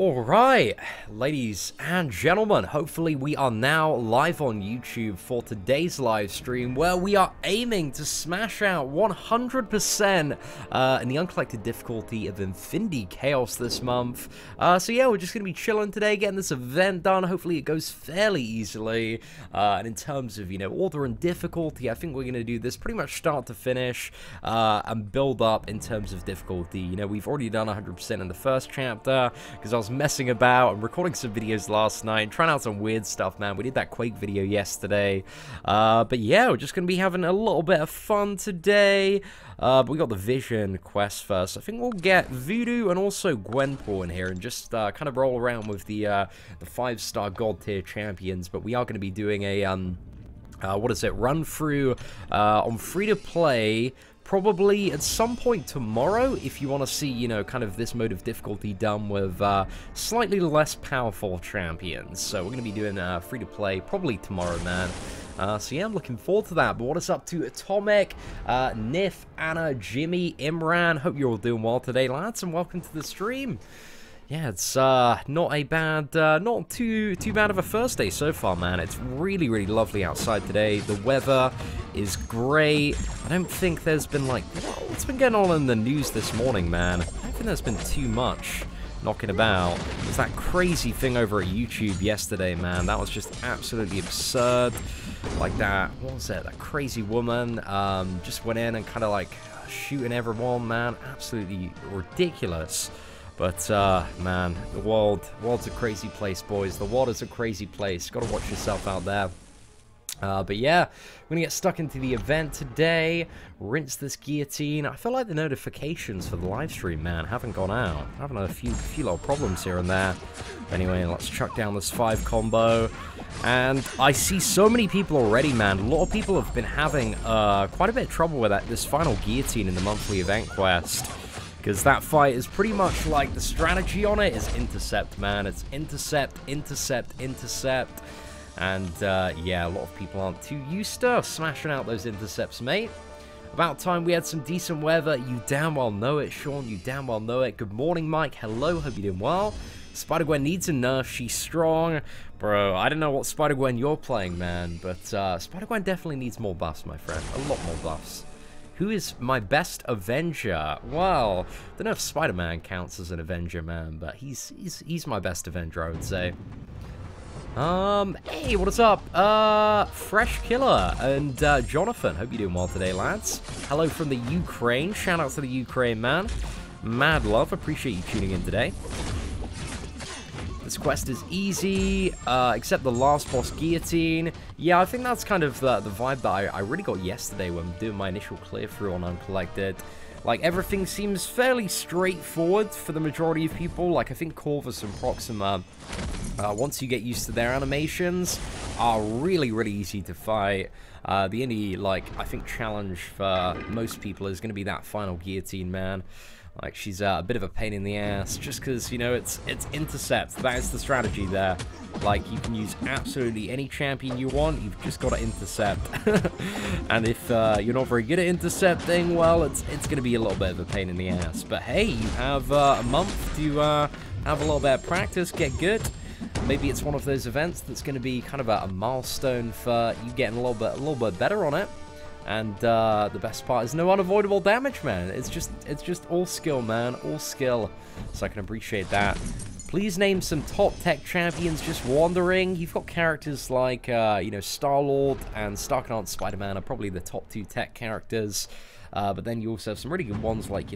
Alright, ladies and gentlemen, hopefully we are now live on YouTube for today's live stream where we are aiming to smash out 100% in the Uncollected difficulty of Infinity Chaos this month. So yeah, we're just going to be chilling today, getting this event done. Hopefully it goes fairly easily. And in terms of, order and difficulty, I think we're going to do this pretty much start to finish and build up in terms of difficulty. We've already done 100% in the first chapter because I was messing about and recording some videos last night, trying out some weird stuff, man. We did that Quake video yesterday. But yeah, we're just going to be having a little bit of fun today. But we got the Vision quest first. I think we'll get Voodoo and also Gwenpool in here and just kind of roll around with the 5-star God tier champions. But we are going to be doing a, run through on free-to-play. Probably at some point tomorrow, if you want to see, kind of this mode of difficulty done with slightly less powerful champions. So we're going to be doing free-to-play probably tomorrow, man. So yeah, I'm looking forward to that. But what is up to Atomic, Nif, Anna, Jimmy, Imran? Hope you're all doing well today, lads, and welcome to the stream. Yeah, it's not too bad of a first day so far, man. It's really, really lovely outside today. The weather is great. I don't think there's been, what's been going on in the news this morning, man? I don't think there's been too much knocking about. There's that crazy thing over at YouTube yesterday, man. That was just absolutely absurd. Like that, what was it? That crazy woman just went in and kind of, shooting everyone, man. Absolutely ridiculous. But, man, the world's a crazy place, boys. The world is a crazy place. Gotta watch yourself out there. But yeah, we're gonna get stuck into the event today. Rinse this guillotine. I feel like the notifications for the live stream, man, haven't gone out. I'm having a few little problems here and there. Anyway, let's chuck down this 5 combo. And I see so many people already, man. A lot of people have been having quite a bit of trouble with this final guillotine in the monthly event quest. Because that fight is pretty much like the strategy on it is intercept, man. It's intercept, intercept, intercept. And, yeah, a lot of people aren't too used to smashing out those intercepts, mate. About time we had some decent weather. You damn well know it, Sean. You damn well know it. Good morning, Mike. Hello. Hope you're doing well. Spider-Gwen needs a nerf. She's strong. Bro, I don't know what Spider-Gwen you're playing, man. But Spider-Gwen definitely needs more buffs, my friend. A lot more buffs. Who is my best Avenger? Well, I don't know if Spider-Man counts as an Avenger, man, but he's my best Avenger, I would say. Hey, what is up? Fresh Killer and Jonathan. Hope you're doing well today, lads. Hello from the Ukraine. Shout out to the Ukraine, man. Mad love. Appreciate you tuning in today. This quest is easy, except the last boss guillotine. Yeah, I think that's kind of the vibe that I really got yesterday when doing my initial clear through on Uncollected. Everything seems fairly straightforward for the majority of people. I think Corvus and Proxima, once you get used to their animations, are really, really easy to fight. The only, I think challenge for most people is going to be that final guillotine, man. She's a bit of a pain in the ass, just because, it's intercept. That is the strategy there. You can use absolutely any champion you want, you've just got to intercept. And if you're not very good at intercepting, well, it's going to be a little bit of a pain in the ass. But hey, you have a month to have a little bit of practice, get good. Maybe it's one of those events that's going to be kind of a milestone for you getting a little bit better on it. And the best part is no unavoidable damage, man. It's just all skill, man. All skill. So I can appreciate that. Please name some top tech champions. Just wondering. You've got characters like, Star-Lord and Stark-Knight Spider-Man are probably the top 2 tech characters. But then you also have some really good ones like,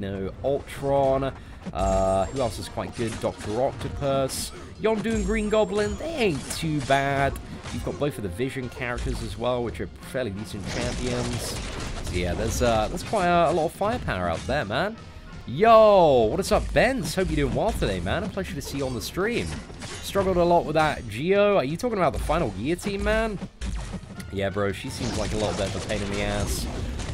Ultron. Who else is quite good? Dr. Octopus. Yondu and Green Goblin. They ain't too bad. You've got both of the Vision characters as well, which are fairly decent champions. So yeah, there's quite a lot of firepower out there, man. Yo, what is up, Benz? Hope you're doing well today, man. A pleasure to see you on the stream. Struggled a lot with that Geo. Are you talking about the final guillotine, man? Yeah, bro, she seems like a little bit of a pain in the ass.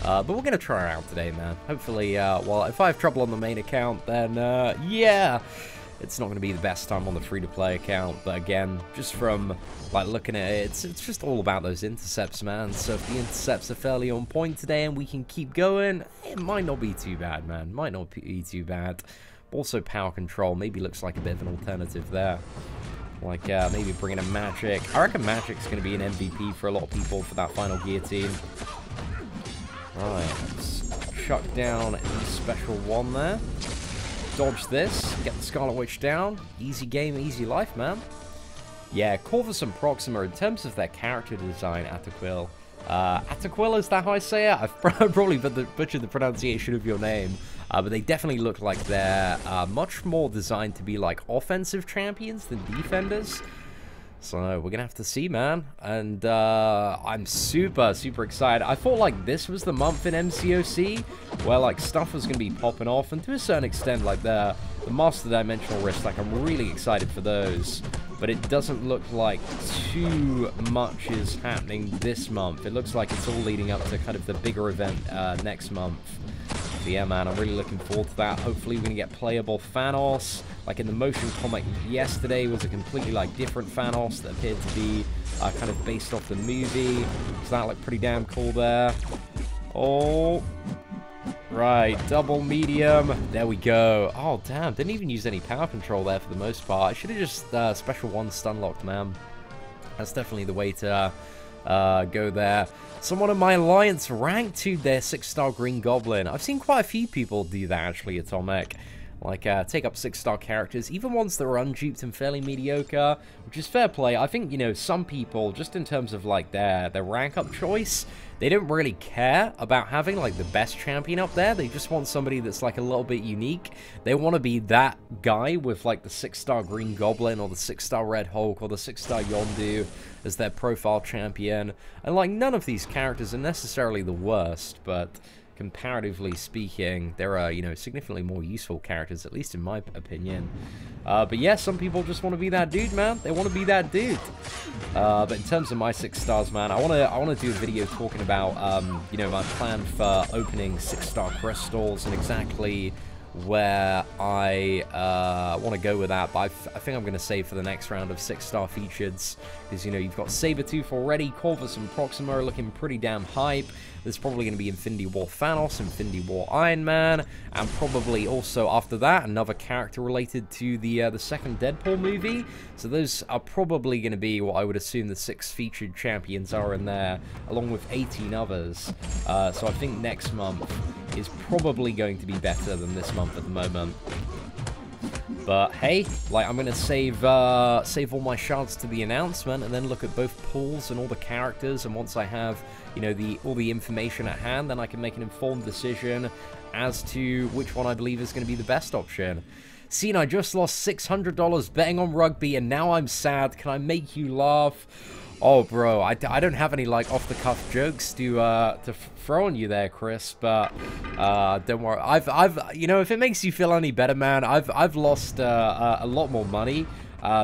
But we're going to try her out today, man. Hopefully, well, if I have trouble on the main account, then, yeah, it's not going to be the best time on the free-to-play account. But again, just from, looking at it, it's just all about those intercepts, man. So if the intercepts are fairly on point today and we can keep going, it might not be too bad, man. Might not be too bad. Also power control maybe looks like a bit of an alternative there. Like, maybe bringing a Magic. I reckon Magic's going to be an MVP for a lot of people for that final guillotine. Right, let's chuck down a special one there. Dodge this, get the Scarlet Witch down. Easy game, easy life, man. Yeah, Corvus and Proxima, in terms of their character design, Ataquil. Ataquil, is that how I say it? I've probably butchered the pronunciation of your name. But they definitely look like they're much more designed to be like offensive champions than defenders. So we're going to have to see, man. And I'm super, super excited. I thought like this was the month in MCOC where like stuff was going to be popping off. And to a certain extent, like the Master Dimensional Rifts, like I'm really excited for those. But it doesn't look like too much is happening this month. It looks like it's all leading up to kind of the bigger event next month. So yeah, man, I'm really looking forward to that. Hopefully we're going to get playable Thanos. Like in the motion comic yesterday was a completely like different Thanos that appeared to be kind of based off the movie. So that looked pretty damn cool there. Oh, right, double medium. There we go. Oh, damn, didn't even use any power control there for the most part. I should have just special one stun locked, man. That's definitely the way to go there. Someone in my alliance ranked to their 6-star Green Goblin. I've seen quite a few people do that, actually, Atomic. Like, take up 6-star characters, even ones that are unduped and fairly mediocre, which is fair play. I think, you know, some people, just in terms of, like, their rank-up choice, they don't really care about having, like, the best champion up there. They just want somebody that's, like, a little bit unique. They want to be that guy with, like, the 6-star Green Goblin or the 6-star Red Hulk or the 6-star Yondu as their profile champion. And, like, none of these characters are necessarily the worst, but comparatively speaking, there are, you know, significantly more useful characters, at least in my opinion. But yeah, some people just want to be that dude, man. They want to be that dude. But in terms of my 6 stars, man, I want to do a video talking about, you know, my plan for opening 6-star crystals and exactly where I want to go with that. But I think I'm going to save for the next round of 6-star features, because, you know, you've got Sabretooth already. Corvus and Proxima are looking pretty damn hype. There's probably going to be Infinity War Thanos, Infinity War Iron Man, and probably also after that another character related to the second Deadpool movie. So those are probably going to be what I would assume the 6 featured champions are in there, along with 18 others. So I think next month is probably going to be better than this month at the moment. But hey, like, I'm gonna save all my shards to the announcement, and then look at both pools and all the characters. And once I have, you know, all the information at hand, then I can make an informed decision as to which one I believe is going to be the best option. Seatin, I just lost $600 betting on rugby, and now I'm sad. Can I make you laugh? Oh, bro, I don't have any, like, off-the-cuff jokes to throw on you there, Chris, but don't worry. I've you know, if it makes you feel any better, man, I've lost a lot more money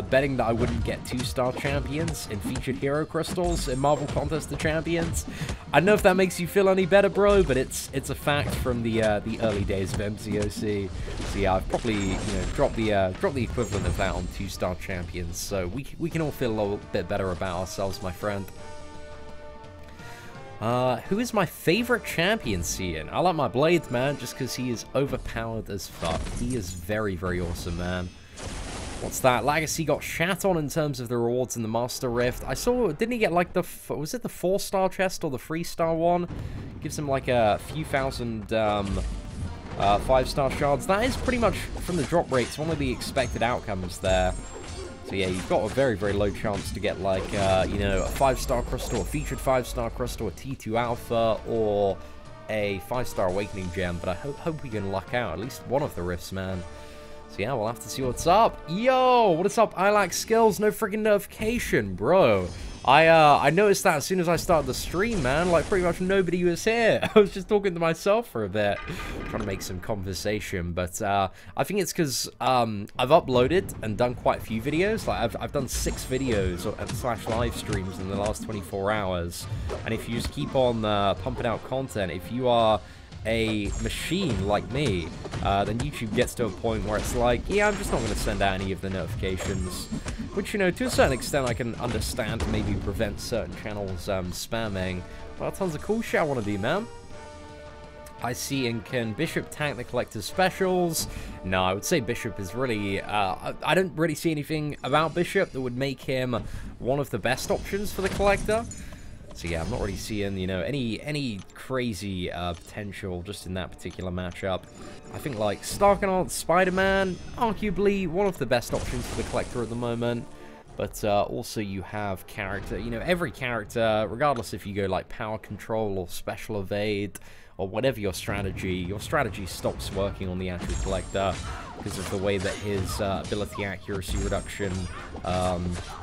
betting that I wouldn't get 2-star champions in featured hero crystals in Marvel Contest of Champions. I don't know if that makes you feel any better, bro, but it's a fact from the early days of MCOC. So yeah, I've probably, you know, dropped the equivalent of that on 2-star champions. So we can all feel a little bit better about ourselves, my friend. Who is my favorite champion, Seatin? I like my Blades, man, just because he is overpowered as fuck. He is very, very awesome, man. What's that? Legacy got shat on in terms of the rewards in the Master Rift. I saw, didn't he get like was it the 4-star chest or the 3-star one? Gives him like a few thousand 5-star shards. That is pretty much, from the drop rates, one of the expected outcomes there. So yeah, you've got a very, very low chance to get like, you know, a 5-star crystal, a featured 5-star crystal, a T2 alpha, or a 5-star awakening gem. But I hope we can luck out at least one of the rifts, man. So yeah, we'll have to see what's up. Yo, what is up? I lack skills, no freaking notification, bro. I noticed that as soon as I started the stream, man. Like, pretty much nobody was here. I was just talking to myself for a bit, trying to make some conversation. But I think it's because I've uploaded and done quite a few videos. Like, I've done 6 videos / live streams in the last 24 hours. And if you just keep on pumping out content, if you are a machine like me, then YouTube gets to a point where it's like, yeah, I'm just not going to send out any of the notifications, which, you know, to a certain extent I can understand, and maybe prevent certain channels spamming. But tons of cool shit I want to do, man. I see, and can Bishop tank the Collector's specials? No, I would say Bishop is really... I don't really see anything about Bishop that would make him one of the best options for the Collector. So yeah, I'm not really seeing, you know, any crazy potential just in that particular matchup. I think, like, Starkanaut, Spider-Man, arguably one of the best options for the Collector at the moment. But also you have character, you know, every character, regardless if you go, like, Power Control or Special Evade, or whatever your strategy stops working on the actual Collector because of the way that his ability accuracy reduction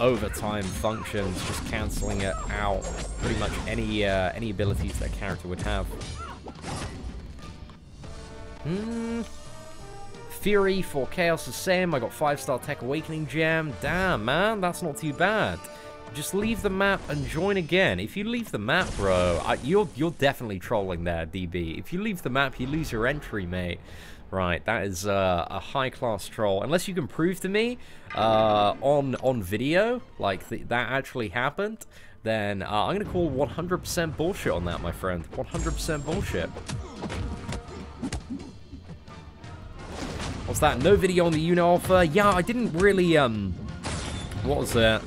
over time functions, just cancelling it out pretty much any abilities that character would have. Fury for Chaos the same. I got 5-star Tech Awakening Gem. Damn, man, that's not too bad. Just leave the map and join again. If you leave the map, bro, you're definitely trolling there, DB. If you leave the map, you lose your entry, mate. Right, that is a high-class troll. Unless you can prove to me on video, like, that actually happened, then I'm going to call 100% bullshit on that, my friend. 100% bullshit. What's that? No video on the Uno offer? Yeah, I didn't really, what was that?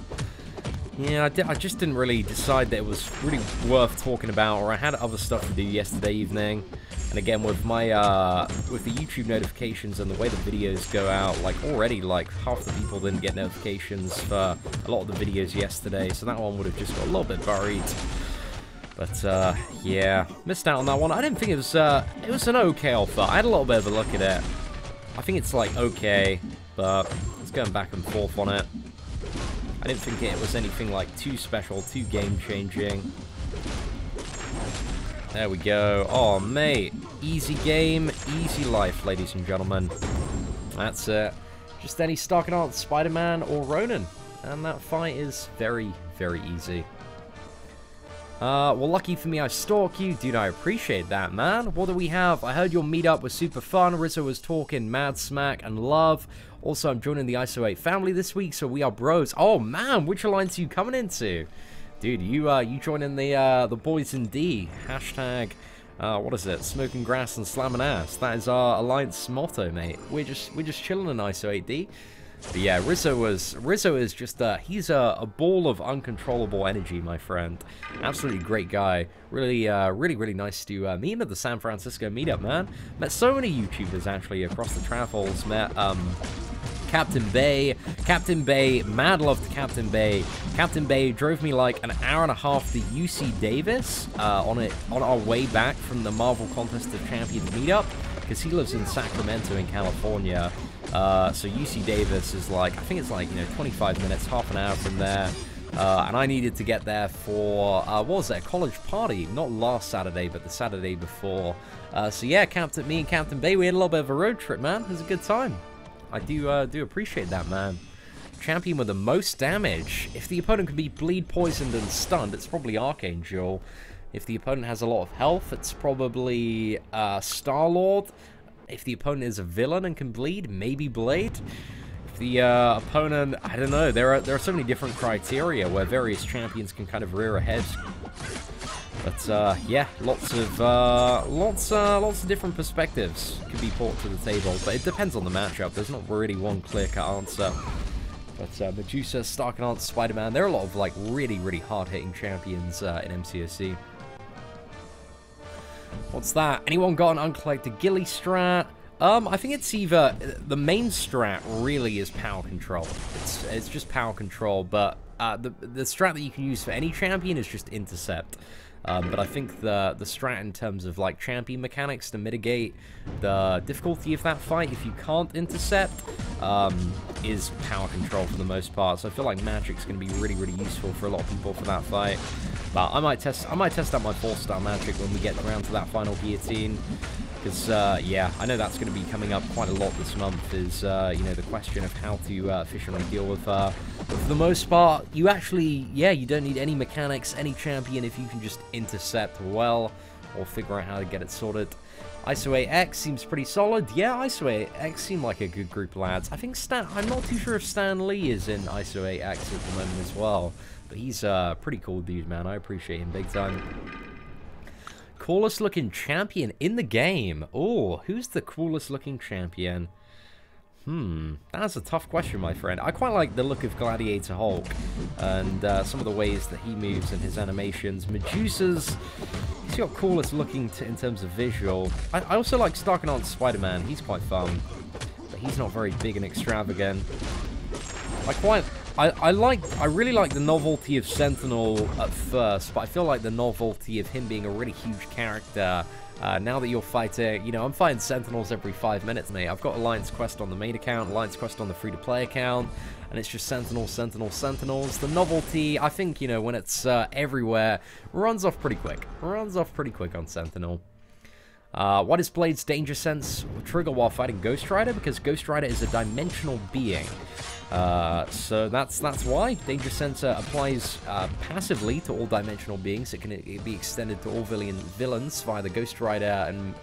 Yeah, I just didn't really decide that it was really worth talking about, or I had other stuff to do yesterday evening. And again, with my, with the YouTube notifications and the way the videos go out, like, already, like, half the people didn't get notifications for a lot of the videos yesterday, so that one would have just got a little bit buried. But, yeah, missed out on that one. I didn't think it was an okay offer. I had a little bit of a look at it. I think it's, like, okay, but I was going back and forth on it. I didn't think it was anything, like, too special, too game-changing. There we go. Oh, mate. Easy game, easy life, ladies and gentlemen. That's it. Just any Starkanaut, Spider-Man, or Ronin. And that fight is very, very easy. Well, lucky for me, I stalk you. Dude, I appreciate that, man. What do we have? I heard your meetup was super fun. Rizzo was talking mad smack and love. Also, I'm joining the ISO 8 family this week, so we are bros. Oh, man, which alliance are you coming into? Dude, you joining the boys in D. Hashtag, what is it? Smoking grass and slamming ass. That is our alliance motto, mate. We're just chilling in ISO 8D. But yeah, Rizzo is just, he's a ball of uncontrollable energy, my friend. Absolutely great guy. Really, really nice to meet him at the San Francisco meetup, man. Met so many YouTubers, actually, across the travels. Met, Captain Bay, mad love to Captain Bay. Captain Bay drove me like an hour and a half to UC Davis on our way back from the Marvel Contest of Champions meetup, because he lives in Sacramento in California. So UC Davis is like, I think it's like, you know, 25 minutes, half an hour from there. And I needed to get there for, what was it, a college party? Not last Saturday, but the Saturday before. So yeah, me and Captain Bay, we had a little bit of a road trip, man. It was a good time. I do appreciate that, man. Champion with the most damage. If the opponent can be bleed, poisoned, and stunned, it's probably Archangel. If the opponent has a lot of health, it's probably Star-Lord. If the opponent is a villain and can bleed, maybe Blade. If the opponent, I don't know, there are so many different criteria where various champions can kind of rear ahead. But yeah, lots of different perspectives could be brought to the table, but it depends on the matchup. There's not really one clear-cut answer. But Medusa, Starkanaut, Spider-Man, there are a lot of like really hard-hitting champions in MCOC. What's that? Anyone got an uncollected ghillie strat? I think it's either the main strat really is power control. It's just power control, but the strat that you can use for any champion is just intercept. But I think the strat in terms of like champion mechanics to mitigate the difficulty of that fight if you can't intercept is power control for the most part. So I feel like magic's going to be really useful for a lot of people for that fight. But I might test out my 4-star magic when we get around to that final guillotine. Because, yeah, I know that's going to be coming up quite a lot this month, is, you know, the question of how to efficiently deal with for the most part, you actually, yeah, you don't need any mechanics, any champion, if you can just intercept well, or figure out how to get it sorted. ISO 8X seems pretty solid. Yeah, ISO 8X seem like a good group of lads. I think I'm not too sure if Stan Lee is in ISO 8X at the moment as well, but he's a pretty cool dude, man. I appreciate him big time. coolest looking champion in the game. Oh, who's the coolest looking champion? That's a tough question, my friend. I quite like the look of Gladiator Hulk and some of the ways that he moves and his animations. Medusa's, he's got coolest looking in terms of visual. I also like Starknar's Spider-Man. He's quite fun, but he's not very big and extravagant. I really like the novelty of Sentinel at first, but I feel like the novelty of him being a really huge character. Now that you're fighting, you know, I'm fighting Sentinels every 5 minutes, mate. I've got Alliance Quest on the main account, Alliance Quest on the free-to-play account, and it's just Sentinels, Sentinels, Sentinels. The novelty, I think, you know, when it's everywhere, runs off pretty quick. Runs off pretty quick on Sentinel. What is Blade's danger sense trigger while fighting Ghost Rider? Because Ghost Rider is a dimensional being. So that's why Danger Sensor applies passively to all dimensional beings. It can be extended to all villains via the Ghost Rider and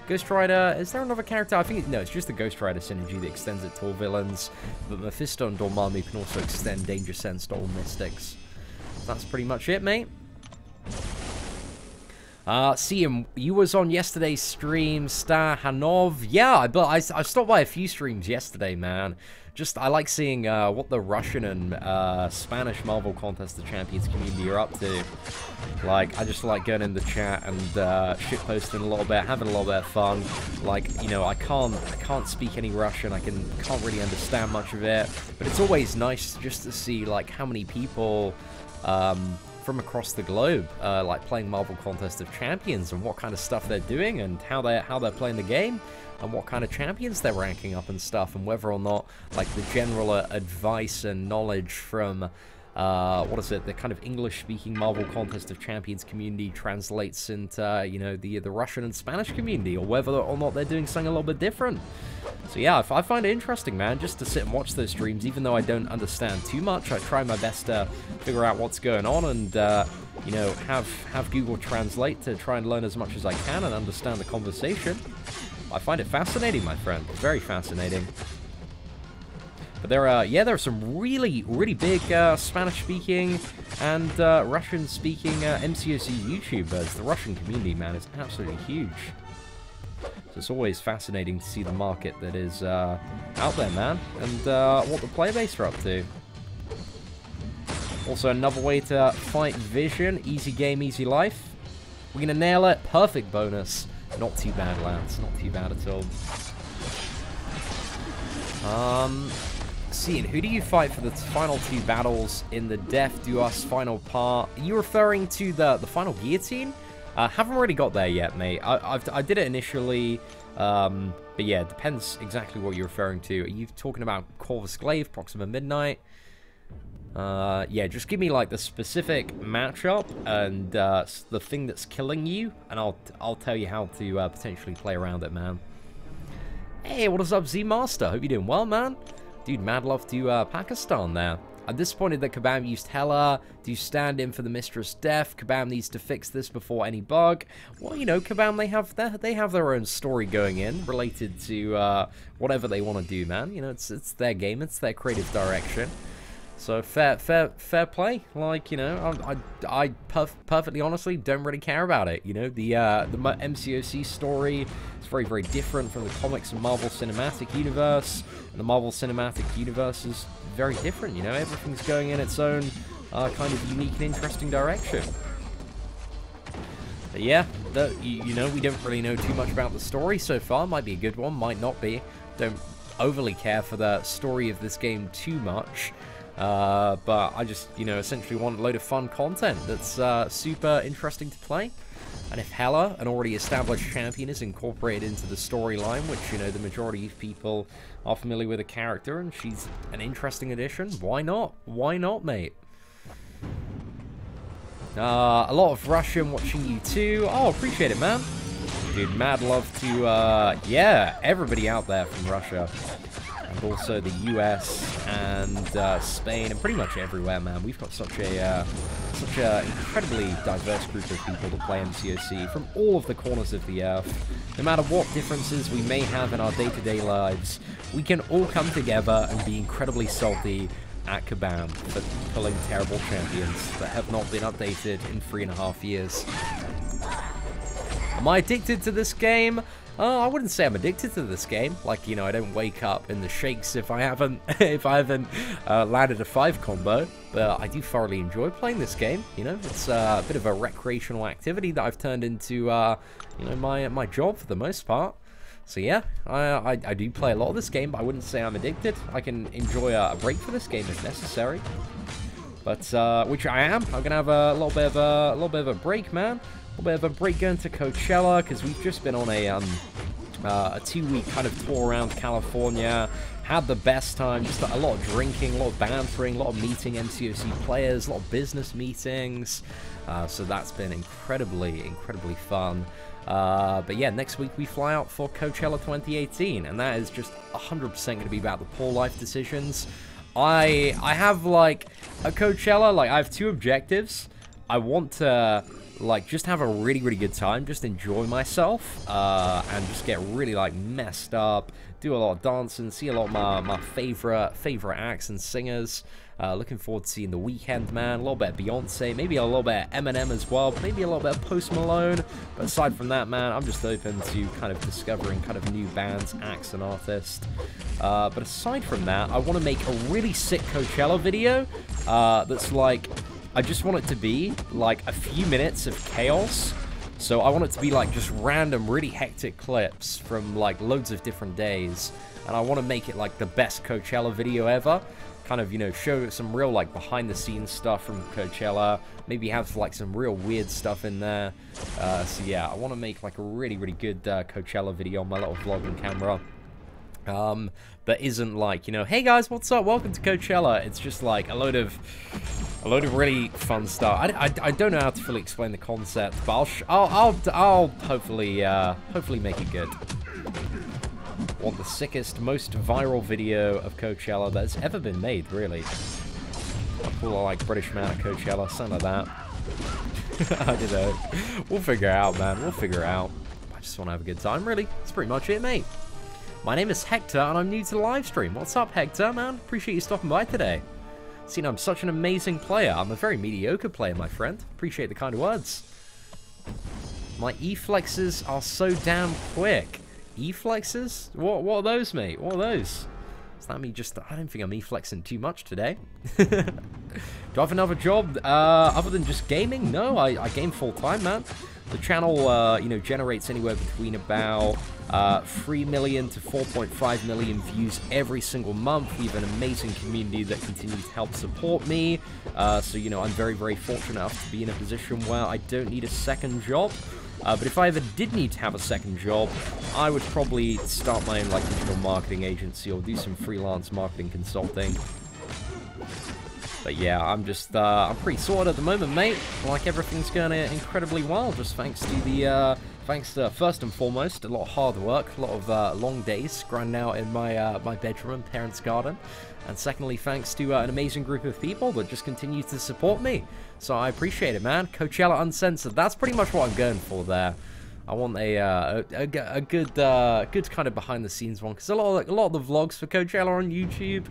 Ghost Rider. Is there another character? I think no, it's just the Ghost Rider synergy that extends it to all villains. But Mephisto and Dormammu can also extend Danger Sense to all mystics. That's pretty much it, mate. Seatin, you was on yesterday's stream, Star Hanov. Yeah, but I stopped by a few streams yesterday, man. Just, I like seeing what the Russian and Spanish Marvel Contest of Champions community are up to. Like, I just like going in the chat and shitposting a little bit, having a little bit of fun. Like, you know, I can't speak any Russian. I can't really understand much of it. But it's always nice just to see like how many people from across the globe like playing Marvel Contest of Champions and what kind of stuff they're doing and how they're playing the game. And what kind of champions they're ranking up and stuff, and whether or not, like, the general advice and knowledge from, what is it, the kind of English-speaking Marvel Contest of Champions community translates into, you know, the Russian and Spanish community, or whether or not they're doing something a little bit different. So yeah, I find it interesting, man, just to sit and watch those streams, even though I don't understand too much. I try my best to figure out what's going on and, you know, have Google Translate to try and learn as much as I can and understand the conversation. I find it fascinating, my friend. Very fascinating. But there are some really big Spanish-speaking and Russian-speaking MCOC YouTubers. The Russian community, man, is absolutely huge. So it's always fascinating to see the market that is out there, man, and what the player base are up to. Also, another way to fight Vision. Easy game, easy life. We're going to nail it. Perfect bonus. Not too bad, lads. Not too bad at all. Seatin, who do you fight for the final two battles in the Death Do Us final part? Are you referring to the final guillotine? Haven't really got there yet, mate. I did it initially, but yeah, it depends exactly what you're referring to. Are you talking about Corvus Glaive, Proxima Midnight? Yeah, just give me like the specific matchup and the thing that's killing you, and I'll tell you how to potentially play around it, man. Hey, what is up, Z Master? Hope you're doing well, man. Dude, mad love to Pakistan there. I'm disappointed that Kabam used Hela to stand in for the Mistress Death. Kabam needs to fix this before any bug. Well, you know, Kabam, they have their own story going in related to whatever they want to do, man. You know, it's their game, it's their creative direction. So fair play. Like, you know, I perfectly honestly don't really care about it. You know, the MCOC story is very different from the comics and Marvel Cinematic Universe, and the Marvel Cinematic Universe is very different. You know, everything's going in its own kind of unique and interesting direction. But yeah, you know, we don't really know too much about the story so far. Might be a good one, might not be. Don't overly care for the story of this game too much. But I just, you know, essentially want a load of fun content that's super interesting to play. And if Hela, an already established champion, is incorporated into the storyline, which, you know, the majority of people are familiar with the character, and she's an interesting addition, why not? Why not, mate? A lot of Russian watching you too. Oh, appreciate it, man. Dude, mad love to, yeah, everybody out there from Russia. And also the US and Spain and pretty much everywhere, man. We've got such a incredibly diverse group of people that play MCOC from all of the corners of the earth. No matter what differences we may have in our day-to-day lives, we can all come together and be incredibly salty at Kabam for pulling terrible champions that have not been updated in 3.5 years. Am I addicted to this game? I wouldn't say I'm addicted to this game. Like, you know, I don't wake up in the shakes if I haven't landed a 5 combo. But I do thoroughly enjoy playing this game. You know, it's a bit of a recreational activity that I've turned into, you know, my job for the most part. So yeah, I do play a lot of this game, but I wouldn't say I'm addicted. I can enjoy a break for this game if necessary. But which I am. I'm gonna have a little bit of a break, man. A little bit of a break going to Coachella because we've just been on a 2-week kind of tour around California. Had the best time. Just a lot of drinking, a lot of bantering, a lot of meeting MCOC players, a lot of business meetings. So that's been incredibly fun. But yeah, next week we fly out for Coachella 2018, and that is just 100% going to be about the poor life decisions. I have, like, at Coachella, like, I have 2 objectives. I want to, like, just have a really good time, just enjoy myself, and just get really, like, messed up, do a lot of dancing, see a lot of my favorite acts and singers. Looking forward to seeing The Weeknd, man. A little bit of Beyonce, maybe a little bit of Eminem as well, maybe a little bit of Post Malone. But aside from that, man, I'm just open to kind of discovering kind of new bands, acts, and artists. But aside from that, I want to make a really sick Coachella video that's like, I just want it to be like a few minutes of chaos. So I want it to be like just random, really hectic clips from like loads of different days. And I want to make it like the best Coachella video ever. Kind of, you know, show some real, like, behind-the-scenes stuff from Coachella. Maybe have, like, some real weird stuff in there. So, yeah, I want to make, like, a really good Coachella video on my little vlogging camera. That isn't, like, you know, hey, guys, what's up? Welcome to Coachella. It's just, like, a load of really fun stuff. I don't know how to fully explain the concept, but I'll hopefully make it good. Want the sickest, most viral video of Coachella that's ever been made, really. I call it like British man at Coachella, something like that. I don't know. We'll figure it out, man. We'll figure it out. I just want to have a good time, really. That's pretty much it, mate. My name is Hector, and I'm new to the live stream. What's up, Hector, man? Appreciate you stopping by today. Seeing I'm such an amazing player. I'm a very mediocre player, my friend. Appreciate the kind words. My E-flexes are so damn quick. E-flexes? What are those, mate? What are those? Does that mean just... I don't think I'm E-flexing too much today. Do I have another job other than just gaming? No, I game full-time, man. The channel, you know, generates anywhere between about 3 million to 4.5 million views every single month. We have an amazing community that continues to help support me. So, you know, I'm very fortunate enough to be in a position where I don't need a second job. But if I ever did need to have a second job, I would probably start my own, like, digital marketing agency or do some freelance marketing consulting. But yeah, I'm just, I'm pretty sorted at the moment, mate. Like, everything's going incredibly well, just thanks to first and foremost, a lot of hard work, a lot of long days grinding out in my my bedroom and parents' garden. And secondly, thanks to an amazing group of people that just continue to support me. So I appreciate it, man. Coachella Uncensored, that's pretty much what I'm going for there. I want a good kind of behind-the-scenes one, because a lot of the vlogs for Coachella on YouTube,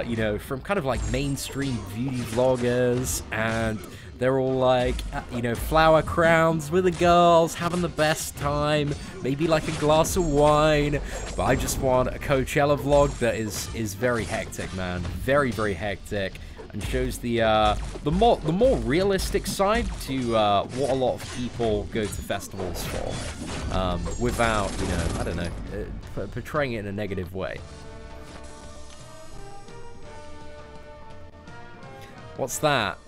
you know, from kind of like mainstream beauty vloggers, and they're all like, you know, flower crowns with the girls, having the best time, maybe like a glass of wine. But I just want a Coachella vlog that is very hectic, man, very hectic, and shows the more realistic side to what a lot of people go to festivals for, without, you know, I don't know, portraying it in a negative way. What's that?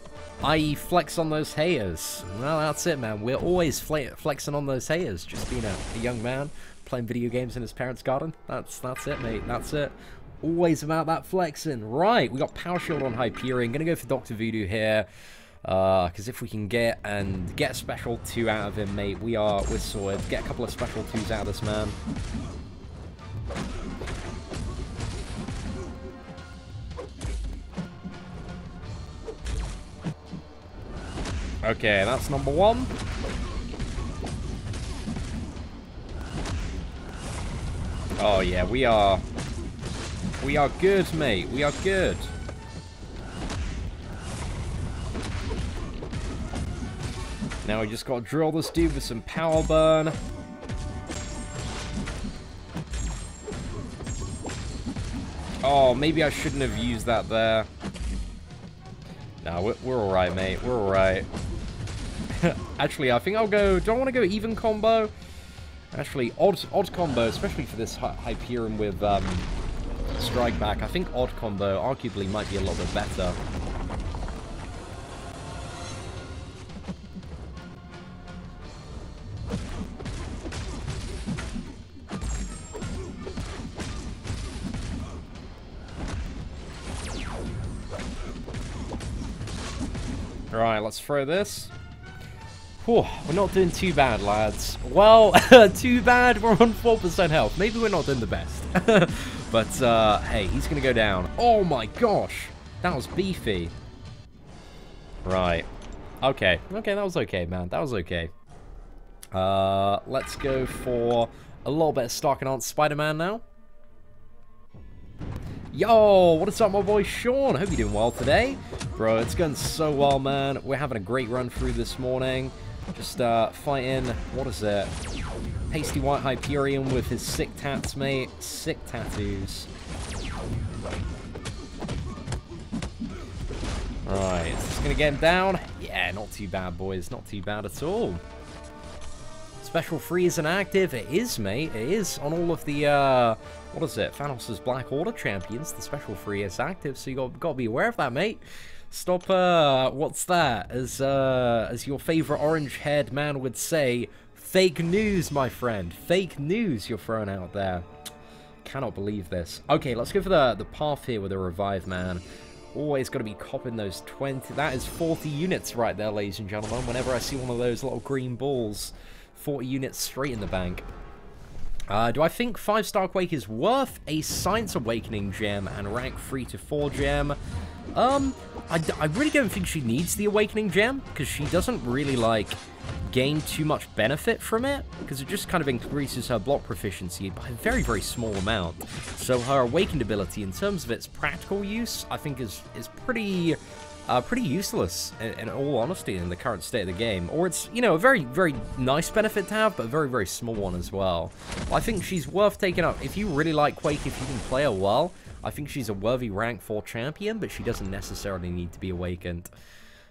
I.e. flex on those haters. Well, that's it, man. We're always flexing on those haters. Just being a young man playing video games in his parents' garden. That's it, mate. That's it. Always about that flexing. Right, we got Power Shield on Hyperion. Gonna go for Dr. Voodoo here. Because if we can get a special 2 out of him, mate, we're sorted. Get a couple of special 2s out of this man. Okay, that's number 1. Oh yeah, we are good, mate. We are good. Now we just got to drill this dude with some power burn. Oh, maybe I shouldn't have used that there. No, we're alright, mate. We're alright. Actually, I think I'll go... Do I want to go even combo? Actually, odd combo, especially for this Hyperion with Strike Back. I think odd combo arguably might be a little bit better. Alright, let's throw this. Whew, we're not doing too bad, lads. Well, too bad, we're on 4% health. Maybe we're not doing the best. But, hey, he's going to go down. Oh my gosh, that was beefy. Right. Okay, that was okay, man. That was okay. Let's go for a little bit of stocking on Spider-Man now. Yo, what is up, my boy Sean? Hope you're doing well today. Bro, it's going so well, man. We're having a great run through this morning. Just fighting, what is it? Pasty White Hyperion with his sick tats, mate. Sick tattoos. Alright, is this going to get him down? Yeah, not too bad, boys. Not too bad at all. Special free isn't active. It is, mate. It is on all of the, what is it? Thanos' Black Order champions. The special free is active, so you got to be aware of that, mate. Stop, what's that? As your favorite orange-haired man would say, fake news, my friend. Fake news you're throwing out there. Cannot believe this. Okay, let's go for the path here with a revive, man. Always got to be copping those 20. That is 40 units right there, ladies and gentlemen. Whenever I see one of those little green balls, 40 units straight in the bank. Do I think 5-star Quake is worth a Science Awakening gem and rank 3 to 4 gem? I really don't think she needs the Awakening gem, because she doesn't really, like, gain too much benefit from it, because it just kind of increases her block proficiency by a very, very small amount. So her Awakened ability, in terms of its practical use, I think is pretty useless, in all honesty, in the current state of the game. Or it's, you know, a very, very nice benefit to have, but a very, very small one as well. I think she's worth taking up. If you really like Quake, if you can play her well, I think she's a worthy rank 4 champion, but she doesn't necessarily need to be awakened.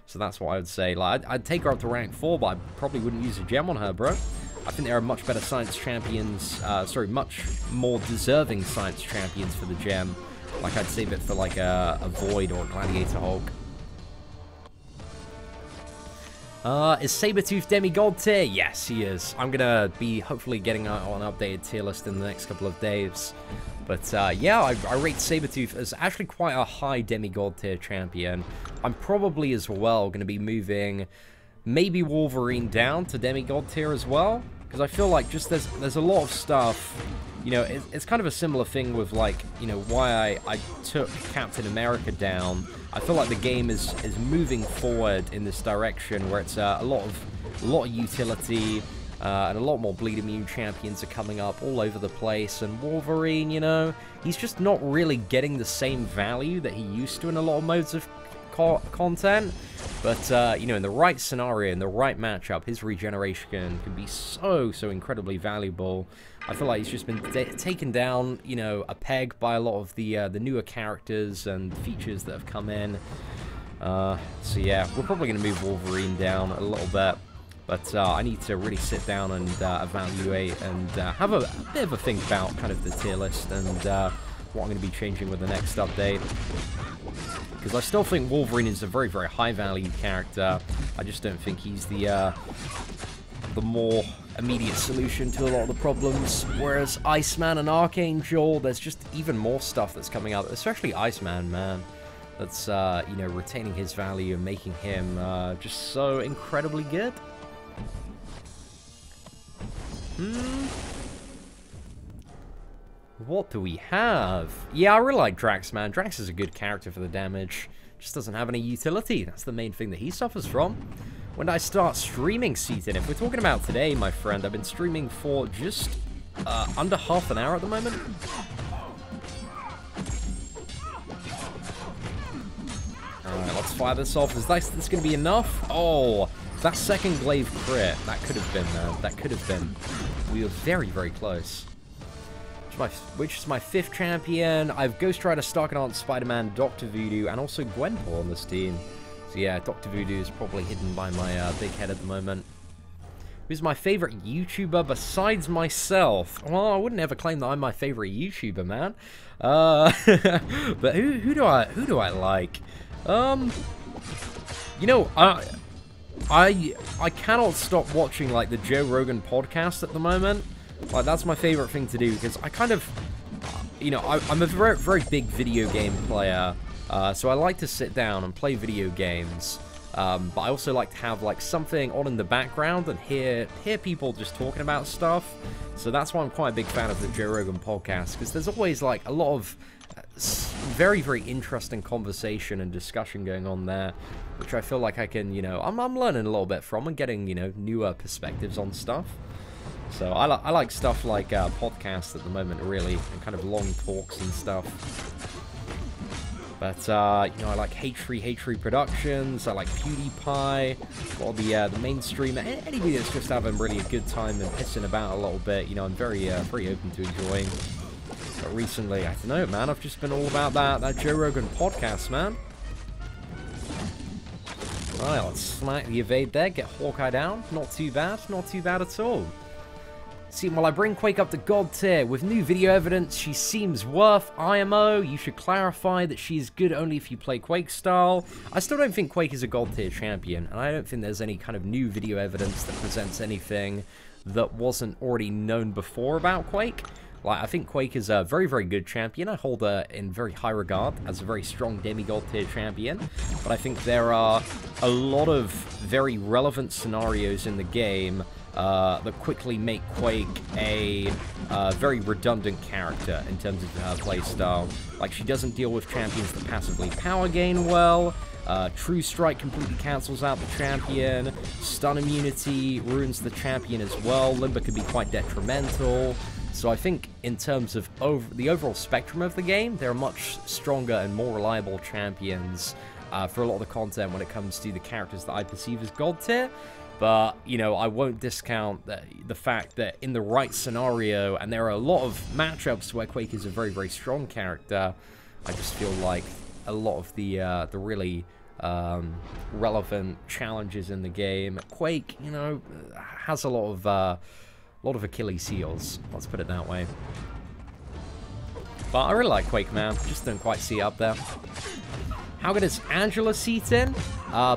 So that's what I would say. Like, I'd take her up to rank 4, but I probably wouldn't use a gem on her, bro. I think there are much better science champions, much more deserving science champions for the gem. Like, I'd save it for, like, a Void or a Gladiator Hulk. Is Sabretooth Demigod tier? Yes, he is. I'm gonna be hopefully getting on an updated tier list in the next couple of days. But, yeah, I rate Sabretooth as actually quite a high Demigod tier champion. I'm probably as well gonna be moving maybe Wolverine down to Demigod tier as well. Because I feel like just there's a lot of stuff, you know, it's kind of a similar thing with, like, you know, why I took Captain America down. I feel like the game is moving forward in this direction where it's a lot of utility, and a lot more bleed immune champions are coming up all over the place. And Wolverine, you know, he's just not really getting the same value that he used to in a lot of modes of content. But, you know, in the right scenario, in the right matchup, his regeneration can be so incredibly valuable. I feel like he's just been taken down, you know, a peg by a lot of the newer characters and features that have come in. So yeah, we're probably going to move Wolverine down a little bit. But I need to really sit down and evaluate and have a bit of a think about kind of the tier list and what I'm going to be changing with the next update. Because I still think Wolverine is a very, very high-value character. I just don't think he's the more immediate solution to a lot of the problems. Whereas Iceman and Archangel, there's just even more stuff that's coming out, especially Iceman, man. That's, you know, retaining his value and making him just so incredibly good. What do we have? Yeah, I really like Drax, man. Drax is a good character for the damage. Just doesn't have any utility. That's the main thing that he suffers from. When did I start streaming Seatin? If we're talking about today, my friend, I've been streaming for just under half an hour at the moment. Alright, let's fire this off. Is this going to be enough? Oh, That second glaive crit, that could have been, that could have been. We were very, very close. Which is my 5th champion. I have Ghost Rider, Starkant, Spider-Man, Dr. Voodoo, and also Gwenpool on this team. So yeah, Dr. Voodoo is probably hidden by my big head at the moment. Who's my favorite YouTuber besides myself? Well, I wouldn't ever claim that I'm my favorite YouTuber, man. But who do I like? You know, I cannot stop watching like the Joe Rogan podcast at the moment. Like, that's my favorite thing to do, because I kind of, you know, I'm a very, very big video game player, so I like to sit down and play video games, but I also like to have, like, something on in the background and hear people just talking about stuff, so that's why I'm quite a big fan of the Joe Rogan podcast, because there's always, like, a lot of very, very interesting conversation and discussion going on there, which I feel like I can, you know, I'm learning a little bit from and getting, you know, newer perspectives on stuff. So I like stuff like podcasts at the moment, really, and kind of long talks and stuff. But, you know, I like H3 Productions, I like PewDiePie, or the mainstream, anybody that's just having really a good time and pissing about a little bit, you know, I'm very open to enjoying. But recently, I don't know, man, I've just been all about that Joe Rogan podcast, man. Alright, let's smack the evade there, get Hawkeye down, not too bad at all. See, while I bring Quake up to God tier, with new video evidence, she seems worth IMO. You should clarify that she is good only if you play Quake style. I still don't think Quake is a God tier champion, and I don't think there's any kind of new video evidence that presents anything that wasn't already known before about Quake. Like, I think Quake is a very, very good champion. I hold her in very high regard as a very strong demigod tier champion. But I think there are a lot of very relevant scenarios in the game that quickly make Quake a very redundant character in terms of her playstyle. Like, she doesn't deal with champions that passively power gain well. True Strike completely cancels out the champion. Stun immunity ruins the champion as well. Limber can be quite detrimental. So I think in terms of the overall spectrum of the game, there are much stronger and more reliable champions for a lot of the content when it comes to the characters that I perceive as God tier. But, you know, I won't discount the fact that in the right scenario, and there are a lot of matchups where Quake is a very, very strong character, I just feel like a lot of the really relevant challenges in the game, Quake, you know, has a lot of Achilles heels, let's put it that way. But I really like Quake, man. Just don't quite see it up there. How good is Angela Seatin?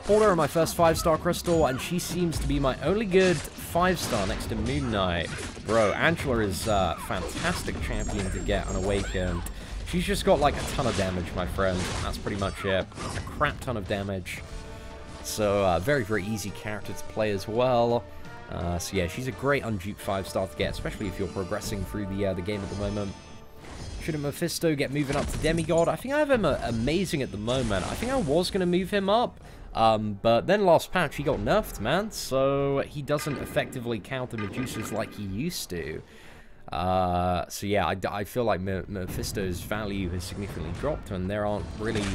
Pulled her in my first 5-star crystal, and she seems to be my only good 5-star next to Moon Knight. Bro, Angela is a fantastic champion to get unawakened. She's just got like a ton of damage, my friend. That's pretty much it. A crap ton of damage. So, very, very easy character to play as well. So yeah, she's a great unduped 5-star to get, especially if you're progressing through the game at the moment. Should Mephisto get moving up to Demigod? I think I have him amazing at the moment. I think I was going to move him up, but then last patch he got nerfed, man, so he doesn't effectively counter Medusas like he used to. So yeah, I feel like Mephisto's value has significantly dropped, and there aren't really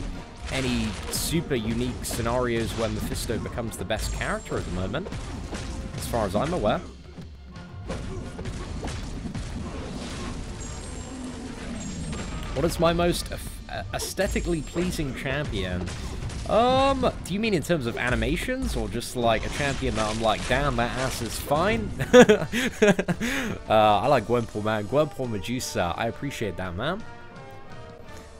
any super unique scenarios where Mephisto becomes the best character at the moment, as far as I'm aware. What is my most aesthetically pleasing champion? Do you mean in terms of animations, or just like a champion that I'm like, damn, that ass is fine? I like Gwenpool, man. Gwenpool Medusa. I appreciate that, man.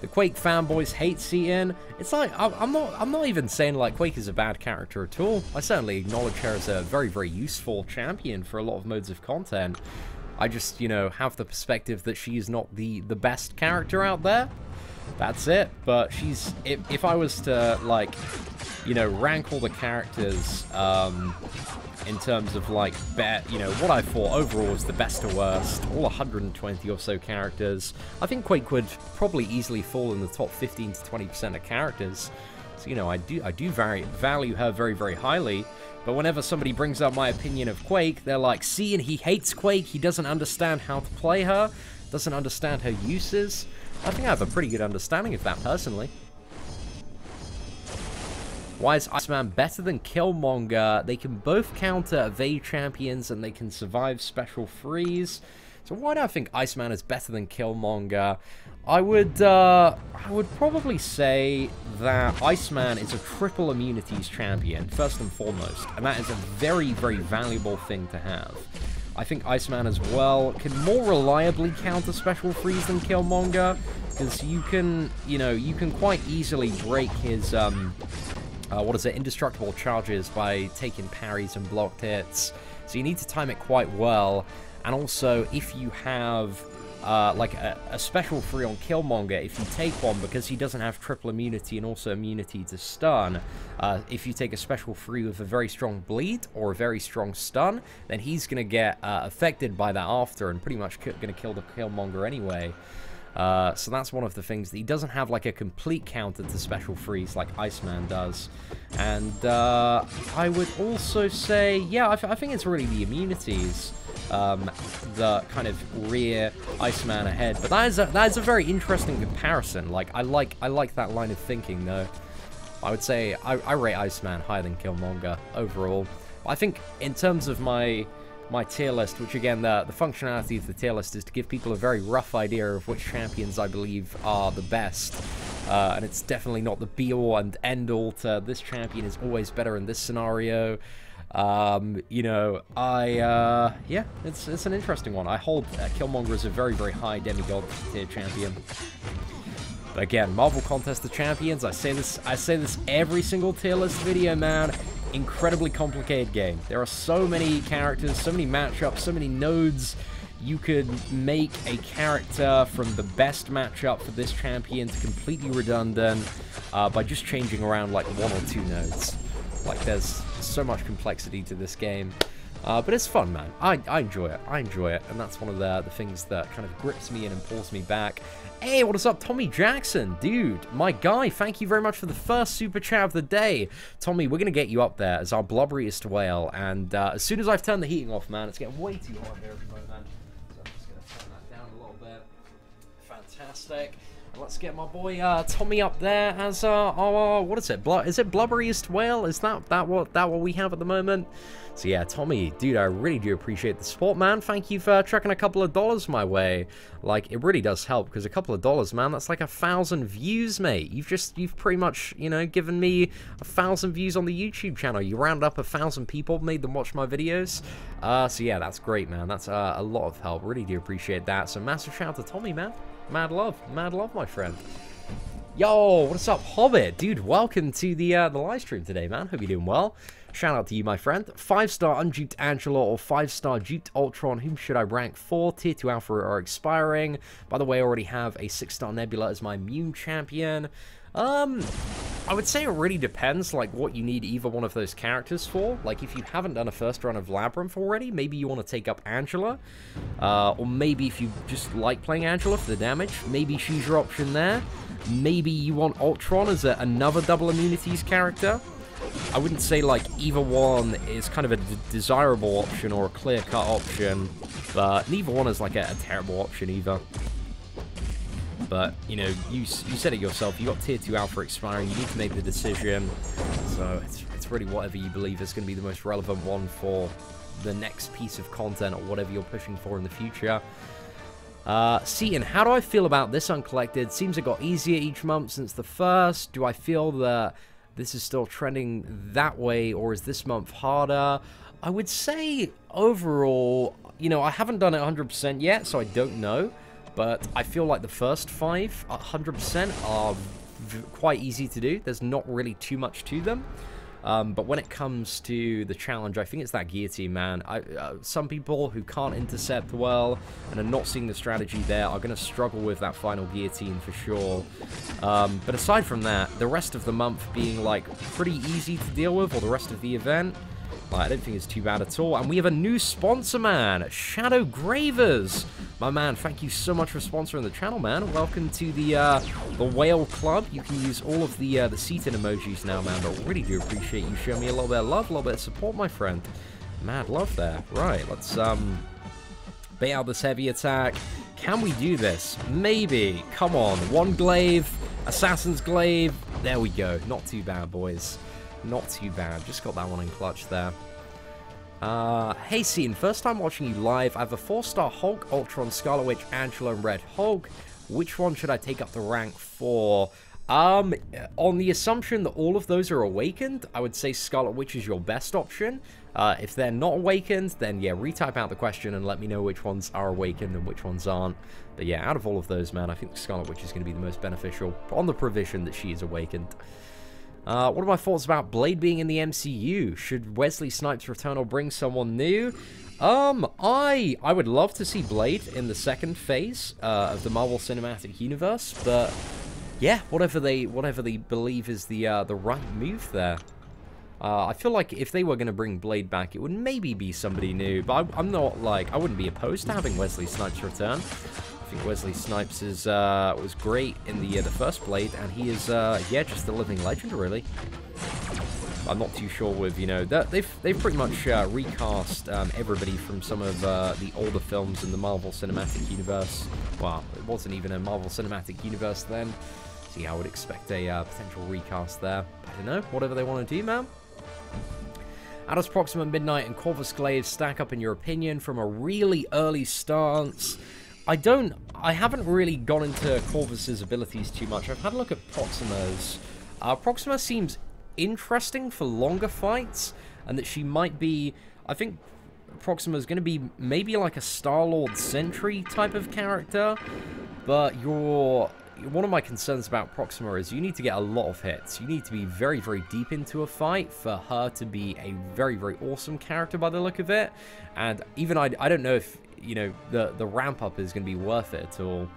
The Quake fanboys hate Seatin. It's like, I'm not even saying like Quake is a bad character at all. I certainly acknowledge her as a very, very useful champion for a lot of modes of content. I just, you know, have the perspective that she is not the best character out there. That's it. But she's, if I was to, like, you know, rank all the characters in terms of, like, you know, what I thought overall was the best to worst, all 120 or so characters, I think Quake would probably easily fall in the top 15 to 20% of characters. So, you know, I do value her very, very highly. But whenever somebody brings up my opinion of Quake, they're like, see, and he hates Quake, he doesn't understand how to play her, doesn't understand her uses. I think I have a pretty good understanding of that, personally. Why is Iceman better than Killmonger? They can both counter evade champions and they can survive special freeze. So why do I think Iceman is better than Killmonger? I would probably say that Iceman is a triple immunities champion, first and foremost. And that is a very, very valuable thing to have. I think Iceman as well can more reliably counter special freeze than Killmonger. Because you can, you can quite easily break his, indestructible charges by taking parries and blocked hits. So you need to time it quite well. And also, if you have, like, a special free on Killmonger, if you take one, because he doesn't have triple immunity and also immunity to stun, if you take a special free with a very strong bleed or a very strong stun, then he's going to get affected by that after and pretty much going to kill the Killmonger anyway. So that's one of the things. That he doesn't have like a complete counter to special freeze like Iceman does. And I would also say, yeah, I think it's really the immunities that kind of rear Iceman ahead. But that is a very interesting comparison. Like I like that line of thinking though. I would say I rate Iceman higher than Killmonger overall. I think in terms of my tier list, which again, the functionality of the tier list is to give people a very rough idea of which champions I believe are the best. And it's definitely not the be-all and end-all to this champion is always better in this scenario. Yeah, it's an interesting one. I hold Killmonger as a very, very high demigod tier champion. But again, Marvel Contest of Champions, I say this every single tier list video, man. Incredibly complicated game. There are so many characters, so many matchups, so many nodes. You could make a character from the best matchup for this champion to completely redundant by just changing around like one or two nodes. Like there's so much complexity to this game. But it's fun, man. I enjoy it. I enjoy it. And that's one of the things that kind of grips me in and pulls me back. Hey, what is up, Tommy Jackson? Dude, my guy, thank you very much for the first super chat of the day. Tommy, we're going to get you up there as our blubberiest whale. And as soon as I've turned the heating off, man, it's getting way too hot here at the moment. So I'm just going to turn that down a little bit. Fantastic. Let's get my boy Tommy up there as our what is it? Is it blubberiest whale? Is that what we have at the moment? So yeah, Tommy, dude, I really do appreciate the support, man. Thank you for chucking a couple of dollars my way. Like, it really does help because a couple of dollars, man, that's like 1,000 views, mate. You've pretty much, given me 1,000 views on the YouTube channel. You round up 1,000 people, made them watch my videos. So yeah, that's great, man. That's a lot of help. Really do appreciate that. So massive shout out to Tommy, man. Mad love, my friend. Yo, what's up, Hobbit? Dude, welcome to the live stream today, man. Hope you're doing well. Shout out to you, my friend. 5-star unduped Angela or 5-star duped Ultron. Whom should I rank for? Tier 2 Alpha are expiring. By the way, I already have a 6-star Nebula as my immune champion. I would say it really depends, like, what you need either one of those characters for. Like, if you haven't done a first run of Labyrinth already, maybe you want to take up Angela. Or maybe if you just like playing Angela for the damage, maybe she's your option there. Maybe you want Ultron as another double immunities character. I wouldn't say, like, either one is kind of a desirable option or a clear-cut option, but neither one is, like, a terrible option either. But, you said it yourself, you got Tier 2 Alpha expiring, you need to make the decision, so it's really whatever you believe is going to be the most relevant one for the next piece of content or whatever you're pushing for in the future. Seatin, how do I feel about this Uncollected? Seems it got easier each month since the first. Do I feel that this is still trending that way, or is this month harder? I would say, overall, I haven't done it 100% yet, so I don't know. But I feel like the first 5, 100%, are quite easy to do. There's not really too much to them. But when it comes to the challenge, I think it's that guillotine, man. Some people who can't intercept well and are not seeing the strategy there are going to struggle with that final guillotine for sure. But aside from that, the rest of the month being, like, pretty easy to deal with, or the rest of the event, I don't think it's too bad at all. And we have a new sponsor, man. Shadow Gravers. My man, thank you so much for sponsoring the channel, man. Welcome to the Whale Club. You can use all of the Seatin emojis now, man. But really do appreciate you showing me a little bit of love, a little bit of support, my friend. Mad love there. Right, let's bait out this heavy attack. Can we do this? Maybe. Come on. One glaive. Assassin's glaive. There we go. Not too bad, boys. Not too bad. Just got that one in clutch there. Hey Seatin, first time watching you live. I have a 4-star Hulk, Ultron, Scarlet Witch, Angela, and Red Hulk. Which one should I take up the rank for? On the assumption that all of those are awakened, I would say Scarlet Witch is your best option. If they're not awakened, then yeah, retype out the question and let me know which ones are awakened and which ones aren't. But yeah, out of all of those, man, I think Scarlet Witch is going to be the most beneficial, on the provision that she is awakened. What are my thoughts about Blade being in the MCU? Should Wesley Snipes return or bring someone new? I would love to see Blade in the second phase of the Marvel Cinematic Universe, but yeah, whatever they believe is the right move there. I feel like if they were going to bring Blade back, it would maybe be somebody new, but I'm not like, I wouldn't be opposed to having Wesley Snipes return. I think Wesley Snipes is was great in the first Blade, and he is yeah, just a living legend really. I'm not too sure with, you know, that they've pretty much recast everybody from some of the older films in the Marvel Cinematic Universe. Well, it wasn't even a Marvel Cinematic Universe then. So yeah, I would expect a potential recast there. I don't know, whatever they want to do, man. How does Proxima Midnight and Corvus Glaive stack up in your opinion from a really early stance? I haven't really gone into Corvus's abilities too much. I've had a look at Proxima's. Proxima seems interesting for longer fights, and that she might be, I think Proxima's going to be maybe like a Star-Lord Sentry type of character, but one of my concerns about Proxima is you need to get a lot of hits. You need to be very, very deep into a fight for her to be a very, very awesome character by the look of it. And even I don't know if, you know, the ramp up is going to be worth it at all.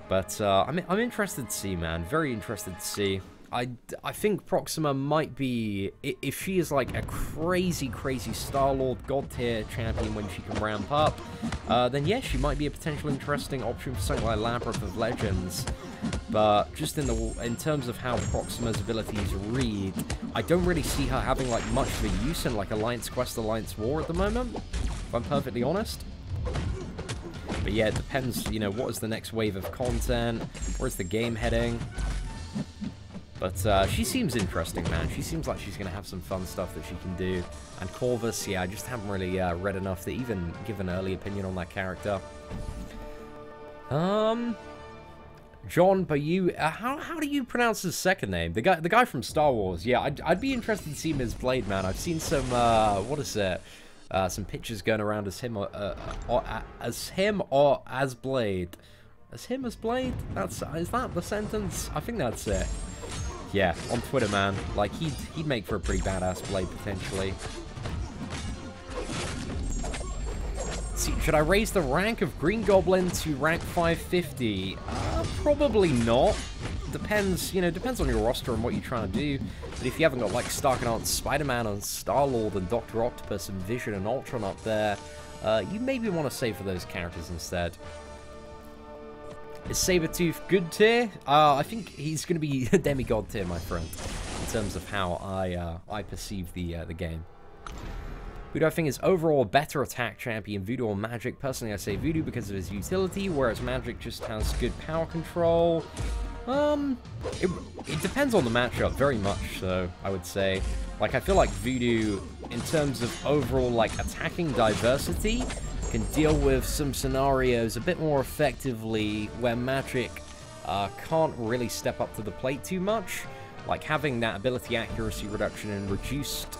But I'm interested to see, man. Very interested to see. I think Proxima might be, if she is like a crazy, crazy Star-Lord God tier champion when she can ramp up, then yeah, she might be a potential interesting option for something like Labyrinth of Legends. But just in terms of how Proxima's abilities read, I don't really see her having like much of a use in like Alliance Quest, Alliance War at the moment, if I'm perfectly honest. But yeah, it depends, you know, what is the next wave of content, where's the game heading. But she seems interesting, man. She seems like she's going to have some fun stuff that she can do. And Corvus, yeah, I just haven't really read enough to even give an early opinion on that character. John Bayou, how do you pronounce his second name? The guy from Star Wars. Yeah, I'd be interested to see him as Blade, man. I've seen some, what is it? Some pictures going around as him, or as Blade. As him as Blade? Is that the sentence? I think that's it. Yeah, on Twitter, man. Like, he'd make for a pretty badass Blade, potentially. See, should I raise the rank of Green Goblin to rank 550? Probably not. Depends, you know, depends on your roster and what you're trying to do. But if you haven't got, like, Starkanaut, Spider-Man, and Star-Lord, and Dr. Octopus, and Vision, and Ultron up there, you maybe want to save for those characters instead. Is Sabretooth good tier? I think he's going to be demigod tier, my friend, in terms of how I perceive the game. Who do I think is overall a better attack champion, Voodoo or Magic? Personally, I say Voodoo because of his utility, whereas Magic just has good power control. It depends on the matchup, very much so, I would say. Like, I feel like Voodoo, in terms of overall, like, attacking diversity, can deal with some scenarios a bit more effectively where Magic can't really step up to the plate too much. Like, having that ability accuracy reduction and increased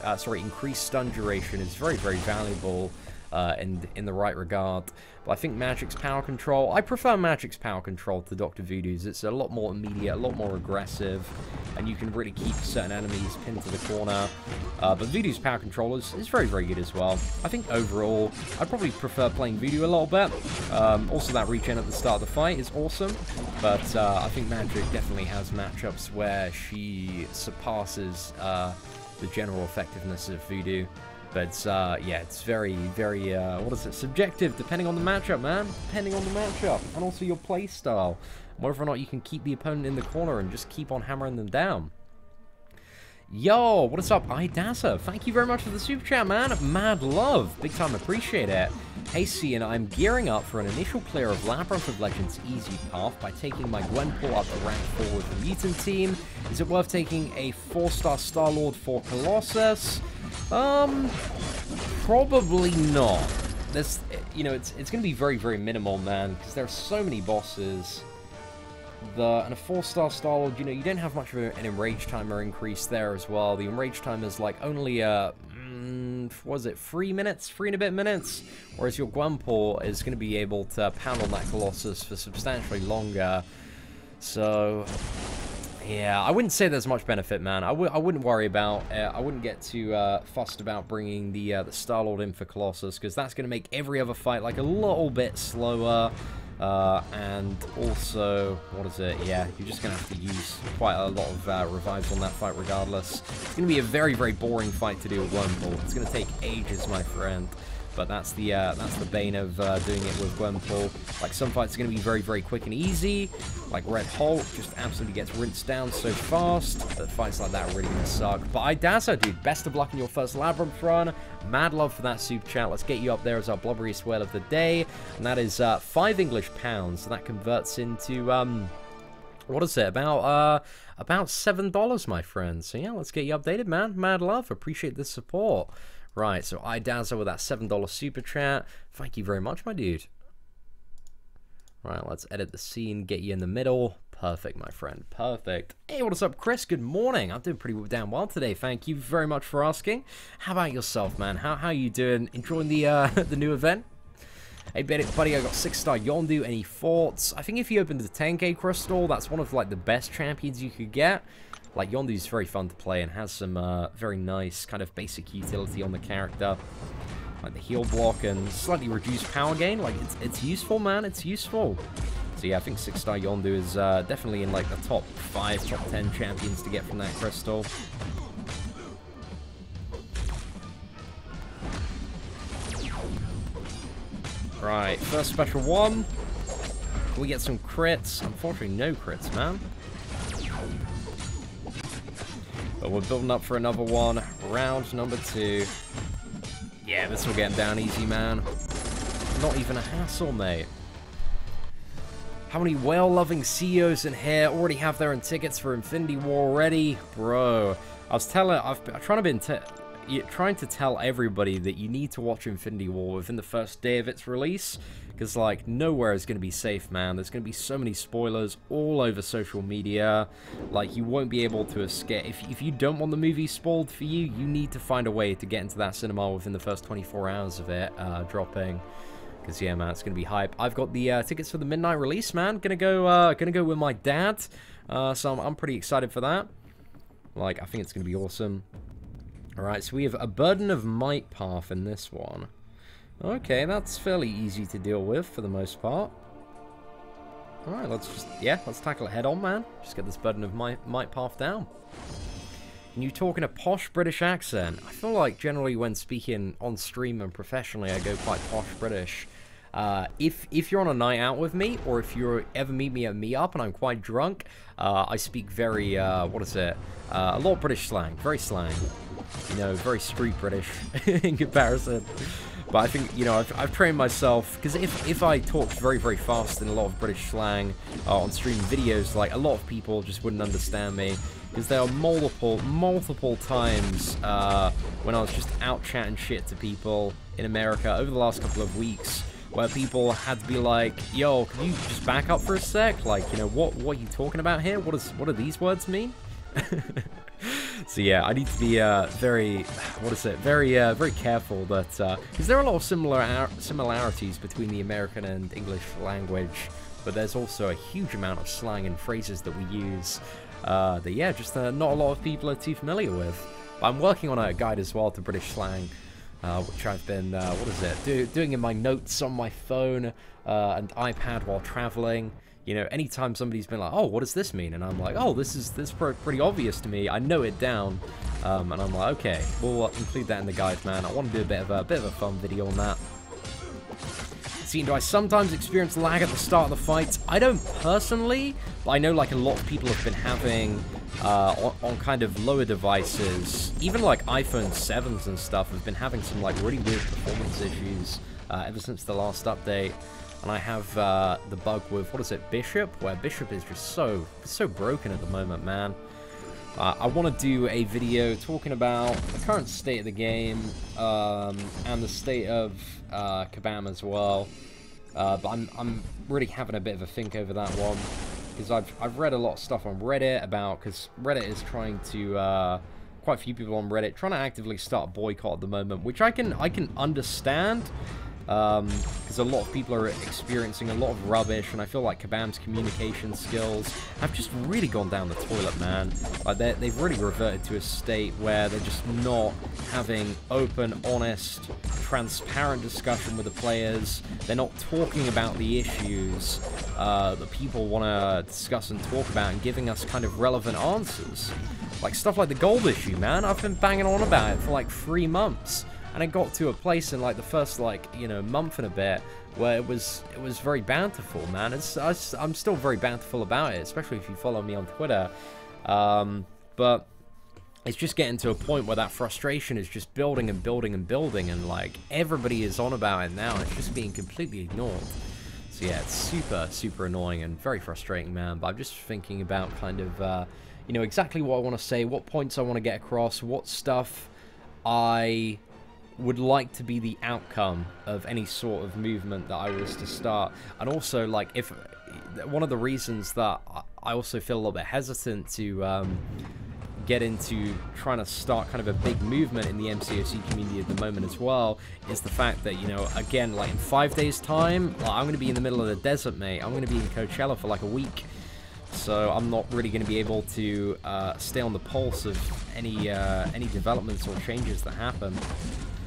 stun duration is very, very valuable in the right regard. But I think Magic's power control, I prefer Magic's power control to Dr. Voodoo's. It's a lot more immediate, a lot more aggressive, and you can really keep certain enemies pinned to the corner. But Voodoo's power control is very, very good as well. I think overall, I'd probably prefer playing Voodoo a little bit. Also, that regen at the start of the fight is awesome, but I think Magic definitely has matchups where she surpasses the general effectiveness of Voodoo. But, yeah, it's very, very, what is it, subjective, depending on the matchup, man. Depending on the matchup, and also your playstyle. Whether or not you can keep the opponent in the corner and just keep on hammering them down. Yo, what is up, Idasa? Thank you very much for the super chat, man. Mad love. Big time appreciate it. Hey, Seatin, I'm gearing up for an initial clear of Labyrinth of Legends Easy Path by taking my Gwenpool up to rank 4 with the Mutant team. Is it worth taking a 4-star Star-Lord for Colossus? Probably not. This, you know, it's going to be very, very minimal, man, because there are so many bosses. And a 4-star Star-Lord, you know, you don't have much of an enrage timer increase there as well. The enrage time is like only, was it 3 minutes? 3 and a bit minutes? Whereas your Gwenpool is going to be able to pound on that Colossus for substantially longer. So, yeah, I wouldn't say there's much benefit, man. I wouldn't worry about I wouldn't get too fussed about bringing the Star-Lord in for Colossus, because that's going to make every other fight like a little bit slower. And also, what is it? Yeah, you're just going to have to use quite a lot of revives on that fight regardless. It's going to be a very, very boring fight to do with Gwenpool. It's going to take ages, my friend. But that's the bane of doing it with Gwenpool. Like, some fights are going to be very, very quick and easy. Like Red Hulk just absolutely gets rinsed down so fast that fights like that are really going to suck. But Idasa, dude, best of luck in your first Labyrinth run. Mad love for that super chat. Let's get you up there as our blobberiest whale of the day. And that is 5 English pounds. So that converts into, what is it? About $7, my friend. So yeah, let's get you updated, man. Mad love. Appreciate the support. Right, so Idazza with that $7 super chat. Thank you very much, my dude. Right, let's edit the scene, get you in the middle. Perfect, my friend. Perfect. Hey, what is up, Chris? Good morning. I'm doing pretty damn well today. Thank you very much for asking. How about yourself, man? How you doing? Enjoying the the new event? Hey, buddy, I got 6-star Yondu. Any thoughts? I think if you opened the 10k crystal, that's one of like the best champions you could get. Like, Yondu's very fun to play and has some very nice kind of basic utility on the character. Like the heal block and slightly reduced power gain. Like, it's useful, man. It's useful. So yeah, I think 6-star Yondu is definitely in like the top 5, top 10 champions to get from that crystal. Right, first special one. Can we get some crits? Unfortunately, no crits, man. But we're building up for another one. Round number 2. Yeah, this will get him down easy, man. Not even a hassle, mate. How many whale-loving CEOs in here already have their own tickets for Infinity War already? Bro, I'm trying to tell everybody that you need to watch Infinity War within the first day of its release, because like nowhere is going to be safe, man. There's going to be so many spoilers all over social media. Like, you won't be able to escape. If you don't want the movie spoiled for you, you need to find a way to get into that cinema within the first 24 hours of it dropping. Because yeah, man, it's gonna be hype. I've got the tickets for the midnight release, man. Gonna go with my dad. So I'm pretty excited for that. Like, I think it's gonna be awesome. Alright, so we have a Burden of Might path in this one. Okay, that's fairly easy to deal with for the most part. Alright, let's tackle it head on, man. Just get this Burden of Might path down. And you talk in a posh British accent. I feel like generally when speaking on stream and professionally, I go quite posh British. If you're on a night out with me, or if you ever meet me at Meetup and I'm quite drunk, I speak very, a lot of British slang, very slang. You know, very street British in comparison. But I think, you know, I've trained myself, because if I talked very, very fast in a lot of British slang on stream videos, like, a lot of people just wouldn't understand me. Because there are multiple times when I was just out chatting shit to people in America over the last couple of weeks, where people had to be like, yo, can you just back up for a sec? Like, you know, what are you talking about here? What do these words mean? So yeah, I need to be very careful that, because there are a lot of similarities between the American and English language, but there's also a huge amount of slang and phrases that we use that, yeah, just not a lot of people are too familiar with. But I'm working on a guide as well to British slang, which I've been, doing in my notes on my phone and iPad while traveling. You know, anytime somebody's been like, oh, what does this mean? And I'm like, oh, this is pretty obvious to me. I know it down. And I'm like, okay, we'll include that in the guide, man. I want to do a bit of a fun video on that. See, do I sometimes experience lag at the start of the fights? I don't personally, but I know like a lot of people have been having on kind of lower devices, even like iPhone 7s and stuff, have been having some like really weird performance issues ever since the last update. And I have the bug with, what is it, Bishop? Where Bishop is just so broken at the moment, man. I want to do a video talking about the current state of the game, and the state of Kabam as well. But I'm really having a bit of a think over that one, because I've read a lot of stuff on Reddit about, because Reddit is trying to, quite a few people on Reddit trying to actively start a boycott at the moment, which I can understand. Because a lot of people are experiencing a lot of rubbish, and I feel like Kabam's communication skills have just really gone down the toilet, man. Like they've really reverted to a state where they're just not having open, honest, transparent discussion with the players. They're not talking about the issues that people want to discuss and talk about, and giving us kind of relevant answers. Like stuff like the gold issue, man. I've been banging on about it for like 3 months. And it got to a place in like the first like, you know, month and a bit where it was very bountiful, man. I'm still very bountiful about it, especially if you follow me on Twitter. But it's just getting to a point where that frustration is just building and building and building, and like everybody is on about it now, and it's just being completely ignored. So yeah, it's super annoying and very frustrating, man. But I'm just thinking about kind of, you know, exactly what I want to say, what points I want to get across, what stuff I would like to be the outcome of any sort of movement that I was to start. And also, like, if one of the reasons that I also feel a little bit hesitant to get into trying to start kind of a big movement in the MCOC community at the moment as well is the fact that, you know, again, like in 5 days time, like, I'm going to be in the middle of the desert, mate. I'm going to be in Coachella for like a week. So I'm not really going to be able to stay on the pulse of any developments or changes that happen.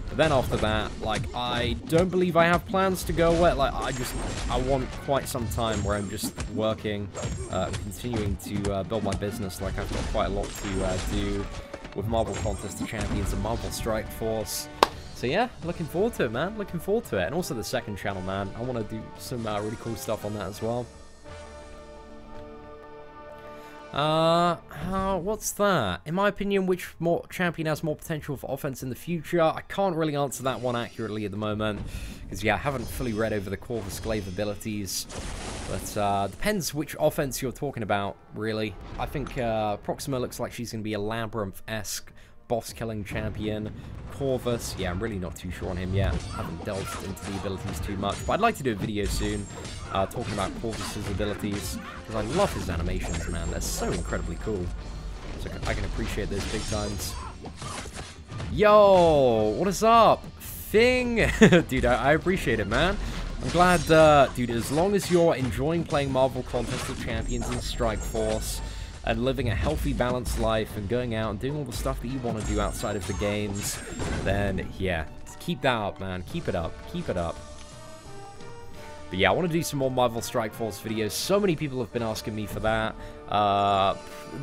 But then after that, like, I don't believe I have plans to go away. Like, I want quite some time where I'm just working, continuing to build my business. Like, I've got quite a lot to do with Marvel Contest of Champions and Marvel Strike Force. So yeah, looking forward to it, man. Looking forward to it. And also the second channel, man. I want to do some really cool stuff on that as well. What's that? In my opinion, which champion has more potential for offense in the future? I can't really answer that one accurately at the moment, because yeah, I haven't fully read over the Corvus Glaive abilities. But depends which offense you're talking about, really. I think Proxima looks like she's going to be a Labyrinth-esque boss-killing champion. Corvus, yeah, I'm really not too sure on him yet. I haven't delved into the abilities too much, but I'd like to do a video soon talking about Corvus's abilities, because I love his animations, man. They're so incredibly cool. So I can appreciate those big times. Yo, what is up? Thing? Dude, I appreciate it, man. I'm glad, dude, as long as you're enjoying playing Marvel Contest of Champions and Strike Force, and living a healthy, balanced life, and going out and doing all the stuff that you want to do outside of the games, then, yeah, keep that up, man. Keep it up. Keep it up. But yeah, I want to do some more Marvel Strike Force videos. So many people have been asking me for that.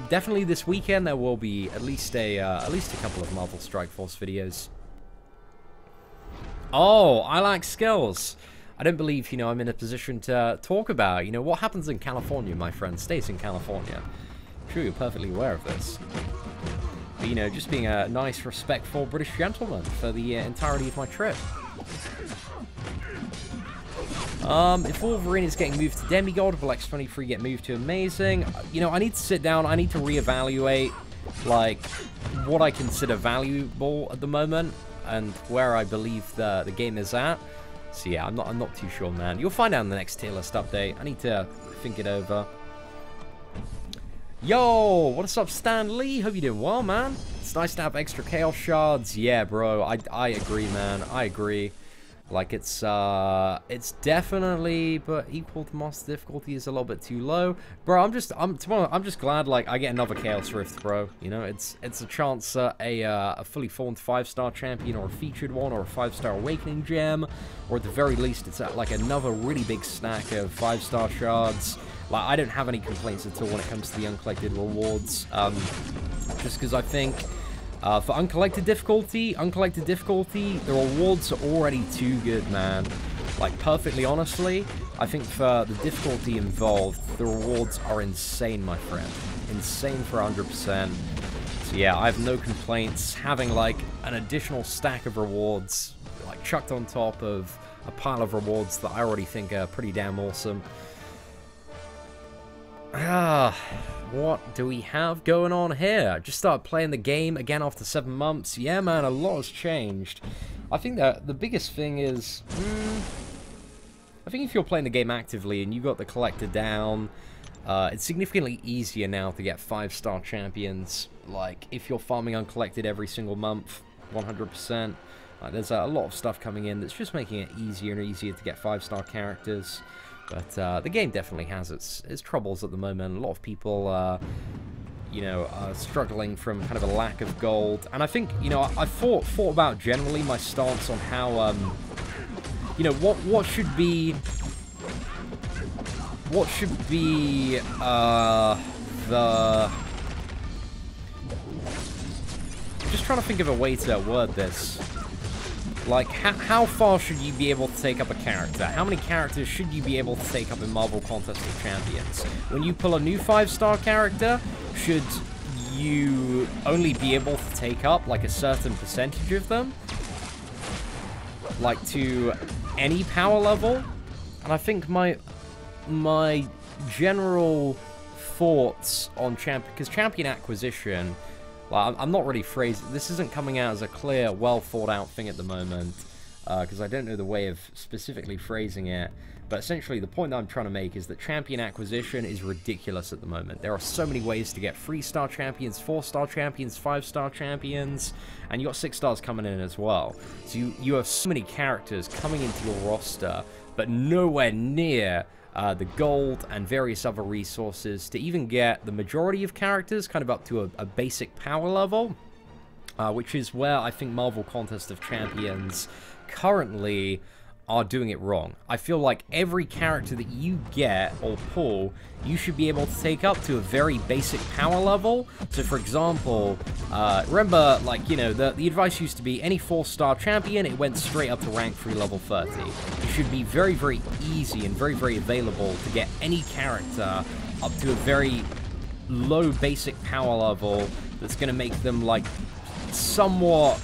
Definitely this weekend there will be at least a couple of Marvel Strike Force videos. Oh, I like skills. I don't believe, you know, I'm in a position to talk about, you know, what happens in California, my friend, stays in California. I'm sure you're perfectly aware of this. But, you know, just being a nice, respectful British gentleman for the entirety of my trip. If Wolverine is getting moved to Demigod, will X23 get moved to Amazing? You know, I need to sit down, I need to reevaluate, like, what I consider valuable at the moment, and where I believe the game is at. So yeah, I'm not too sure, man. You'll find out in the next tier list update. I need to think it over. Yo, what's up, Stan Lee? Hope you're doing well, man. It's nice to have extra Chaos Shards. Yeah, bro, I agree, man. I agree. Like, it's definitely, but equal to Master difficulty is a little bit too low. Bro, I'm just glad, like, I get another Chaos Rift, bro. You know, it's a chance at a fully formed 5-star champion, or a featured one, or a 5-star Awakening gem, or at the very least, it's at, like, another really big stack of 5-star shards. Like, I don't have any complaints at all when it comes to the Uncollected rewards, just because I think for Uncollected difficulty, the rewards are already too good, man. Like, perfectly honestly, I think for the difficulty involved, the rewards are insane, my friend. insane for 100%. So yeah, I have no complaints having like an additional stack of rewards like chucked on top of a pile of rewards that I already think are pretty damn awesome. What do we have going on here? Just started playing the game again after 7 months. Yeah, man, a lot has changed. I think that the biggest thing is, I think if you're playing the game actively and you got the collector down, it's significantly easier now to get 5-star champions. Like, if you're farming Uncollected every single month, 100%. There's a lot of stuff coming in that's just making it easier and easier to get 5-star characters. But the game definitely has its troubles at the moment. A lot of people, you know, are struggling from kind of a lack of gold. And I think, you know, I thought about generally my stance on how, you know, what should be the... Just trying to think of a way to word this. Like, how far should you be able to take up a character? How many characters should you be able to take up in Marvel Contest of Champions? When you pull a new 5-star character, should you only be able to take up, like, a certain percentage of them? Like, to any power level? And I think my general thoughts on champion acquisition... Well, I'm not really phrasing... This isn't coming out as a clear, well-thought-out thing at the moment, because I don't know the way of specifically phrasing it. But essentially, the point that I'm trying to make is that champion acquisition is ridiculous at the moment. There are so many ways to get 3-star champions, 4-star champions, 5-star champions, and you got 6 stars coming in as well. So you have so many characters coming into your roster, but nowhere near... the gold and various other resources to even get the majority of characters kind of up to a basic power level, which is where I think Marvel Contest of Champions currently are doing it wrong. I feel like every character that you get or pull, you should be able to take up to a very basic power level. So, for example, remember, like, you know, the advice used to be any 4-star champion, it went straight up to rank 3 level 30. It should be very, very easy and very, very available to get any character up to a very low basic power level that's going to make them, like, somewhat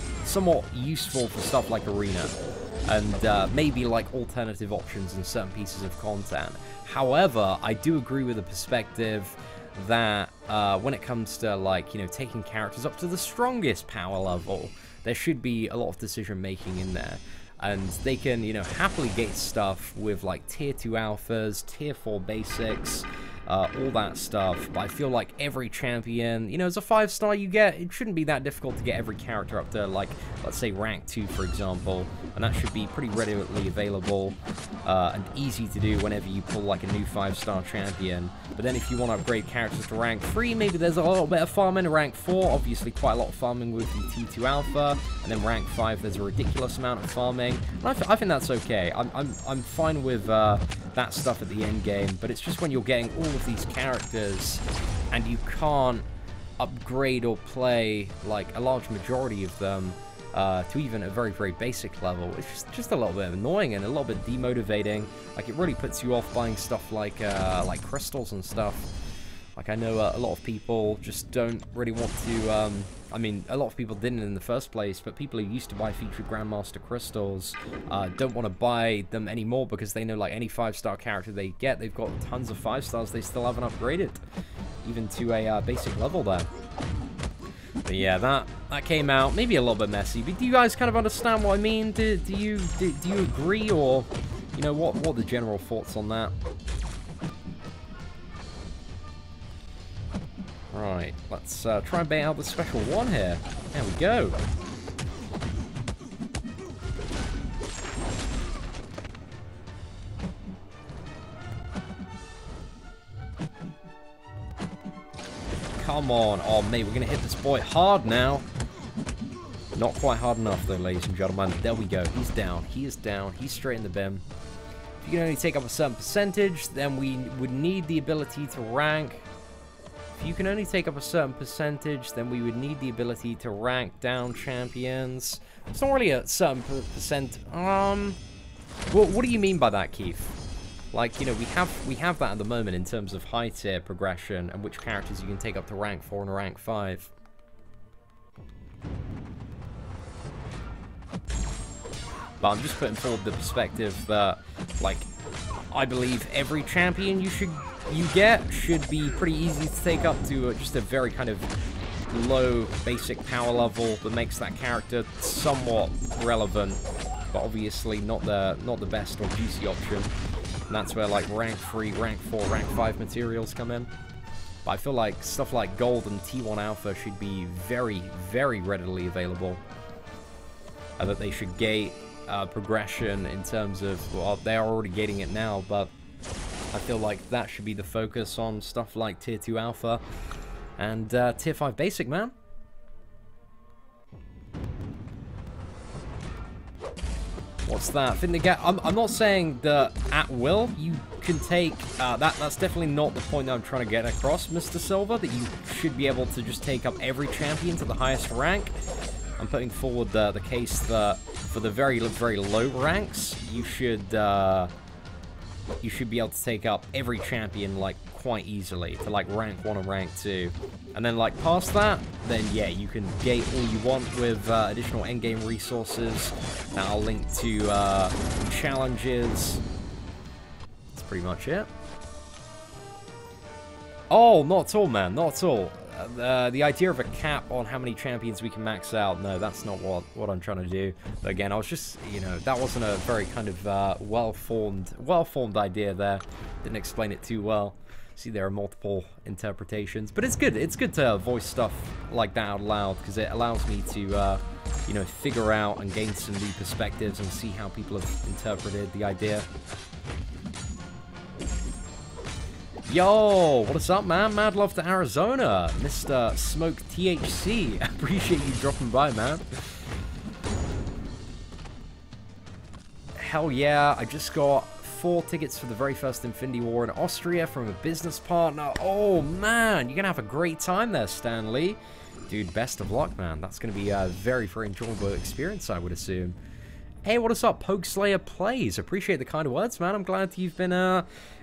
useful for stuff like Arena. And maybe like alternative options in certain pieces of content. However, I do agree with the perspective that when it comes to, like, you know, taking characters up to the strongest power level, there should be a lot of decision making in there. And they can, you know, happily get stuff with like tier 2 alphas, tier 4 basics, all that stuff. But I feel like every champion, you know, as a 5-star you get, it shouldn't be that difficult to get every character up to, like, let's say rank 2, for example. And that should be pretty readily available and easy to do whenever you pull, like, a new 5-star champion. But then if you want to upgrade characters to rank 3, maybe there's a little bit of farming. Rank 4, obviously quite a lot of farming with the T2 alpha. And then rank 5, there's a ridiculous amount of farming. And I think that's okay. I'm fine with that stuff at the end game. But it's just when you're getting all of these characters and you can't upgrade or play, like, a large majority of them to even a very, very basic level, it's just a little bit annoying and a little bit demotivating. Like, it really puts you off buying stuff like crystals and stuff. Like, I know a lot of people just don't really want to, I mean, a lot of people didn't in the first place, but people who used to buy featured Grandmaster crystals don't want to buy them anymore because they know, like, any 5-star character they get, they've got tons of 5-stars they still haven't upgraded, even to a basic level there. But yeah, that came out maybe a little bit messy. But do you guys kind of understand what I mean? Do you agree, or, you know, what are the general thoughts on that? Right, let's try and bait out the special one here. There we go. Come on. Oh, mate, we're going to hit this boy hard now. Not quite hard enough, though, ladies and gentlemen. There we go. He's down. He is down. He's straight in the bin. If you can only take up a certain percentage, then we would need the ability to rank. If you can only take up a certain percentage, then we would need the ability to rank down champions. It's not really a certain percent. What do you mean by that, Keith? Like, you know, we have that at the moment in terms of high tier progression and which characters you can take up to rank 4 and rank 5. But I'm just putting forward the perspective that, like, I believe every champion you get should be pretty easy to take up to just a very kind of low basic power level that makes that character somewhat relevant, but obviously not the best or juicy option. And that's where like rank 3, rank 4, rank 5 materials come in. But I feel like stuff like Gold and T1 Alpha should be very, very readily available. That they should gate progression in terms of, well, they are already gating it now, but I feel like that should be the focus on stuff like Tier 2 Alpha and Tier 5 Basic, man. What's that? I'm not saying that at will you can take, that's definitely not the point that I'm trying to get across, Mr. Silver, that you should be able to just take up every champion to the highest rank. I'm putting forward the case that for the very, very low ranks, you should be able to take up every champion, like, quite easily to, like, rank 1 and rank 2. And then, like, past that, then, yeah, you can gate all you want with additional endgame resources that I'll link to challenges. That's pretty much it. Oh, not at all, man, not at all. The idea of a cap on how many champions we can max out, no, that's not what I'm trying to do. But again, I was just, you know, that wasn't a very kind of well-formed idea there. Didn't explain it too well. See, there are multiple interpretations, but it's good to voice stuff like that out loud, because it allows me to, you know, figure out and gain some new perspectives and see how people have interpreted the idea. Yo, what is up, man? Mad love to Arizona, Mr. Smoke THC. Appreciate you dropping by, man. Hell yeah, I just got 4 tickets for the very first Infinity War in Austria from a business partner. Oh, man, you're gonna have a great time there, Stanley. Dude, best of luck, man. That's gonna be a very, very enjoyable experience, I would assume. Hey, what is up, Pokeslayer Plays? Appreciate the kind words, man. I'm glad you've been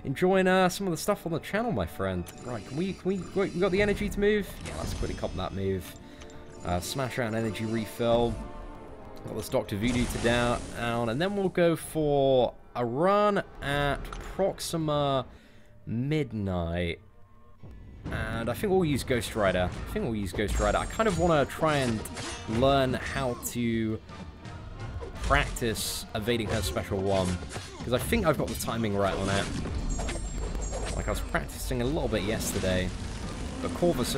enjoying some of the stuff on the channel, my friend. Right, we got the energy to move? Yeah, let's quickly cop that move. Smash out an energy refill. Got this Dr. Voodoo to down, and then we'll go for a run at Proxima midnight. And I think we'll use Ghost Rider. I kind of want to try and learn how to practice evading her special one, because I think I've got the timing right on it. Like, I was practicing a little bit yesterday, but Corvus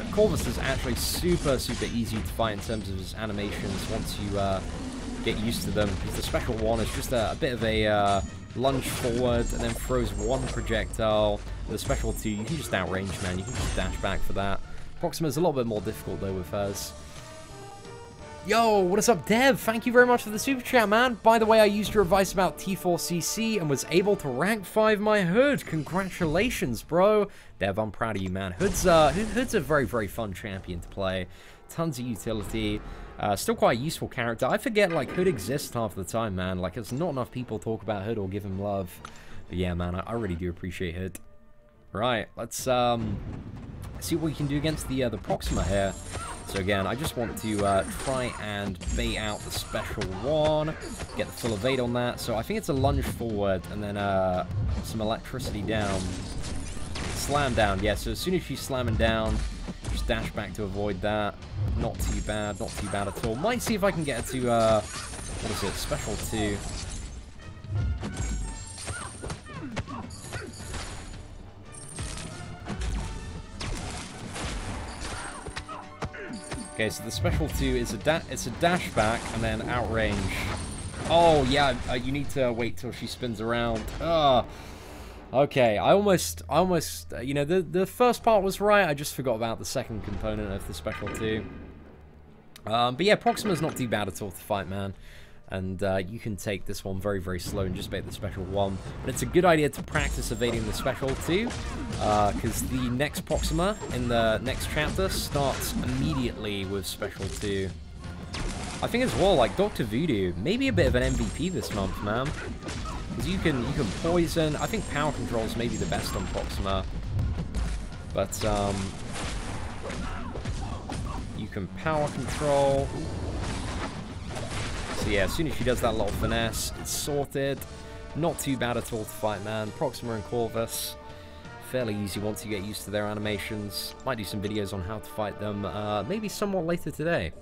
is actually super easy to fight in terms of his animations once you get used to them, because the special one is just a bit of a lunge forward and then throws one projectile. The special 2, you can just outrange, man. You can just dash back for that. Proxima's a little bit more difficult, though, with hers. Yo, what is up, Dev? Thank you very much for the super chat, man. By the way, I used your advice about T4CC and was able to rank 5 my Hood. Congratulations, bro. Dev, I'm proud of you, man. Hood's a very, very fun champion to play. Tons of utility. Still quite a useful character. I forget, like, Hood exists half the time, man. Like, there's not enough people talk about Hood or give him love. But yeah, man, I really do appreciate Hood. Right, let's see what we can do against the Proxima here. So again, I just want to try and bait out the special one, get the full evade on that. So I think it's a lunge forward and then some electricity down. Slam down, yeah, so as soon as she's slamming down, just dash back to avoid that. Not too bad at all. Might see if I can get her to, what is it, special 2. Okay, so the special 2 is it's a dash back and then outrange. Oh yeah, you need to wait till she spins around. Okay, I almost, you know, the first part was right. I just forgot about the second component of the special 2. But yeah, Proxima's not too bad at all to fight, man. And you can take this one very, very slow and just bait the special 1. But it's a good idea to practice evading the special 2, because the next Proxima in the next chapter starts immediately with special 2. I think as well, like, Dr. Voodoo, maybe a bit of an MVP this month, man. Because you can poison. I think power control is maybe the best on Proxima. But, you can power control. So yeah, as soon as she does that little finesse, it's sorted. Not too bad at all to fight, man. Proxima and Corvus, fairly easy once you get used to their animations. Might do some videos on how to fight them, maybe somewhat later today.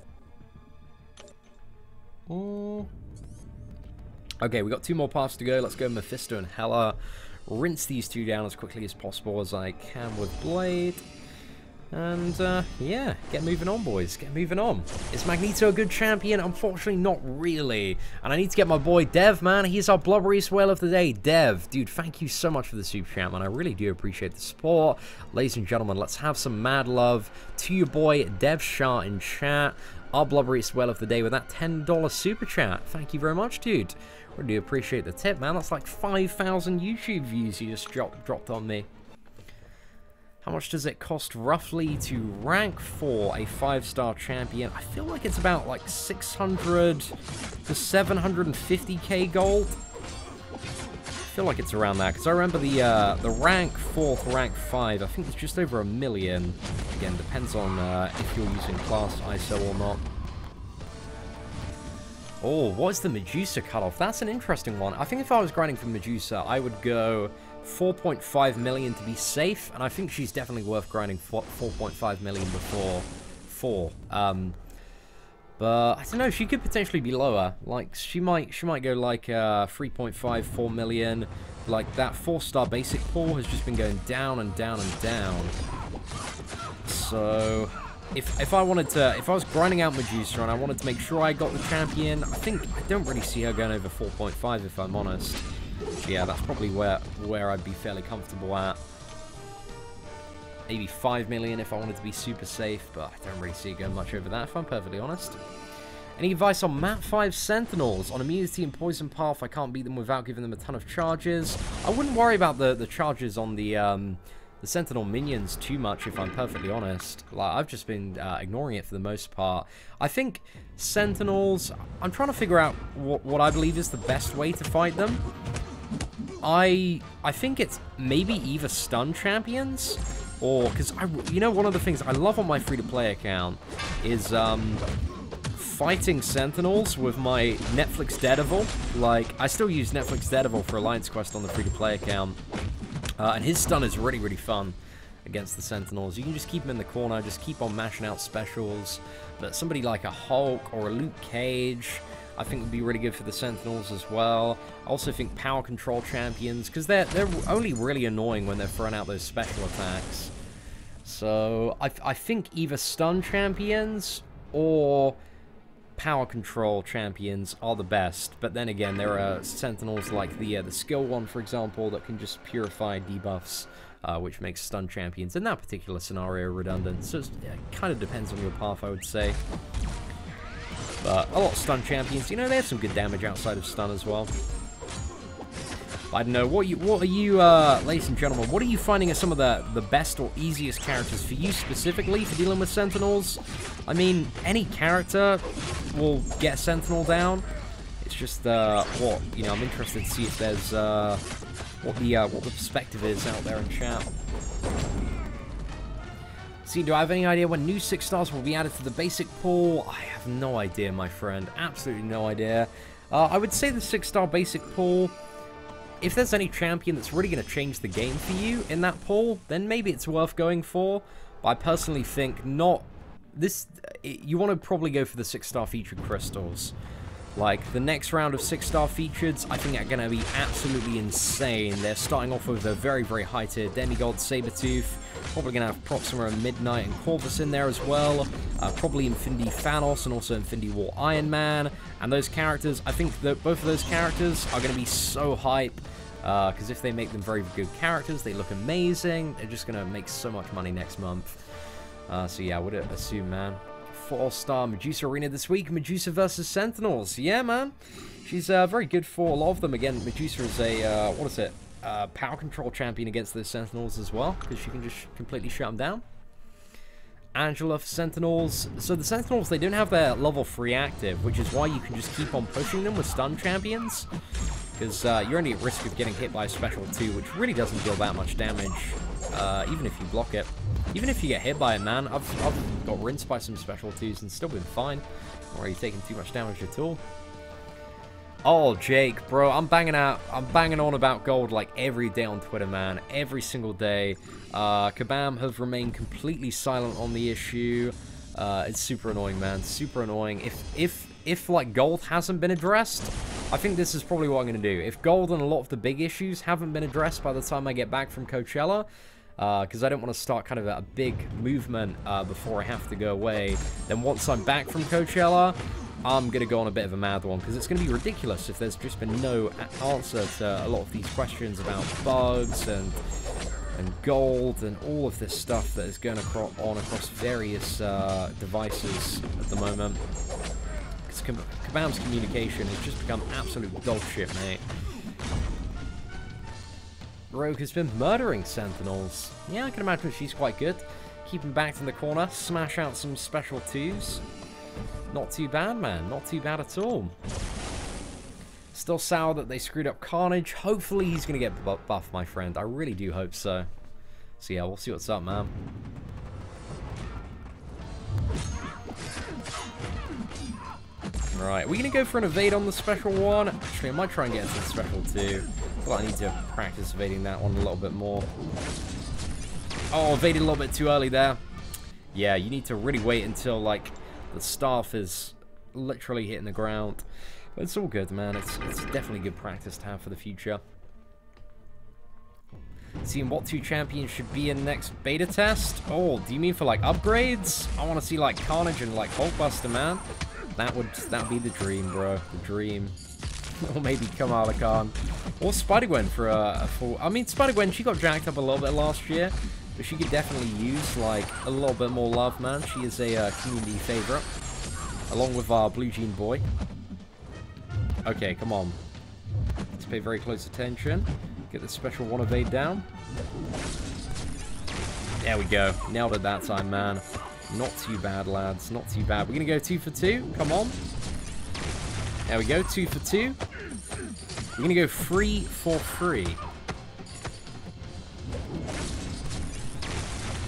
Okay, we got 2 more paths to go. Let's go Mephisto and Hela. Rinse these 2 down as quickly as possible as I can with Blade. And, yeah, get moving on, boys. Get moving on. Is Magneto a good champion? Unfortunately, not really. And I need to get my boy Dev, man. He's our Blobberiest whale of the day. Dev, dude, thank you so much for the super chat, man. I really do appreciate the support. Ladies and gentlemen, let's have some mad love to your boy Dev Shah in chat. Our Blobberiest whale of the day with that $10 super chat. Thank you very much, dude. Really do appreciate the tip, man. That's like 5,000 YouTube views you just dropped on me. How much does it cost roughly to rank for a 5-star champion? I feel like it's about like 600 to 750k gold. I feel like it's around that because I remember the rank 4th, rank 5. I think it's just over 1 million. Again, depends on if you're using class ISO or not. Oh, what is the Medusa cutoff? That's an interesting one. I think if I was grinding for Medusa, I would go 4.5 million to be safe, and I think she's definitely worth grinding 4.5 million before 4. But I don't know, she could potentially be lower. Like she might go like 3.5, 4 million. Like that 4-star basic pool has just been going down and down and down. So if I was grinding out Medusa and I wanted to make sure I got the champion, I don't really see her going over 4.5 if I'm honest. Yeah, that's probably where I'd be fairly comfortable at. Maybe 5 million if I wanted to be super safe, but I don't really see it going much over that if I'm perfectly honest. Any advice on map 5 Sentinels? On immunity and poison path, I can't beat them without giving them a ton of charges. I wouldn't worry about the charges on the Sentinel minions too much if I'm perfectly honest. Like, I've just been ignoring it for the most part. I think Sentinels, I'm trying to figure out what I believe is the best way to fight them. I think it's maybe either stun champions or because you know, one of the things I love on my free-to-play account is fighting Sentinels with my Netflix Daredevil. Like, I still use Netflix Daredevil for Alliance Quest on the free-to-play account, and his stun is really, really fun against the Sentinels. You can just keep him in the corner, just keep on mashing out specials. But somebody like a Hulk or a Luke Cage, I think would be really good for the Sentinels as well. I also think power control champions, because they're only really annoying when they're throwing out those special attacks. So I think either stun champions or power control champions are the best. But then again, there are Sentinels like the skill one, for example, that can just purify debuffs, which makes stun champions in that particular scenario redundant. So it kind of depends on your path, I would say. But a lot of stun champions, you know, they have some good damage outside of stun as well. I don't know, what are you, ladies and gentlemen, what are you finding as some of the best or easiest characters for you specifically for dealing with Sentinels? I mean, any character will get a Sentinel down. It's just, you know, I'm interested to see if there's, what the perspective is out there in chat. See, do I have any idea when new 6 stars will be added to the basic pool? I have no idea, my friend. Absolutely no idea. I would say the 6-star basic pool, if there's any champion that's really going to change the game for you in that pool, then maybe it's worth going for. But I personally think not this. You want to probably go for the 6-star featured crystals. Like, the next round of 6-star features, I think are going to be absolutely insane. They're starting off with a very, very high-tier Demigod Sabretooth. Probably going to have Proxima and Midnight and Corvus in there as well. Probably Infinity Thanos and also Infinity War Iron Man. And those characters, I think that both of those characters are going to be so hype. Because if they make them very good characters, they look amazing. They're just going to make so much money next month. So yeah, I would assume, man. 4-star Medusa Arena this week. Medusa versus Sentinels. Yeah, man. She's very good for a lot of them. Again, Medusa is a, what is it? Power control champion against the Sentinels as well, because she can just completely shut them down. Angela for Sentinels. So the Sentinels, they don't have their level 3 active, which is why you can just keep on pushing them with stun champions. because you're only at risk of getting hit by a special 2, which really doesn't deal that much damage, even if you block it. Even if you get hit by it, man, I've got rinsed by some special 2s and still been fine. Not really taking too much damage at all. Oh, Jake, bro, I'm banging on about gold like every day on Twitter, man. Every single day. Kabam have remained completely silent on the issue. It's super annoying, man. Super annoying. If like gold hasn't been addressed, I think this is probably what I'm going to do. If gold and a lot of the big issues haven't been addressed by the time I get back from Coachella, because I don't want to start kind of a big movement before I have to go away, then once I'm back from Coachella, I'm going to go on a bit of a mad one, because it's going to be ridiculous if there's just been no answer to a lot of these questions about bugs and gold and all of this stuff that is going on across various devices at the moment. Because Kabam's communication has just become absolute dog shit, mate. Rogue has been murdering Sentinels. Yeah, I can imagine she's quite good. Keep him back in the corner, smash out some special 2s. Not too bad, man. Not too bad at all. Still sour that they screwed up Carnage. Hopefully he's going to get buffed, my friend. I really do hope so. So yeah, we'll see what's up, man. Right, are we going to go for an evade on the special 1? Actually, I might try and get into the special 2. I feel like I need to practice evading that one a little bit more. Oh, evaded a little bit too early there. Yeah, you need to really wait until, like, the staff is literally hitting the ground. But it's all good, man. It's definitely good practice to have for the future. Seeing what 2 champions should be in next beta test? Oh, do you mean for, like, upgrades? I want to see, like, Carnage and, like, Hulkbuster, man. That would be the dream, bro. The dream. Or maybe Kamala Khan. Or Spider-Gwen for a full... I mean, Spider-Gwen, she got jacked up a little bit last year. But she could definitely use, like, a little bit more love, man. She is a community favorite. Along with our Blue Jean boy. Okay, come on. Let's pay very close attention. Get the special 1 evade down. There we go. Nailed it that time, man. Not too bad, lads. Not too bad. We're going to go 2 for 2. Come on. There we go. 2 for 2. We're going to go 3 for 3.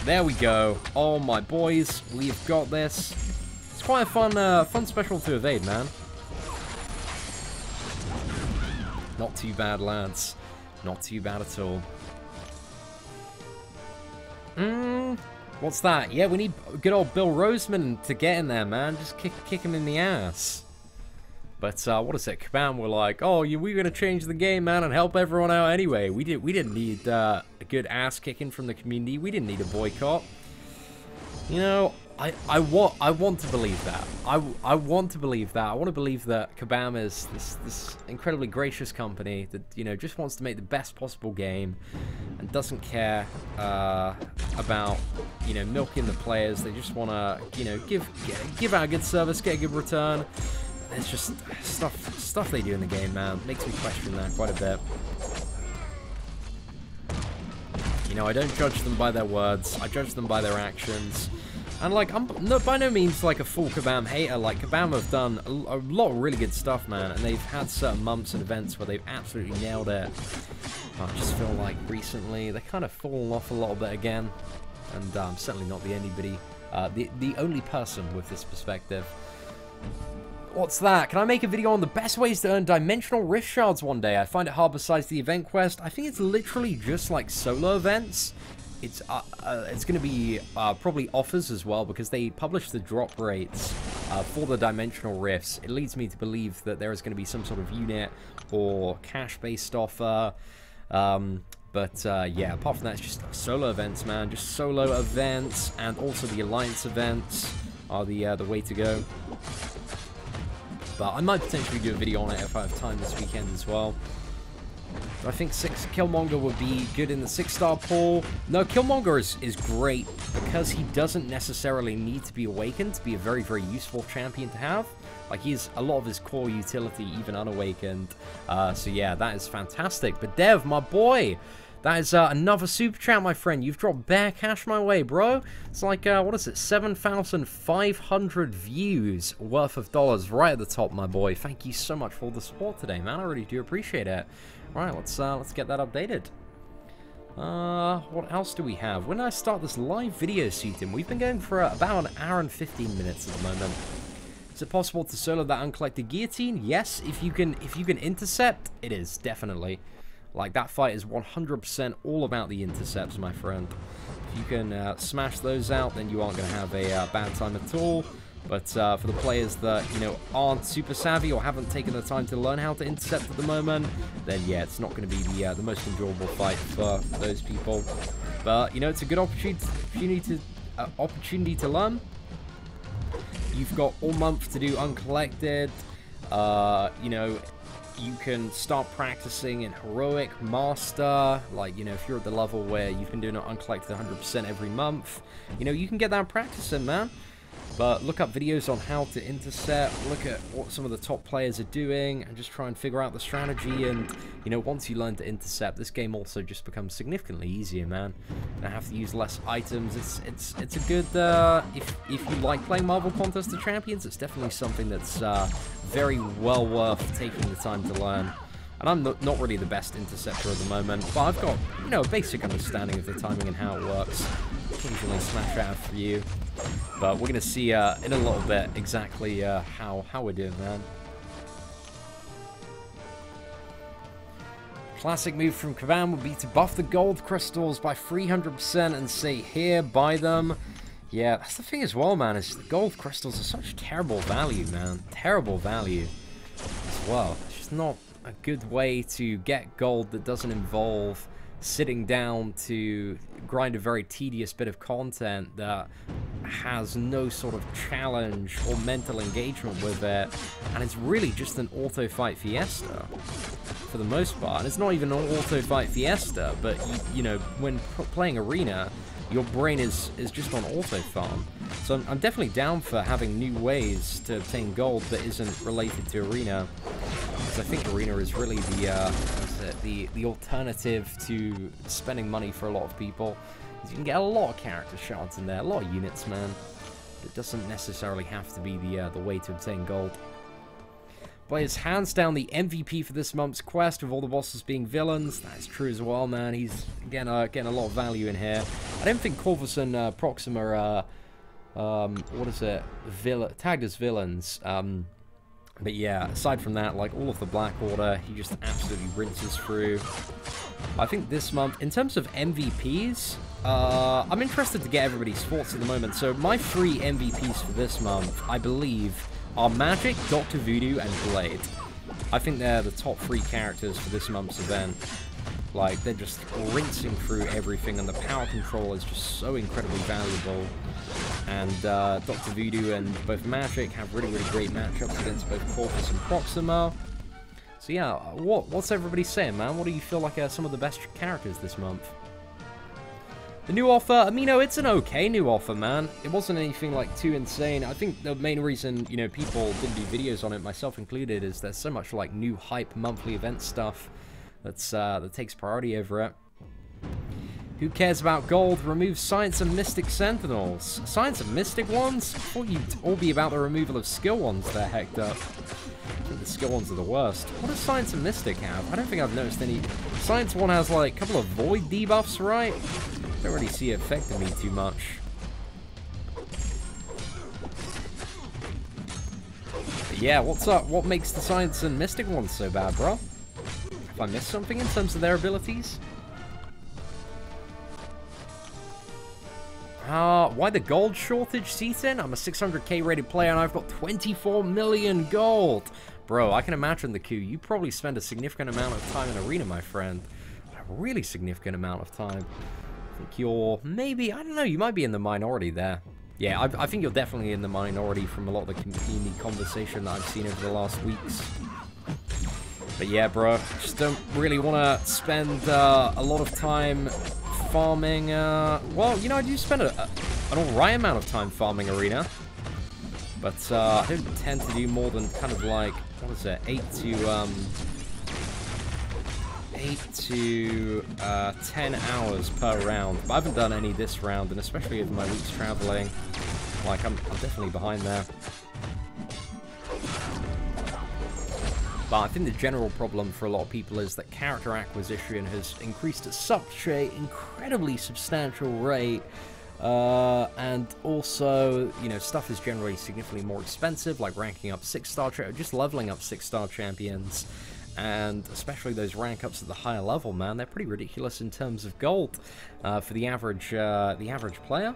There we go. Oh, my boys. We've got this. It's quite a fun special to evade, man. Not too bad, lads. Not too bad at all. What's that? Yeah, we need good old Bill Roseman to get in there, man. Just kick him in the ass. But what is it? Kabam were like, oh, we're gonna change the game, man, and help everyone out anyway. We didn't need a good ass kicking from the community. We didn't need a boycott. You know, I want to believe that. I want to believe that. I want to believe that Kabam is this incredibly gracious company that, you know, just wants to make the best possible game and doesn't care about, you know, milking the players. They just want to, you know, give out a good service, get a good return. It's just stuff they do in the game, man. Makes me question that quite a bit. You know, I don't judge them by their words. I judge them by their actions. And, like, I'm by no means, like, a full Kabam hater. Like, Kabam have done a lot of really good stuff, man. And they've had certain months and events where they've absolutely nailed it. But I just feel like recently they're kind of falling off a little bit again. And I'm certainly not the only person with this perspective. What's that? Can I make a video on the best ways to earn dimensional rift shards one day? I find it hard besides the event quest. I think it's literally just like solo events. It's going to be probably offers as well, because they publish the drop rates for the dimensional rifts. It leads me to believe that there is going to be some sort of unit or cash-based offer. Yeah, apart from that, it's just solo events, man. Just solo events, and also the alliance events are the way to go. But I might potentially do a video on it if I have time this weekend as well. I think Killmonger would be good in the 6-star pool. No, Killmonger is great because he doesn't necessarily need to be awakened to be a very, very useful champion to have. Like, he's a lot of his core utility, even unawakened. So yeah, that is fantastic. But Dev, my boy, That is another super chat, my friend. You've dropped bare cash my way, bro. It's like, what is it, 7,500 views worth of dollars right at the top, my boy. Thank you so much for all the support today, man. I really do appreciate it. All right, let's get that updated. What else do we have? When did I start this live video, Seatin? We've been going for about an hour and 15 minutes at the moment. Is it possible to solo that uncollected guillotine? Yes, if you can intercept, it is, definitely. Like, that fight is 100% all about the intercepts, my friend. If you can smash those out, then you aren't going to have a bad time at all. But for the players that, you know, aren't super savvy or haven't taken the time to learn how to intercept at the moment, then yeah, it's not going to be the most enjoyable fight for those people. But, you know, it's a good opportunity to learn. You've got all month to do Uncollected. You know, you can start practicing in Heroic, Master. Like, you know, if you're at the level where you've been doing Uncollected 100% every month, you know, you can get that practice in, man. But look up videos on how to intercept, look at what some of the top players are doing, and just try and figure out the strategy. And, you know, once you learn to intercept, this game also just becomes significantly easier, man. And I have to use less items. It's a good, if you like playing Marvel Contest of Champions, it's definitely something that's very well worth taking the time to learn. And I'm not really the best interceptor at the moment, but I've got, you know, a basic understanding of the timing and how it works. Occasionally smash out for you. But we're going to see in a little bit exactly how we're doing, man. Classic move from Kavan would be to buff the gold crystals by 300% and say, here, buy them. Yeah, that's the thing as well, man, is the gold crystals are such terrible value, man. Terrible value as well. It's just not a good way to get gold that doesn't involve sitting down to grind a very tedious bit of content that has no sort of challenge or mental engagement with it, and it's really just an auto fight fiesta for the most part. And it's not even an auto fight fiesta, but you know, when playing Arena, your brain is just on auto farm. So I'm definitely down for having new ways to obtain gold that isn't related to Arena, because I think Arena is really the alternative to spending money for a lot of people. You can get a lot of character shards in there, a lot of units, man. It doesn't necessarily have to be the way to obtain gold. But it's hands down the MVP for this month's quest, with all the bosses being villains. That's true as well, man. He's getting a lot of value in here. I don't think Corvus and Proxima are, what is it, tagged as villains. But yeah, aside from that, like all of the Black Order, he just absolutely rinses through. I think this month, in terms of MVPs, I'm interested to get everybody's thoughts at the moment. So my 3 MVPs for this month, I believe, are Magic, Dr. Voodoo, and Blade. I think they're the top 3 characters for this month's event. Like, they're just rinsing through everything, and the power control is just so incredibly valuable. And Dr. Voodoo and both Magic have really, really great matchups against both Corvus and Proxima. So yeah, what's everybody saying, man? What do you feel like are some of the best characters this month? The new offer, Amino, it's an okay new offer, man. It wasn't anything like too insane. I think the main reason, you know, people didn't do videos on it, myself included, is there's so much like new hype monthly event stuff that takes priority over it. Who cares about gold? Remove Science and Mystic Sentinels. Science and Mystic ones? I thought you'd all be about the removal of skill ones there, Hector. I think the skill ones are the worst. What does Science and Mystic have? I don't think I've noticed any. Science one has like a couple of void debuffs, right? Don't really see it affecting me too much. But yeah, what's up? What makes the Science and Mystic ones so bad, bro? Have I missed something in terms of their abilities? Why the gold shortage, Seatin? I'm a 600k rated player and I've got 24 million gold. Bro, I can imagine the queue. You probably spend a significant amount of time in Arena, my friend. A really significant amount of time. I think you're maybe, I don't know, you might be in the minority there. Yeah, I think you're definitely in the minority from a lot of the community conversation that I've seen over the last weeks. But yeah, bro, just don't really want to spend a lot of time farming, well, you know, I do spend an alright amount of time farming Arena, but I don't tend to do more than kind of like, what is it, 8 8 to 10 hours per round. But I haven't done any this round, and especially with my weeks traveling, like, I'm definitely behind there. But I think the general problem for a lot of people is that character acquisition has increased at such an incredibly substantial rate. And also, you know, stuff is generally significantly more expensive, like ranking up 6-star, just leveling up 6-star champions. And especially those rank ups at the higher level, man, they're pretty ridiculous in terms of gold for the average player.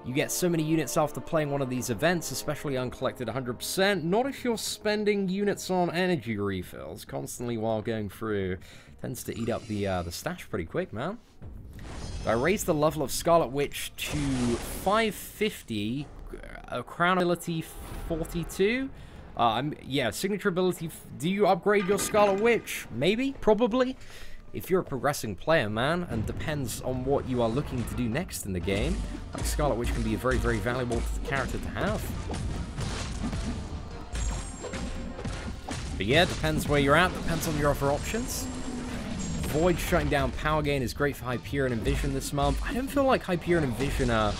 You get so many units after playing one of these events, especially Uncollected 100%. Not if you're spending units on energy refills constantly while going through. Tends to eat up the stash pretty quick, man. I raised the level of Scarlet Witch to 550. Crown ability 42. Yeah, signature ability. Do you upgrade your Scarlet Witch? Maybe, probably. If you're a progressing player, man, and depends on what you are looking to do next in the game, like Scarlet Witch can be a very, very valuable character to have. But yeah, depends where you're at, depends on your other options. Void shutting down power gain is great for Hyperion and Vision this month. I don't feel like Hyperion and Vision are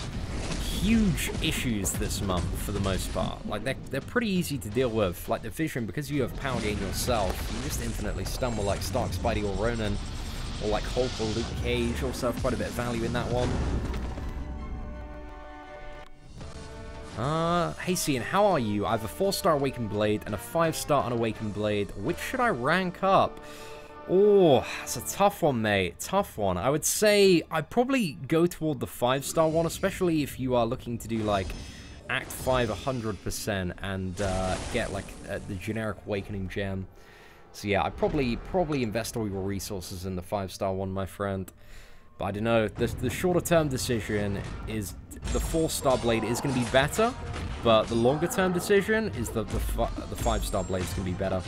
huge issues this month for the most part. Like, they're pretty easy to deal with. Like the Vision, because you have power gain yourself, you just infinitely stumble like Stark, Spidey, or Ronan, or like Hulk or Luke Cage. Also have quite a bit of value in that one. Hey Seatin, how are you? I have a 4-star Awakened Blade and a 5-star Unawakened Blade. Which should I rank up? Oh, that's a tough one, mate. Tough one. I would say I'd probably go toward the 5-star one, especially if you are looking to do, like, Act 5 100% and get, like, the generic Awakening Gem. So, yeah, I'd probably invest all your resources in the 5-star one, my friend. But I don't know. The shorter-term decision is the 4-star Blade is going to be better, but the longer-term decision is the 5-star Blade is going to be better.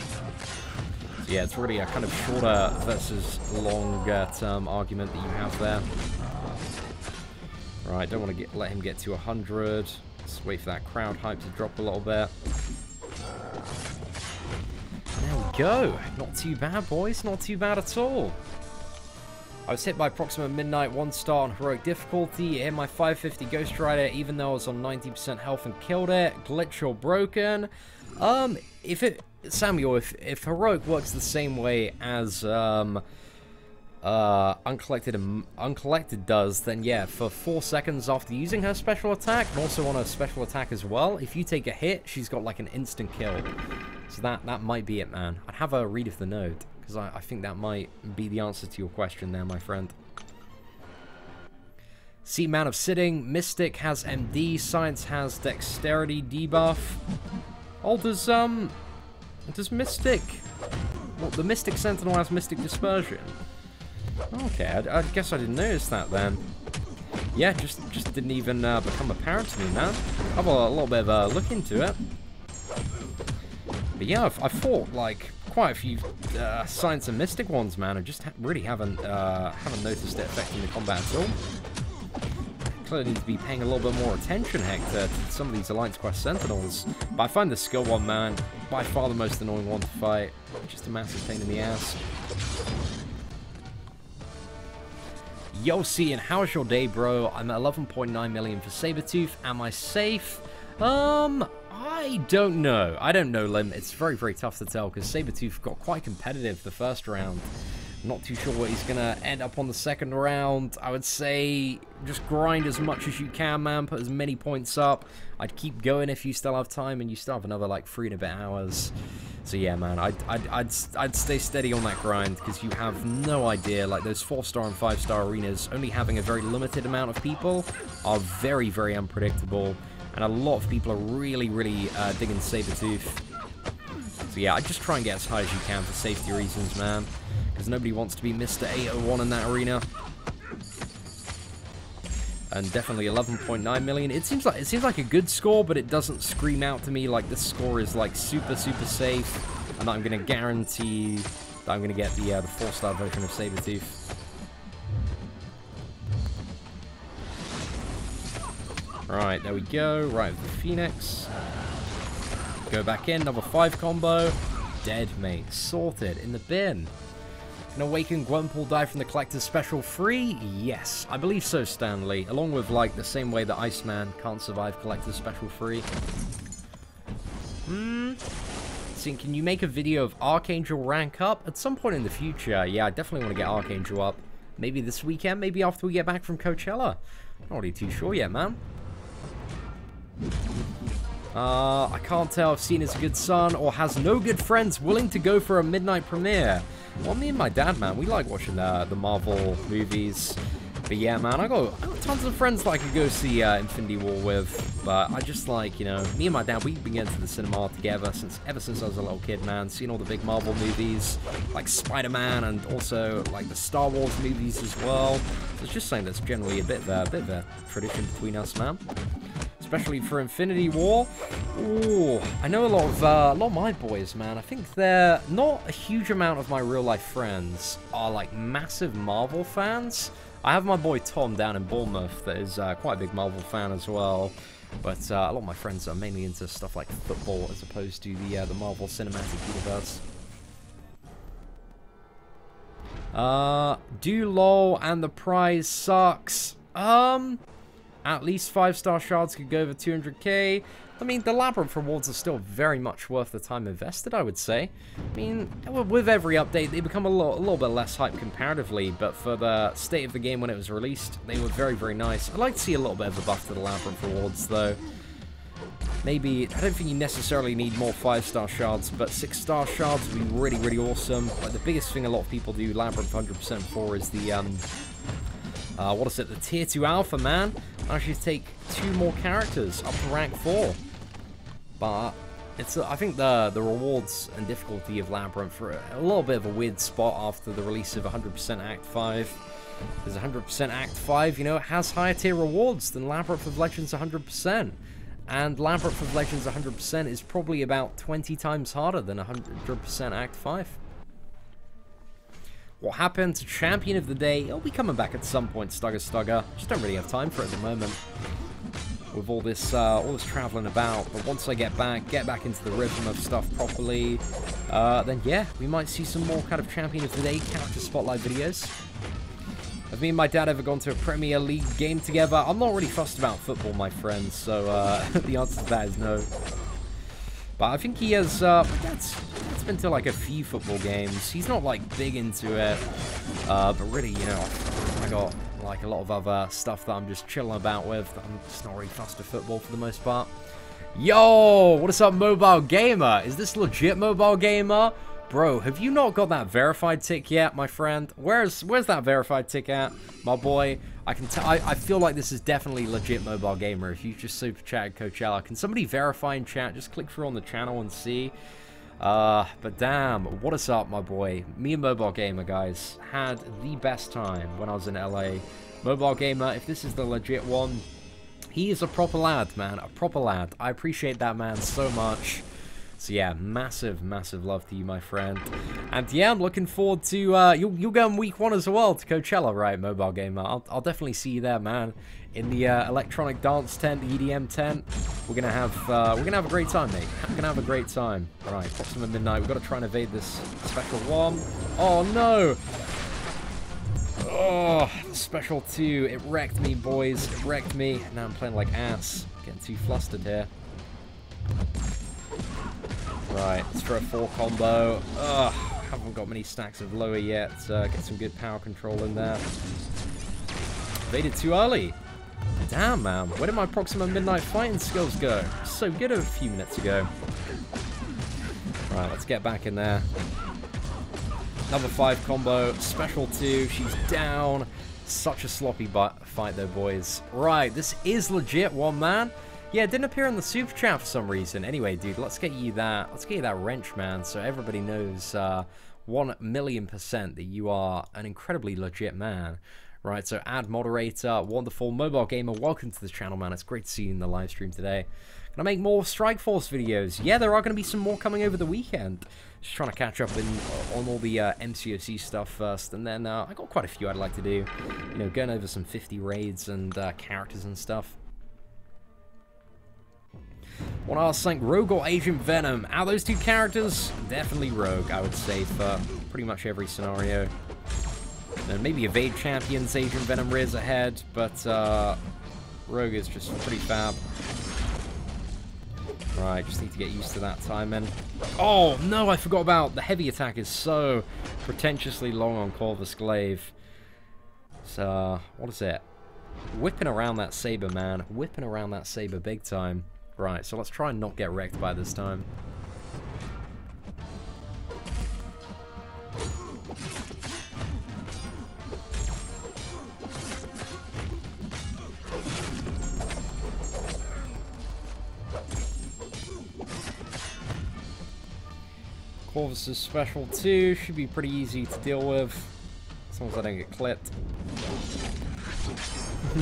Yeah, it's really a kind of shorter versus longer-term argument that you have there. Right, don't want to let him get to 100. Let's wait for that crowd hype to drop a little bit. There we go. Not too bad, boys. Not too bad at all. I was hit by Proxima Midnight 1-star on heroic difficulty. Hit my 550 Ghost Rider even though I was on 90% health and killed it. Glitch or broken. Samuel, if heroic works the same way as Uncollected does, then yeah, for 4 seconds after using her special attack, and also on her special attack as well, if you take a hit, she's got like an instant kill. So that might be it, man. I'd have a read of the note, because I think that might be the answer to your question there, my friend. See, Man of Sitting, Mystic has MD, Science has Dexterity debuff. Oh, does Mystic... Well, the Mystic Sentinel has Mystic Dispersion. Okay, I guess I didn't notice that then. Yeah, just didn't even become apparent to me, man. I've a little bit of a look into it. But yeah, I've fought, like, quite a few Science and Mystic ones, man. I just really haven't noticed it affecting the combat at all. Clearly need to be paying a little bit more attention, Hector, to some of these Alliance Quest Sentinels. But I find the skill one, man, by far the most annoying one to fight. Just a massive pain in the ass. Yo, Seatin, how's your day, bro? I'm at 11.9 million for Sabretooth. Am I safe? I don't know. I don't know, Lim. It's very, very tough to tell, because Sabretooth got quite competitive the first round. Not too sure what he's going to end up on the second round. I would say just grind as much as you can, man. Put as many points up. I'd keep going if you still have time, and you still have another, like, 3 and a bit hours. So, yeah, man, I'd stay steady on that grind, because you have no idea. Like, those 4-star and 5-star arenas, only having a very limited amount of people, are very, very unpredictable. And a lot of people are really, really digging Sabretooth. So, yeah, I'd just try and get as high as you can for safety reasons, man. Because nobody wants to be Mr. 801 in that arena. And definitely 11.9 million. It seems like a good score, but it doesn't scream out to me like this score is like super, super safe. And I'm going to guarantee that I'm going to get the 4-star version of Sabretooth. Right, there we go. Right, with the Phoenix. go back in. Number 5 combo. Dead, mate. Sorted. In the bin. Can Awaken Gwynpool die from the Collector's Special free? Yes. I believe so, Stanley. Along with, like, the same way that Iceman can't survive Collector's Special free. See, can you make a video of Archangel rank up? At some point in the future. Yeah, I definitely want to get Archangel up. Maybe this weekend, maybe after we get back from Coachella. Not really too sure yet, man. I can't tell if Seatin is a good son or has no good friends willing to go for a midnight premiere. Well, me and my dad, man, we like watching the Marvel movies. But yeah, man, I got tons of friends that I could go see Infinity War with. But I just like, you know, me and my dad, we've been getting to the cinema together ever since I was a little kid, man. Seeing all the big Marvel movies, like Spider-Man, and also like the Star Wars movies as well. So it's just something that's generally a bit of a tradition between us, man. Especially for Infinity War. Ooh, I know a lot of my boys, man. I think they're not a huge amount of my real life friends are like massive Marvel fans. I have my boy Tom down in Bournemouth that is quite a big Marvel fan as well. But a lot of my friends are mainly into stuff like football as opposed to the Marvel Cinematic Universe. Do LOL and the prize sucks. At least 5-star shards could go over 200k. I mean, the Labyrinth rewards are still very much worth the time invested, I would say. I mean, with every update, they become a little bit less hype comparatively, but for the state of the game when it was released, they were very, very nice. I'd like to see a little bit of a buff to the Labyrinth rewards, though. Maybe, I don't think you necessarily need more 5-star shards, but 6-star shards would be really, really awesome. Like, the biggest thing a lot of people do Labyrinth 100% for is the, what is it, the Tier 2 Alpha, man. I actually take 2 more characters up to rank 4. But it's I think the rewards and difficulty of Labyrinth are a little bit of a weird spot after the release of 100% Act 5. Because 100% Act 5, you know, it has higher tier rewards than Labyrinth of Legends 100%. And Labyrinth of Legends 100% is probably about 20 times harder than 100% Act 5. What happened to Champion of the Day? It'll be coming back at some point, Stugger. Just don't really have time for it at the moment. With all this traveling about. But once I get back into the rhythm of stuff properly, then yeah, we might see some more kind of Champion of the Day character spotlight videos. Have me and my dad ever gone to a Premier League game together? I'm not really fussed about football, my friends, so the answer to that is no. But I think he has, that's been to like a few football games. He's not like big into it, but really, you know, I got like a lot of other stuff that I'm just chilling about with. I'm just not really fussed with football for the most part. Yo, what is up, Mobile Gamer? Is this legit, Mobile Gamer? Bro, have you not got that verified tick yet, my friend? Where's that verified tick at, my boy? I can tell. I feel like this is definitely legit, Mobile Gamer. If you just super chatted Coachella, can somebody verify in chat? Just click through on the channel and see. But damn, what is up, my boy? Me and Mobile Gamer, guys, had the best time when I was in LA. Mobile Gamer, if this is the legit one, he is a proper lad, man. A proper lad. I appreciate that man so much. So yeah, massive, massive love to you, my friend. And yeah, I'm looking forward to, you'll go in week 1 as well to Coachella, right, Mobile Gamer? I'll definitely see you there, man. In the electronic dance tent, the EDM tent. We're gonna have a great time, mate. We're gonna have a great time. All right, approximately midnight. We've got to try and evade this special 1. Oh no! Oh, special 2. It wrecked me, boys. It wrecked me. Now I'm playing like ass. Getting too flustered here. Right, let's try a 4 combo. Ugh, haven't got many stacks of lower yet. Get some good power control in there. Evaded too early. Damn, man. Where did my Proxima Midnight fighting skills go? So good a few minutes ago. Right, let's get back in there. Another 5 combo. Special 2. She's down. Such a sloppy fight, though, boys. Right, this is legit one, man. Yeah, it didn't appear in the super chat for some reason. Anyway, dude, let's get you that wrench, man, so everybody knows 1,000,000% that you are an incredibly legit man. Right, so add moderator, wonderful. Mobile Gamer, welcome to the channel, man. It's great to see you in the live stream today. Gonna make more Strike Force videos. Yeah, there are gonna be some more coming over the weekend. Just trying to catch up on all the MCOC stuff first, and then I got quite a few I'd like to do. You know, going over some 50 raids and characters and stuff. Want to ask, like, Rogue or Agent Venom? Out of those two characters, definitely Rogue, I would say, for pretty much every scenario. And maybe Evade Champions, Agent Venom rears ahead, but Rogue is just pretty fab. Right, just need to get used to that timing. Oh, no, I forgot about the heavy attack is so pretentiously long on Corvus Glaive. So, what is it? Whipping around that saber, man. Whipping around that saber big time. Right, so let's try and not get wrecked by this time. Corvus' special 2 should be pretty easy to deal with, as long as I don't get clipped.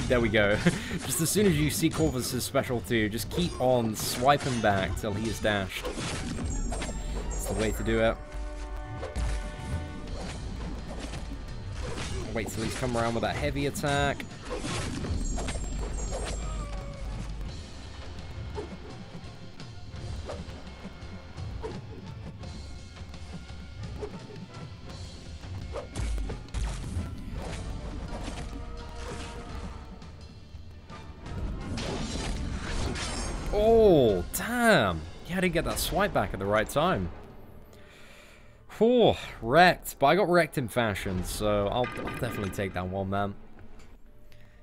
There we go. Just as soon as you see Corvus' special 2, just keep on swiping back till he is dashed. That's the way to do it. Wait till he's come around with that heavy attack. Oh, damn. Yeah, I didn't get that swipe back at the right time. Whew, wrecked. But I got wrecked in fashion, so I'll definitely take that one, man.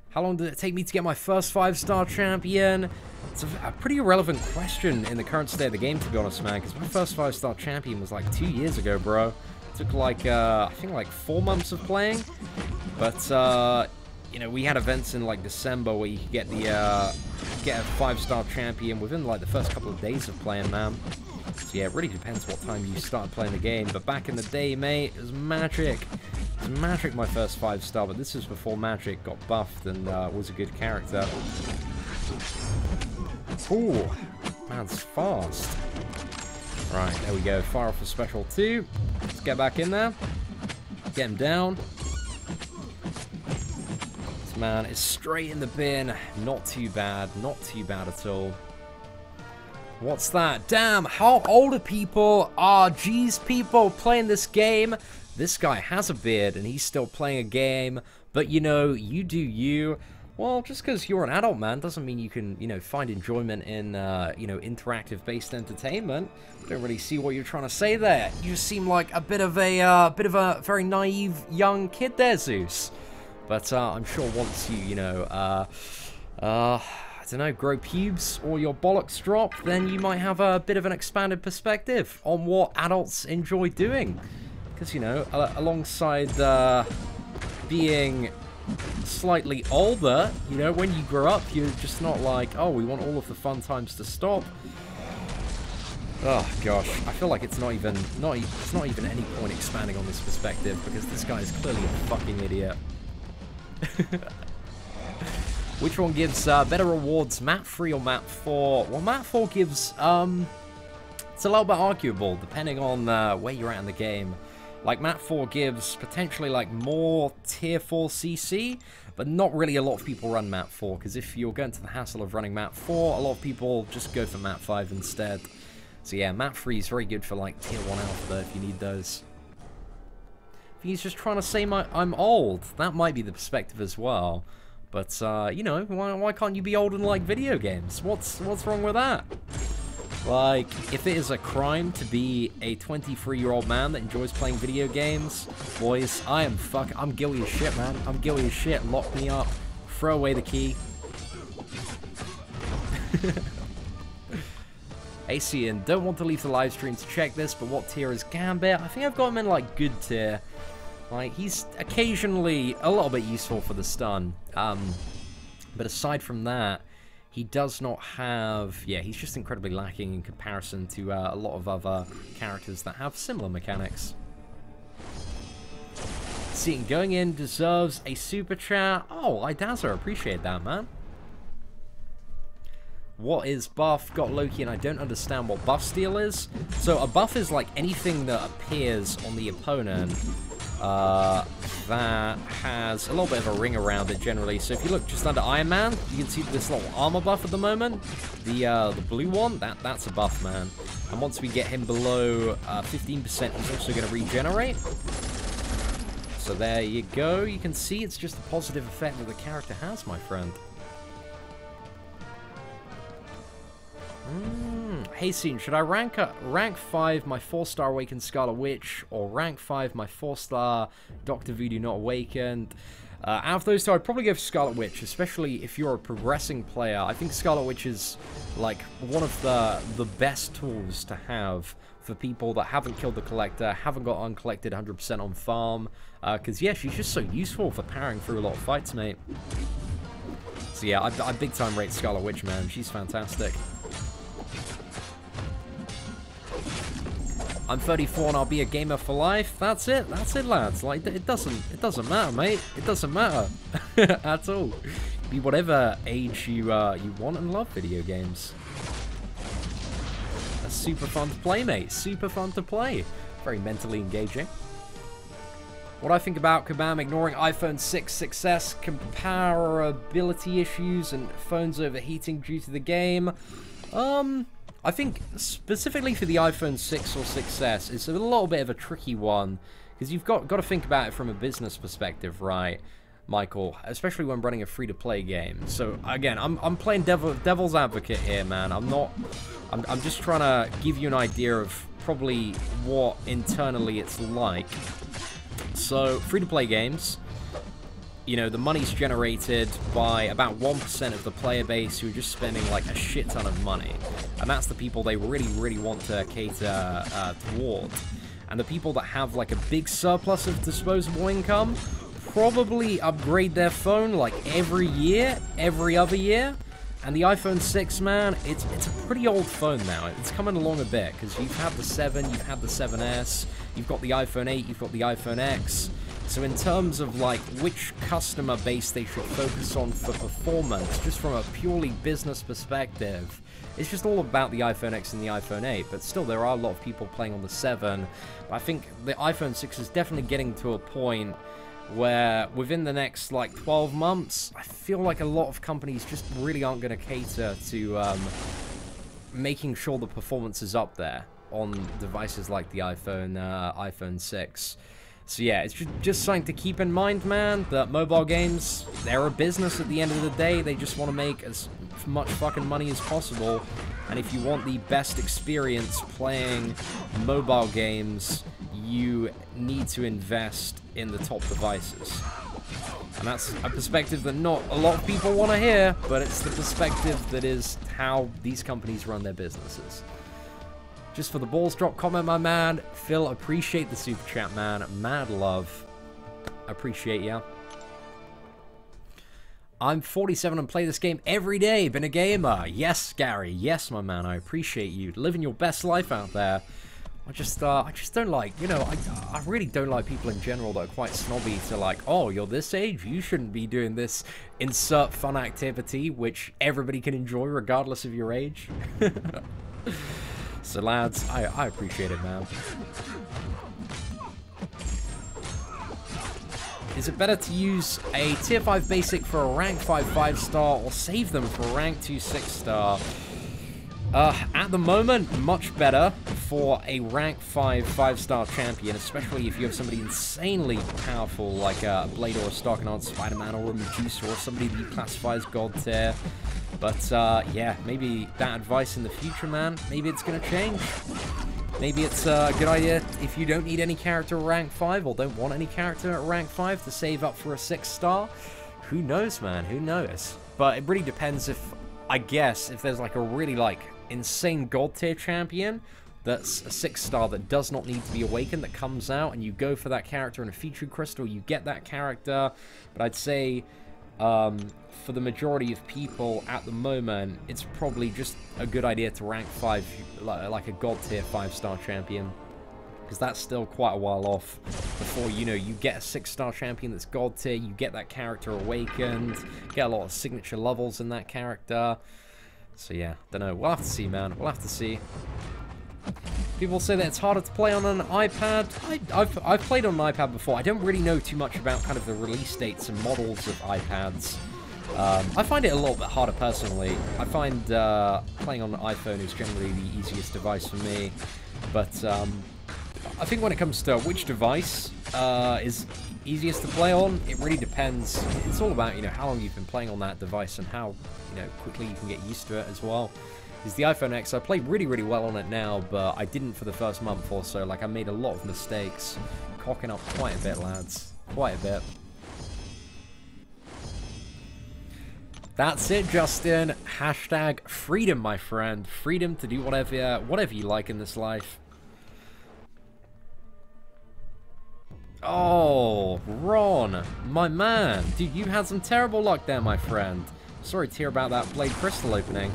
How long did it take me to get my first 5-star champion? It's a pretty irrelevant question in the current state of the game, to be honest, man, because my first 5-star champion was like 2 years ago, bro. It took like, I think like 4 months of playing. But, you know, we had events in like December where you could get the, get a 5-star champion within like the first couple of days of playing, man. So yeah, it really depends what time you start playing the game. But back in the day, mate, it was magic. It was magic, my first 5-star, but this was before Magic got buffed and was a good character. Ooh, man's fast. Right, there we go. Fire off a special 2. Let's get back in there. Get him down. This man is straight in the bin. Not too bad. Not too bad at all. What's that? Damn, how old are people? Geez, people playing this game. This guy has a beard and he's still playing a game. But, you know, you do you. Well, just because you're an adult, man, doesn't mean you can, you know, find enjoyment in, you know, interactive-based entertainment. Don't really see what you're trying to say there. You seem like a bit of a very naive young kid there, Zeus. But I'm sure once you, you know, I don't know, grow pubes or your bollocks drop, then you might have a bit of an expanded perspective on what adults enjoy doing. Because, you know, alongside being slightly older, you know, when you grow up, you're just not like, oh, we want all of the fun times to stop. Oh gosh, I feel like it's not even any point expanding on this perspective because this guy is clearly a fucking idiot. Which one gives better rewards, map 3 or map 4? Well, map 4 gives, it's a little bit arguable depending on where you're at in the game. Like, map 4 gives potentially, like, more tier 4 CC, but not really a lot of people run map 4, because if you're going to the hassle of running map 4, a lot of people just go for map 5 instead. So yeah, map 3 is very good for, like, tier 1 alpha if you need those. If he's just trying to say I'm old, that might be the perspective as well. But, you know, why can't you be old and like video games? What's wrong with that? Like, if it is a crime to be a 23-year-old man that enjoys playing video games, boys, I'm guilty as shit, man. I'm guilty as shit. Lock me up. Throw away the key. Hey, Seatin, don't want to leave the live stream to check this, but what tier is Gambit? I think I've got him in, like, good tier. Like, he's occasionally a little bit useful for the stun. But aside from that, he does not have... Yeah, he's just incredibly lacking in comparison to a lot of other characters that have similar mechanics. Seatin going in deserves a super chat. Oh, Idaza, appreciate that, man. What is buff? Got Loki, and I don't understand what buff steal is. So a buff is like anything that appears on the opponent that has a little bit of a ring around it generally. So if you look just under Iron Man, you can see this little armor buff at the moment. The blue one, that's a buff, man. And once we get him below 15%, he's also going to regenerate. So there you go. You can see it's just a positive effect that the character has, my friend. Hey, Seatin, should I rank 5 my 4-star Awakened Scarlet Witch, or rank 5 my 4-star Dr. Voodoo Not Awakened? Out of those two, I'd probably go for Scarlet Witch, especially if you're a progressing player. I think Scarlet Witch is, like, one of the best tools to have for people that haven't killed the Collector, haven't got Uncollected 100% on farm. Because, yeah, she's just so useful for powering through a lot of fights, mate. So, yeah, I big-time rate Scarlet Witch, man. She's fantastic. I'm 34 and I'll be a gamer for life. That's it, lads. Like, it doesn't matter, mate. It doesn't matter at all. Be whatever age you want and love video games. That's super fun to play, mate. Super fun to play. Very mentally engaging. What I think about Kabam ignoring iPhone 6 success, comparability issues, and phones overheating due to the game. I think specifically for the iPhone 6 or 6S, it's a little bit of a tricky one, because you've got to think about it from a business perspective, right, Michael? Especially when running a free-to-play game. So again, I'm playing devil's advocate here, man. I'm just trying to give you an idea of probably what internally it's like. So free-to-play games, you know, the money's generated by about 1% of the player base who are just spending, like, a shit ton of money. And that's the people they really, really want to cater toward. And the people that have, like, a big surplus of disposable income probably upgrade their phone, like, every year, every other year. And the iPhone 6, man, it's a pretty old phone now. It's coming along a bit, because you've had the 7, you've had the 7S, you've got the iPhone 8, you've got the iPhone X. So in terms of, like, which customer base they should focus on for performance, just from a purely business perspective, it's just all about the iPhone X and the iPhone 8. But still, there are a lot of people playing on the 7. But I think the iPhone 6 is definitely getting to a point where within the next, like, 12 months, I feel like a lot of companies just really aren't going to cater to making sure the performance is up there on devices like the iPhone 6. So yeah, it's just something to keep in mind, man, that mobile games, they're a business at the end of the day. They just want to make as much fucking money as possible. And if you want the best experience playing mobile games, you need to invest in the top devices. And that's a perspective that not a lot of people want to hear, but it's the perspective that is how these companies run their businesses. Just for the balls drop comment, my man. Phil, appreciate the super chat, man. Mad love. Appreciate ya. I'm 47 and play this game every day. Been a gamer. Yes, Gary. Yes, my man. I appreciate you. Living your best life out there. I just don't like, you know, I really don't like people in general that are quite snobby to, like, oh, you're this age, you shouldn't be doing this insert fun activity, which everybody can enjoy regardless of your age. So, lads, I appreciate it, man. Is it better to use a tier 5 basic for a rank 5 5-star or save them for a rank 2 6-star? At the moment, much better for a rank 5 5-star champion, especially if you have somebody insanely powerful like a Blade or a Starknard Spider-Man or a Medusa or somebody that you classify as God tier. But, yeah, maybe that advice in the future, man, maybe it's going to change. Maybe it's a good idea if you don't need any character at rank 5 or don't want any character at rank 5 to save up for a 6-star. Who knows, man? Who knows? But it really depends if, I guess, if there's like a really like insane God tier champion that's a 6-star that does not need to be awakened that comes out and you go for that character in a featured crystal, you get that character. But I'd say for the majority of people at the moment, it's probably just a good idea to rank 5 like a God tier 5-star champion, because that's still quite a while off before, you know, you get a 6-star champion that's God tier, you get that character awakened, get a lot of signature levels in that character. So yeah, don't know, we'll have to see, man, we'll have to see. People say that it's harder to play on an iPad. I've played on an iPad before. I don't really know too much about kind of the release dates and models of iPads. I find it a little bit harder personally. I find playing on an iPhone is generally the easiest device for me. But I think when it comes to which device is easiest to play on, it really depends. It's all about, you know, how long you've been playing on that device and how, you know, quickly you can get used to it as well. Is the iPhone X, I play really, really well on it now, but I didn't for the first month or so. Like, I made a lot of mistakes. Cocking up quite a bit, lads. Quite a bit. That's it, Justin. Hashtag freedom, my friend. Freedom to do whatever you like in this life. Oh, Ron, my man. Dude, you had some terrible luck there, my friend. Sorry to hear about that Blade Crystal opening.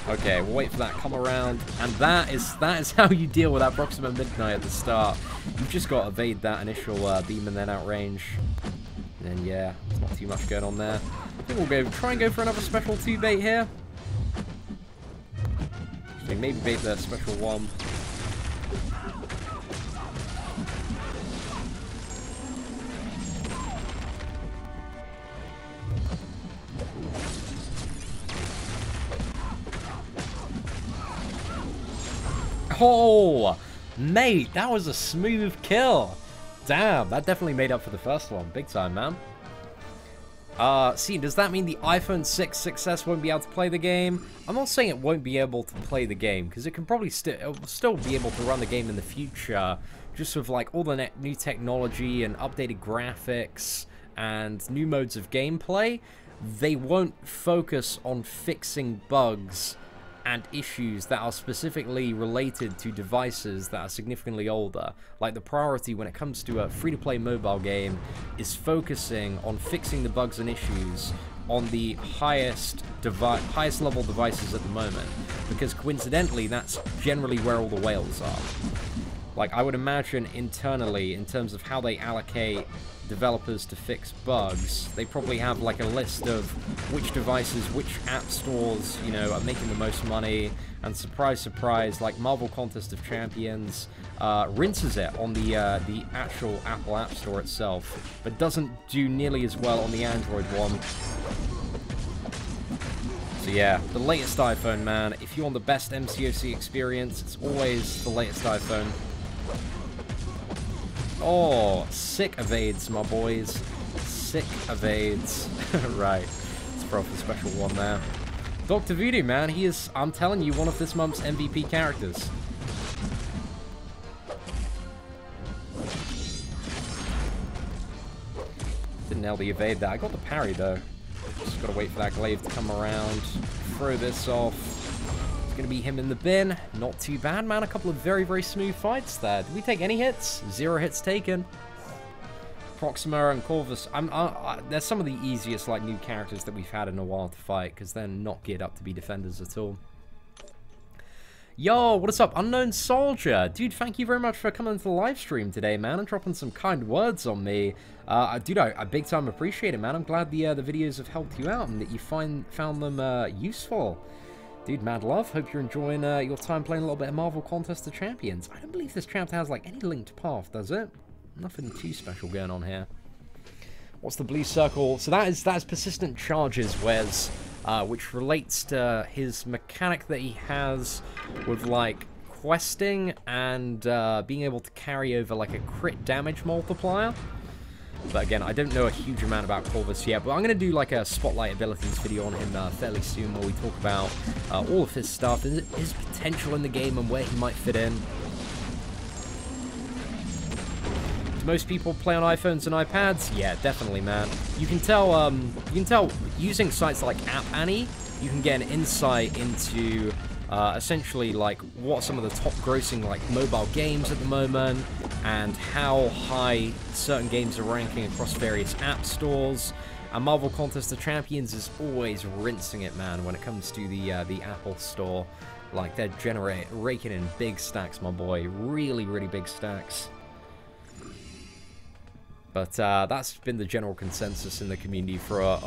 Okay, we'll wait for that to come around, and that is how you deal with that Proxima Midnight at the start. You've just got to evade that initial beam and then outrange. And then, yeah, there's not too much going on there. I think we'll try and go for another special 2 bait here. So maybe bait the special 1. Oh, mate, that was a smooth kill. Damn, that definitely made up for the first one. Big time, man. See, does that mean the iPhone 6 success won't be able to play the game? I'm not saying it won't be able to play the game, because it can probably still be able to run the game in the future, just with like all the new technology and updated graphics and new modes of gameplay. They won't focus on fixing bugs and issues that are specifically related to devices that are significantly older. Like, the priority when it comes to a free-to-play mobile game is focusing on fixing the bugs and issues on the highest level devices at the moment, because coincidentally that's generally where all the whales are. Like, I would imagine internally, in terms of how they allocate developers to fix bugs, they probably have like a list of which devices, which app stores, you know, are making the most money, and surprise, surprise, like Marvel Contest of Champions rinses it on the actual Apple App Store itself, but doesn't do nearly as well on the Android one. So yeah, the latest iPhone, man. If you want the best MCOC experience, it's always the latest iPhone. Oh, sick evades, my boys. Sick evades. Right. Let's throw off the special 1 there. Dr. Voodoo, man, he is, I'm telling you, one of this month's MVP characters. Didn't nail the evade there. I got the parry, though. Just gotta wait for that glaive to come around. Throw this off. It's going to be him in the bin. Not too bad, man. A couple of very, very smooth fights there. Did we take any hits? 0 hits taken. Proxima and Corvus. They're some of the easiest, like, new characters that we've had in a while to fight, because they're not geared up to be defenders at all. Yo, what is up, Unknown Soldier? Dude, thank you very much for coming to the live stream today, man, and dropping some kind words on me. Dude, I big time appreciate it, man. I'm glad the videos have helped you out and that you found them useful. Dude, mad love. Hope you're enjoying your time playing a little bit of Marvel Contest of Champions. I don't believe this chapter has, like, any linked path, does it? Nothing too special going on here. What's the blue circle? So that is Persistent Charges, Wes, which relates to his mechanic that he has with, like, questing and being able to carry over, like, a crit damage multiplier. But again, I don't know a huge amount about Corvus yet, but I'm going to do like a spotlight abilities video on him fairly soon, where we talk about all of his stuff, his potential in the game, and where he might fit in. Do most people play on iPhones and iPads? Yeah, definitely, man. You can tell using sites like App Annie, you can get an insight into essentially like what some of the top grossing like mobile games at the moment, and how high certain games are ranking across various app stores. And Marvel Contest of Champions is always rinsing it, man, when it comes to the Apple Store. Like, they're raking in big stacks, my boy. Really, really big stacks. But that's been the general consensus in the community for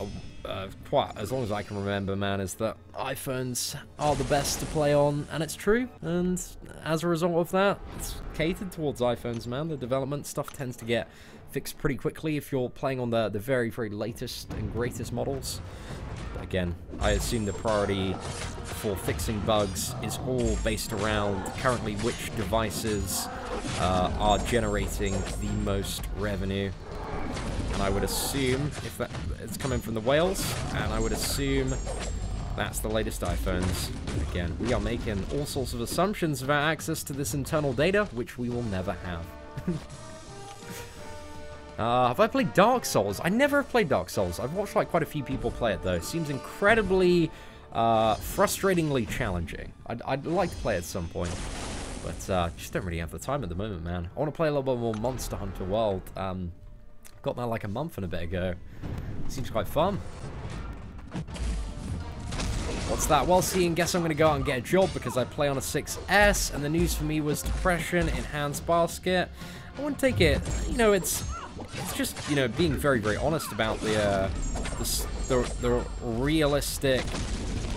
quite as long as I can remember, man, is that iPhones are the best to play on, and it's true. And as a result of that, it's catered towards iPhones, man. The development stuff tends to get fixed pretty quickly if you're playing on the very, very latest and greatest models. But again, I assume the priority for fixing bugs is all based around currently which devices are generating the most revenue. And I would assume if that it's coming from the whales, and I would assume that's the latest iPhones. Again, we are making all sorts of assumptions about access to this internal data, which we will never have. Have I played Dark Souls? I never have played Dark Souls. I've watched like quite a few people play it though. It seems incredibly frustratingly challenging. I'd like to play it at some point, but just don't really have the time at the moment, man. I want to play a little bit more Monster Hunter World. Got that like a month and a bit ago. Seems quite fun. What's that? Well, seeing, guess I'm going to go out and get a job because I play on a 6S, and the news for me was depression in Hans Basket. I wouldn't take it, you know, it's just, you know, being very, very honest about the realistic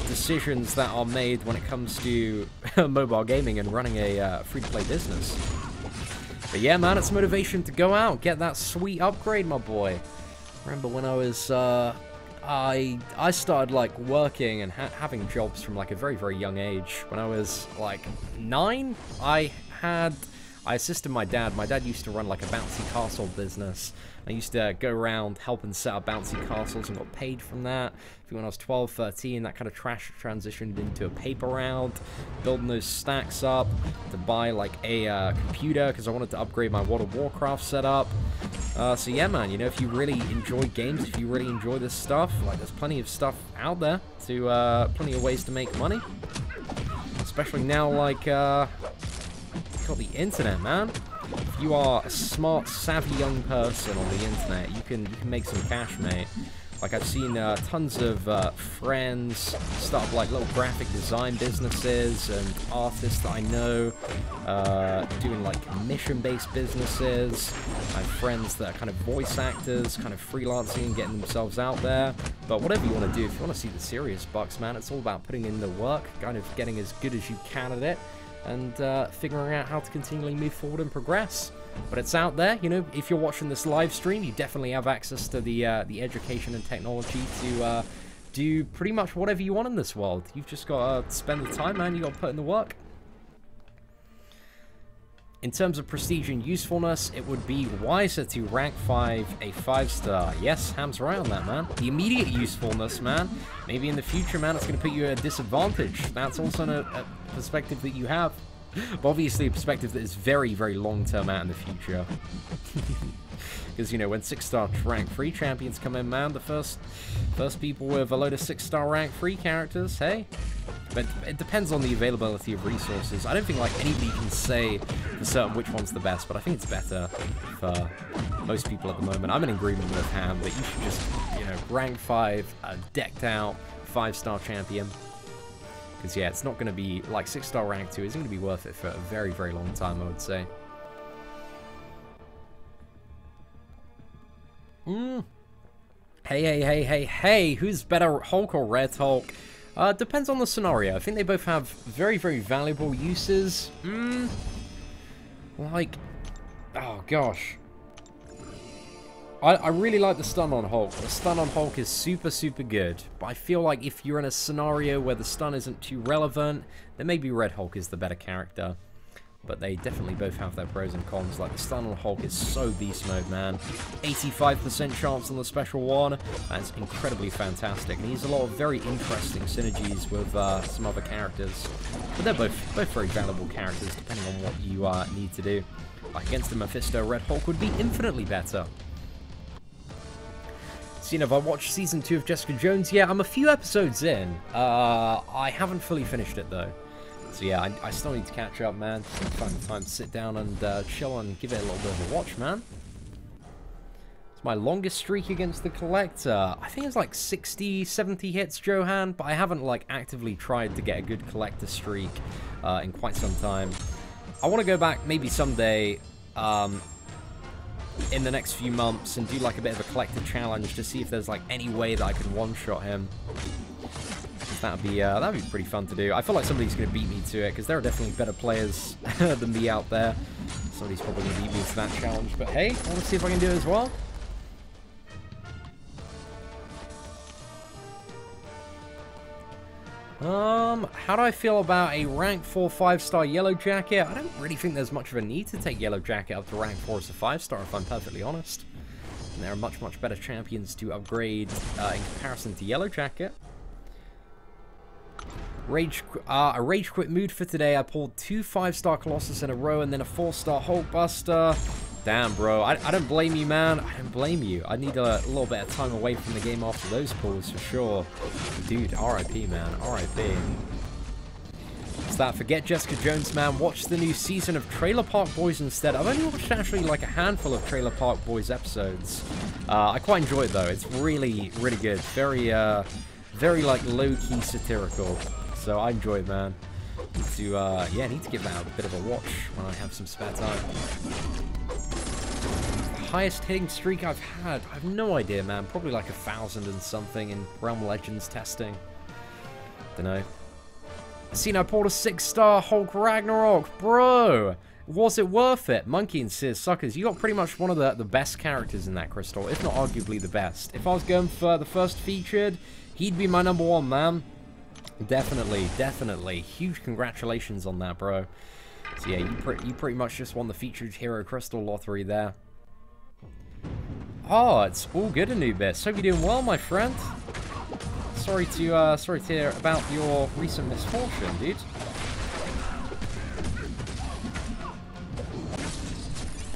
decisions that are made when it comes to mobile gaming and running a free-to-play business. But yeah, man, it's motivation to go out, get that sweet upgrade, my boy. Remember when I was, I started, like, working and having jobs from, like, a very, very young age. When I was, like, 9, I assisted my dad. My dad used to run, like, a bouncy castle business. I used to go around helping set up bouncy castles and got paid from that. When I was 12, 13, that kind of transitioned into a paper round, building those stacks up to buy, like, a computer because I wanted to upgrade my World of Warcraft setup. So yeah, man, you know, if you really enjoy games, if you really enjoy this stuff, like, there's plenty of stuff out there to, plenty of ways to make money. Especially now, like, got the internet, man. If you are a smart, savvy young person on the internet, you can make some cash, mate. Like, I've seen tons of friends start up, like, little graphic design businesses, and artists that I know doing, like, commission-based businesses. I have friends that are kind of voice actors, kind of freelancing and getting themselves out there. But whatever you want to do, if you want to see the serious bucks, man, it's all about putting in the work, kind of getting as good as you can at it, and figuring out how to continually move forward and progress. But it's out there, you know. If you're watching this live stream, you definitely have access to the education and technology to do pretty much whatever you want in this world. You've just got to spend the time, man. You got to put in the work. In terms of prestige and usefulness, it would be wiser to rank 5 a 5-star. Yes, Ham's right on that, man. The immediate usefulness, man. Maybe in the future, man, it's going to put you at a disadvantage. That's also a perspective that you have. But obviously a perspective that is very, very long-term out in the future. Because, you know, when 6-star rank 3 champions come in, man, the first people with a load of 6-star rank 3 characters, hey? But it depends on the availability of resources. I don't think, like, anybody can say for certain which one's the best, but I think it's better for most people at the moment. I'm in agreement with Ham that you should just, you know, rank 5, a decked out 5-star champion. Because, yeah, it's not going to be, like, 6-star rank 2 isn't going to be worth it for a very, very long time, I would say. Hey, who's better, Hulk or Red Hulk? Depends on the scenario. I think they both have very, very valuable uses. Like, oh, gosh. I really like the stun on Hulk. The stun on Hulk is super, super good. But I feel like if you're in a scenario where the stun isn't too relevant, then maybe Red Hulk is the better character. But they definitely both have their pros and cons. Like, the stun on Hulk is so beast mode, man. 85% chance on the special one. That's incredibly fantastic. And he has a lot of very interesting synergies with some other characters. But they're both very valuable characters, depending on what you need to do. Like, against the Mephisto, Red Hulk would be infinitely better. So, have I watched Season 2 of Jessica Jones? Yeah, I'm a few episodes in. I haven't fully finished it, though. So, yeah, I still need to catch up, man. Find the time to sit down and chill and give it a little bit of a watch, man. It's my longest streak against the Collector. I think it's like 60, 70 hits, Johan, but I haven't, like, actively tried to get a good Collector streak in quite some time. I want to go back maybe someday. in the next few months and do like a bit of a collected challenge to see if there's like any way that I can one-shot him. That'd be pretty fun to do. I feel like somebody's going to beat me to it, because there are definitely better players than me out there. Somebody's probably going to beat me to that challenge, but hey, I want to see if I can do it as well. How do I feel about a rank 4 5-star Yellow Jacket? I don't really think there's much of a need to take Yellow Jacket up to rank 4 as a 5-star, if I'm perfectly honest. And there are much, much better champions to upgrade in comparison to Yellow Jacket. A rage quit mood for today. I pulled 2 5-star Colossus in a row and then a 4-star Hulkbuster. Damn, bro. I don't blame you, man. I don't blame you. I need a little bit of time away from the game after those pulls, for sure. Dude, RIP, man. RIP. What's that? Forget Jessica Jones, man. Watch the new season of Trailer Park Boys instead. I've only watched actually like a handful of Trailer Park Boys episodes. I quite enjoy it, though. It's really, really good. Very like low-key satirical. So I enjoy it, man. Need to give that a bit of a watch when I have some spare time. The highest hitting streak I've had, I have no idea, man. Probably like 1,000 and something in Realm Legends testing. Dunno. Seen I pulled a 6-star Hulk Ragnarok, bro. Was it worth it? Monkey and Sears Suckers, you got pretty much one of the best characters in that crystal, if not arguably the best. If I was going for the first featured, he'd be my #1, man. Definitely, definitely. Huge congratulations on that, bro. So yeah, you pretty much just won the featured hero crystal lottery there. Oh, it's all good, Anubis. Hope you're doing well, my friend. Sorry to hear about your recent misfortune, dude.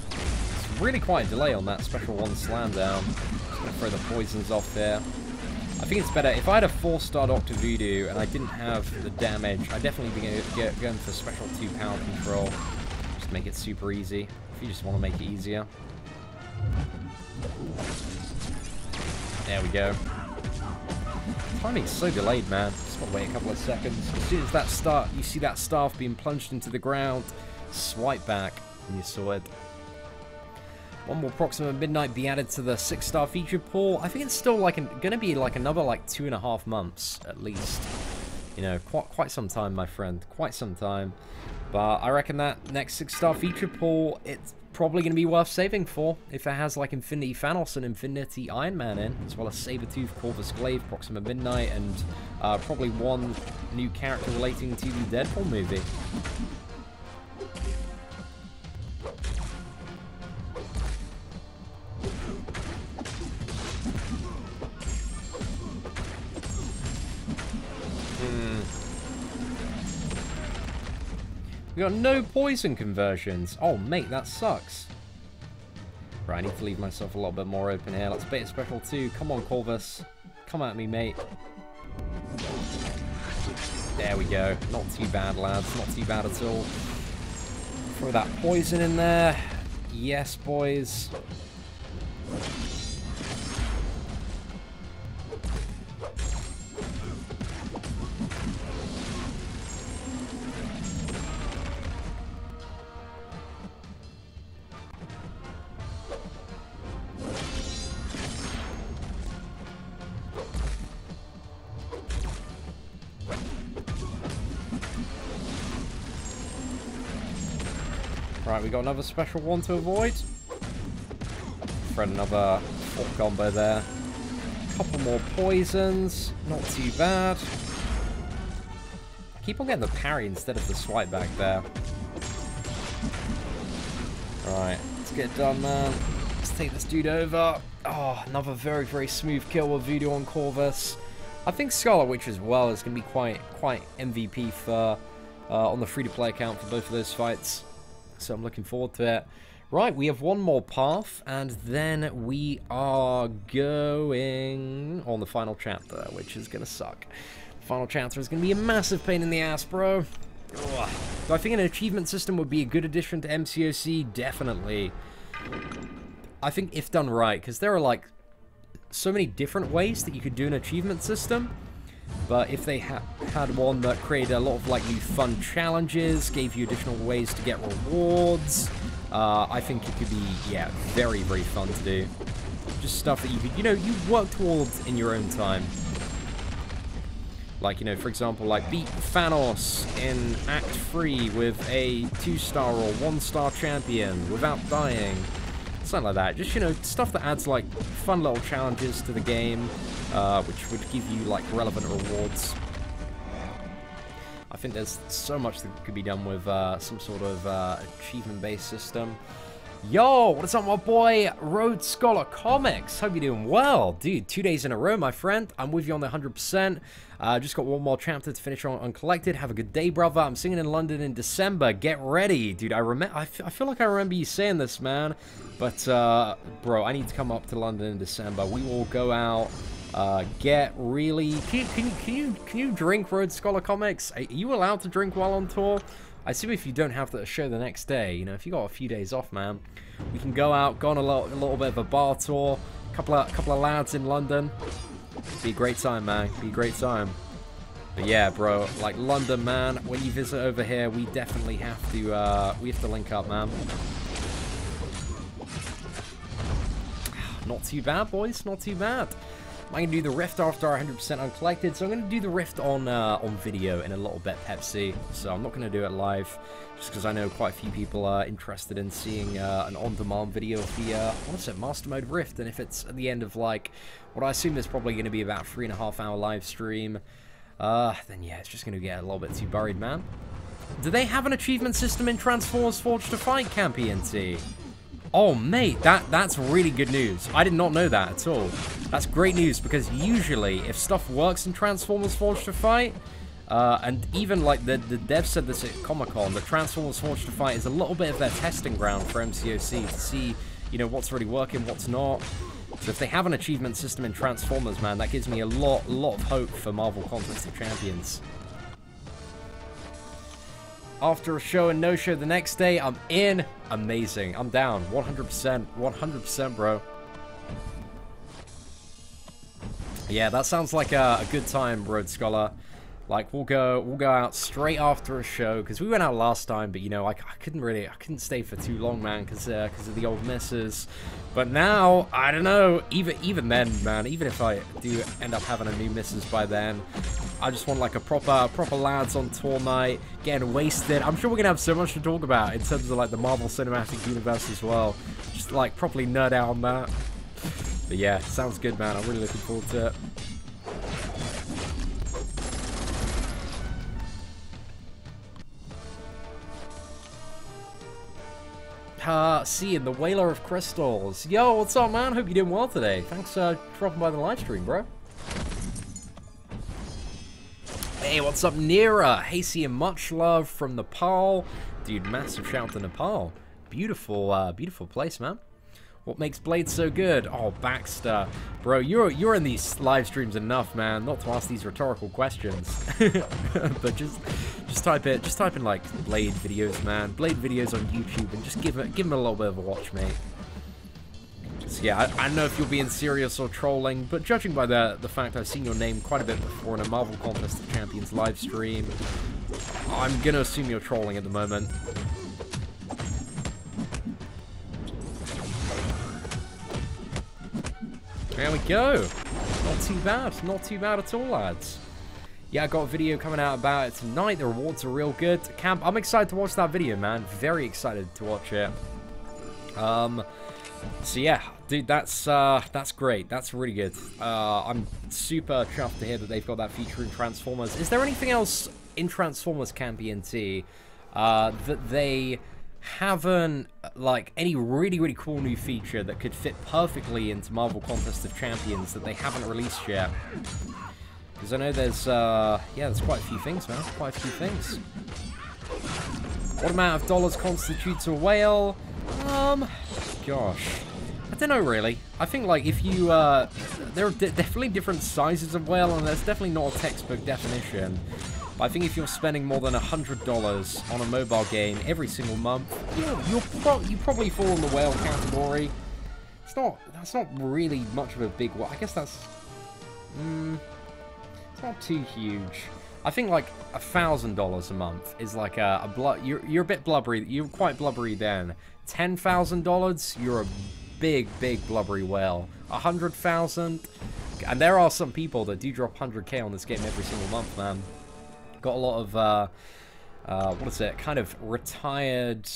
It's really quite a delay on that special 1 slam down. Just gonna throw the poisons off there. I think it's better, if I had a 4-star Dr. Voodoo and I didn't have the damage, I'd definitely be going for special 2 power control. Just make it super easy, if you just want to make it easier. There we go. Timing's so delayed, man. Just gotta wait a couple of seconds. As soon as that you see that staff being plunged into the ground, swipe back, and you saw it. One more Proxima Midnight be added to the 6-star featured pool. I think it's still like going to be like another like 2.5 months at least. You know, quite some time, my friend. Quite some time. But I reckon that next 6-star featured pool, it's probably going to be worth saving for if it has like Infinity Thanos and Infinity Iron Man in, as well as Sabretooth, Corvus Glaive, Proxima Midnight, and probably one new character relating to the Deadpool movie. We got no poison conversions. Oh, mate, that sucks. Right, I need to leave myself a little bit more open here. Let's bait a special 2. Come on, Corvus. Come at me, mate. There we go. Not too bad, lads. Not too bad at all. Throw that poison in there. Yes, boys. Right, we got another special 1 to avoid. Thread another 4 combo there. Couple more poisons. Not too bad. Keep on getting the parry instead of the swipe back there. Alright, let's get it done, man. Let's take this dude over. Oh, another very, very smooth kill with Voodoo on Corvus. I think Scarlet Witch as well is going to be quite MVP for on the free-to-play account for both of those fights. So I'm looking forward to it. Right, we have one more path, and then we are going on the final chapter, which is going to suck. The final chapter is going to be a massive pain in the ass, bro. Ugh. Do I think an achievement system would be a good addition to MCOC? Definitely. I think if done right, because there are like so many different ways that you could do an achievement system. But if they had one that created a lot of like new fun challenges, gave you additional ways to get rewards, I think it could be, yeah, very, very fun to do. Just stuff that you could, you know, you work towards in your own time. Like, you know, for example, like, beat Thanos in Act 3 with a 2-star or 1-star champion without dying. Something like that. Just, you know, stuff that adds, like, fun little challenges to the game, which would give you, like, relevant rewards. I think there's so much that could be done with some sort of achievement-based system. Yo, what's up, my boy? Road Scholar Comics. Hope you're doing well. Dude, 2 days in a row, my friend. I'm with you on the 100%. Just got one more chapter to finish on Uncollected. Have a good day, brother. I'm singing in London in December. Get ready. Dude, I feel like I remember you saying this, man. But, bro, I need to come up to London in December. We will go out, get really... Can you drink, Road Scholar Comics? Are you allowed to drink while on tour? I assume if you don't have the show the next day, you know, if you got a few days off, man, we can go out, go on a little bit of a bar tour, couple of lads in London. Be a great time, man. Be a great time. But yeah, bro, like London, man. When you visit over here, we definitely have to link up, man. Not too bad, boys. Not too bad. I'm going to do the Rift after our 100% Uncollected, so I'm going to do the Rift on video in a little bit, Pepsi. So I'm not going to do it live, just because I know quite a few people are interested in seeing an on-demand video of the, I want to say, Master Mode Rift, and if it's at the end of, like, what I assume is probably going to be about 3.5-hour live stream, then yeah, it's just going to get a little bit too buried, man. Do they have an achievement system in Transformers Forged to Fight, Campy? Oh, mate, that's really good news. I did not know that at all. That's great news, because usually, if stuff works in Transformers Forged to Fight, and even, like, the devs said this at Comic-Con, that Transformers Forged to Fight is a little bit of their testing ground for MCOC to see, you know, what's really working, what's not. So if they have an achievement system in Transformers, man, that gives me a lot of hope for Marvel Contest of Champions. After a show and no show the next day, I'm in. Amazing. I'm down. 100%. 100%, bro. Yeah, that sounds like a good time, Road Scholar. Like, we'll go out straight after a show, because we went out last time, but, you know, I couldn't stay for too long, man, because of the old misses. But now, I don't know, even then, man, even if I do end up having a new misses by then, I just want, like, a proper lads on tour night, getting wasted. I'm sure we're gonna have so much to talk about in terms of, like, the Marvel Cinematic Universe as well. Just, like, properly nerd out on that. But yeah, sounds good, man. I'm really looking forward to it. Seatin, the Whaler of Crystals. Yo, what's up, man? Hope you're doing well today. Thanks for dropping by the live stream, bro. Hey, what's up, Nira? Hey, Seatin, much love from Nepal. Dude, massive shout out to Nepal. Beautiful, beautiful place, man. What makes Blade so good? Oh, Baxter. Bro, you're in these live streams enough, man, not to ask these rhetorical questions. But just type in like Blade videos, man. Blade videos on YouTube, and just give him a little bit of a watch, mate. Just, yeah, I don't know if you're being serious or trolling, but judging by the fact I've seen your name quite a bit before in a Marvel Contest of Champions live stream, I'm gonna assume you're trolling at the moment. There we go. Not too bad. Not too bad at all, lads. Yeah, I got a video coming out about it tonight. The rewards are real good. Camp, I'm excited to watch that video, man. Very excited to watch it. So yeah, dude, that's great. That's really good. I'm super chuffed to hear that they've got that feature in Transformers. Is there anything else in Transformers Campy that they haven't, like, any really cool new feature that could fit perfectly into Marvel Contest of Champions that they haven't released yet? Because I know there's yeah, there's quite a few things, man. Quite a few things. What amount of dollars constitutes a whale? Gosh, I don't know, really. I think, like, if you, there are definitely different sizes of whale, and there's definitely not a textbook definition. But I think if you're spending more than $100 on a mobile game every single month, you probably fall in the whale category. That's not really much of a big one. I guess that's, it's not too huge. I think like $1,000 a month is like you're a bit blubbery. You're quite blubbery then. $10,000, you're a big blubbery whale. 100,000, and there are some people that do drop 100k on this game every single month, man. Got a lot of what is it? Kind of retired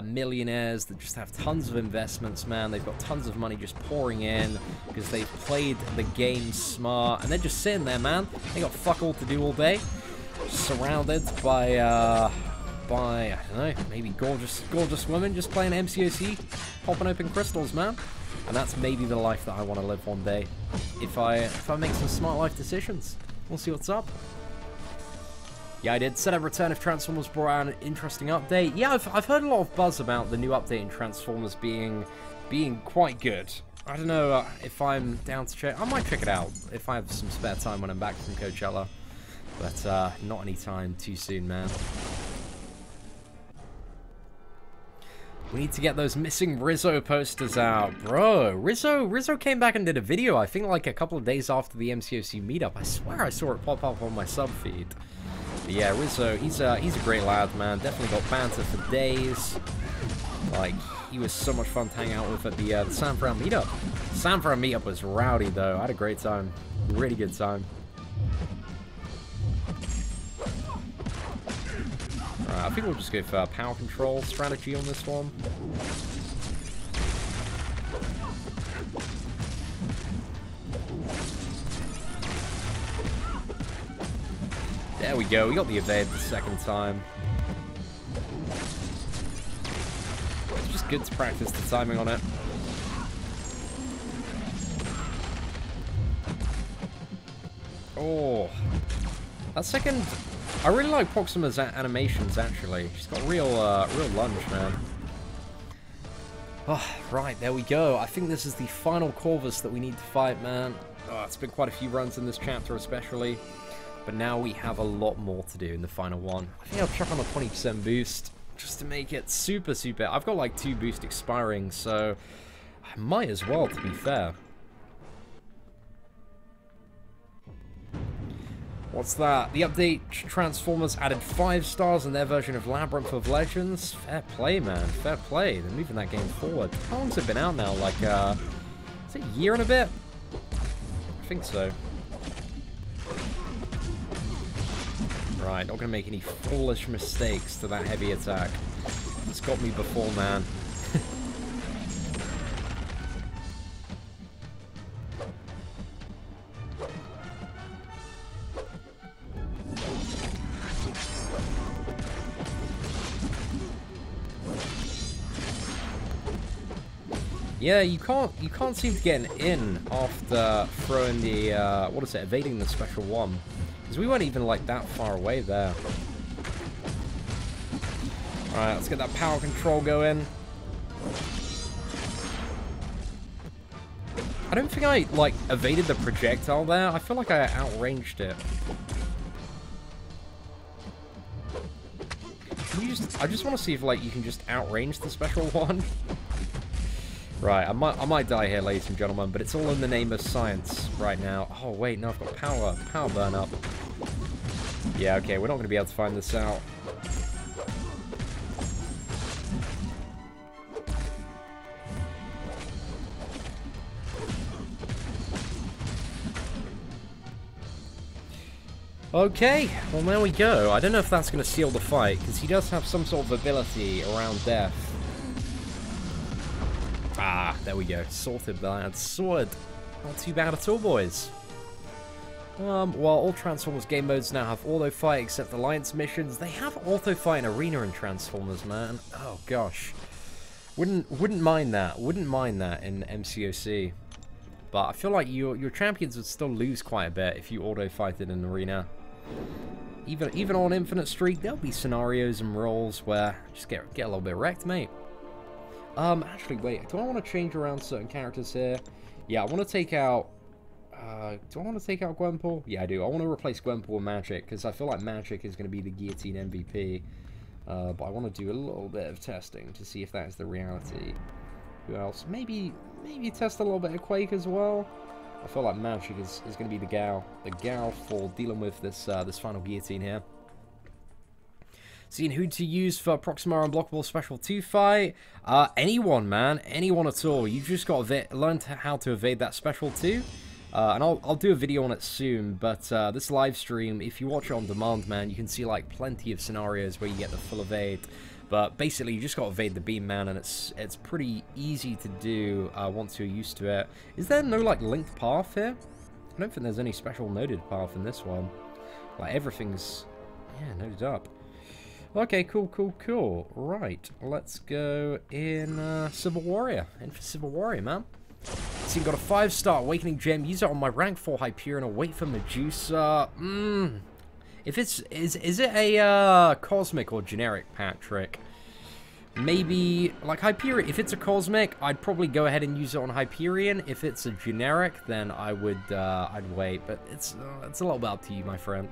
millionaires that just have tons of investments, man. They've got tons of money just pouring in because they've played the game smart, and they're just sitting there, man. They got fuck all to do all day, surrounded by I don't know, maybe gorgeous women just playing MCOC, popping open crystals, man. And that's maybe the life that I want to live one day, if I make some smart life decisions. We'll see what's up. Yeah, I did. Said a Return of Transformers brought out an interesting update. Yeah, I've heard a lot of buzz about the new update in Transformers being quite good. I don't know if I'm down to check. I might check it out if I have some spare time when I'm back from Coachella. But not anytime too soon, man. We need to get those missing Rizzo posters out. Bro, Rizzo came back and did a video, I think like a couple of days after the MCOC meetup. I swear I saw it pop up on my sub feed. But yeah, Rizzo, he's a great lad, man. Definitely got banter for days. Like, he was so much fun to hang out with at the San Fran meetup. San Fran meetup was rowdy, though. I had a great time. Really good time. Alright, I think we'll just go for power control strategy on this one. There we go, we got the evade the second time. It's just good to practice the timing on it. Oh, that second, I really like Proxima's animations actually. She's got real lunge, man. Oh, right, there we go. I think this is the final Corvus that we need to fight, man. Oh, it's been quite a few runs in this chapter especially. But now we have a lot more to do in the final one. I think I'll chuck on a 20% boost just to make it super. I've got like 2 boosts expiring, so I might as well, to be fair. What's that? The update Transformers added 5 stars in their version of Labyrinth of Legends. Fair play, man. Fair play. They're moving that game forward. How long's it been out now? Like, is it a year and a bit? I think so. Right, not going to make any foolish mistakes to that heavy attack. It's got me before, man. Yeah, you can't seem to get an in after throwing the what is it, evading the special one. Because we weren't even, like, that far away there. Alright, let's get that power control going. I don't think I, like, evaded the projectile there. I feel like I outranged it. Can you just... I just want to see if, like, you can just outrange the special one. Right, I might die here, ladies and gentlemen, but it's all in the name of science right now. Oh, wait, no, I've got power burn up. Yeah, okay, we're not going to be able to find this out. Okay, well, there we go. I don't know if that's going to seal the fight, because he does have some sort of ability around death. Ah, there we go. Sorted, lads. Sorted. Not too bad at all, boys. While all Transformers game modes now have auto fight except Alliance missions, they have auto fight in Arena in Transformers, man. Oh gosh, wouldn't mind that. Wouldn't mind that in MCOC. But I feel like your champions would still lose quite a bit if you auto fighted in Arena. Even on Infinite Streak, there'll be scenarios and roles where just get a little bit wrecked, mate. Actually, wait. Do I want to change around certain characters here? Yeah, I want to take out... do I want to take out Gwenpool? Yeah, I do. I want to replace Gwenpool with Magic, because I feel like Magic is going to be the Guillotine MVP. But I want to do a little bit of testing to see if that is the reality. Who else? Maybe test a little bit of Quake as well. I feel like Magic is going to be the gal for dealing with this this final guillotine here. Seeing who to use for Proxima Unblockable Special 2 fight. Anyone, man. Anyone at all. You've just got to learn how to evade that Special 2. And I'll do a video on it soon, but this live stream, if you watch it on demand, man, you can see like plenty of scenarios where you get the full evade. But basically, you just got to evade the beam, man, and it's pretty easy to do once you're used to it. Is there no like linked path here? I don't think there's any special noded path in this one. Like everything's, yeah, noded up. Okay, cool. Right, let's go in Civil Warrior. In for Civil Warrior, man. So you've got a 5-star Awakening Gem. Use it on my rank 4 Hyperion or wait for Medusa. If it's... Is it a Cosmic or Generic, Patrick? Maybe... Like Hyperion, if it's a Cosmic, I'd probably go ahead and use it on Hyperion. If it's a Generic, then I would... I'd wait. But it's a little bit up to you, my friend.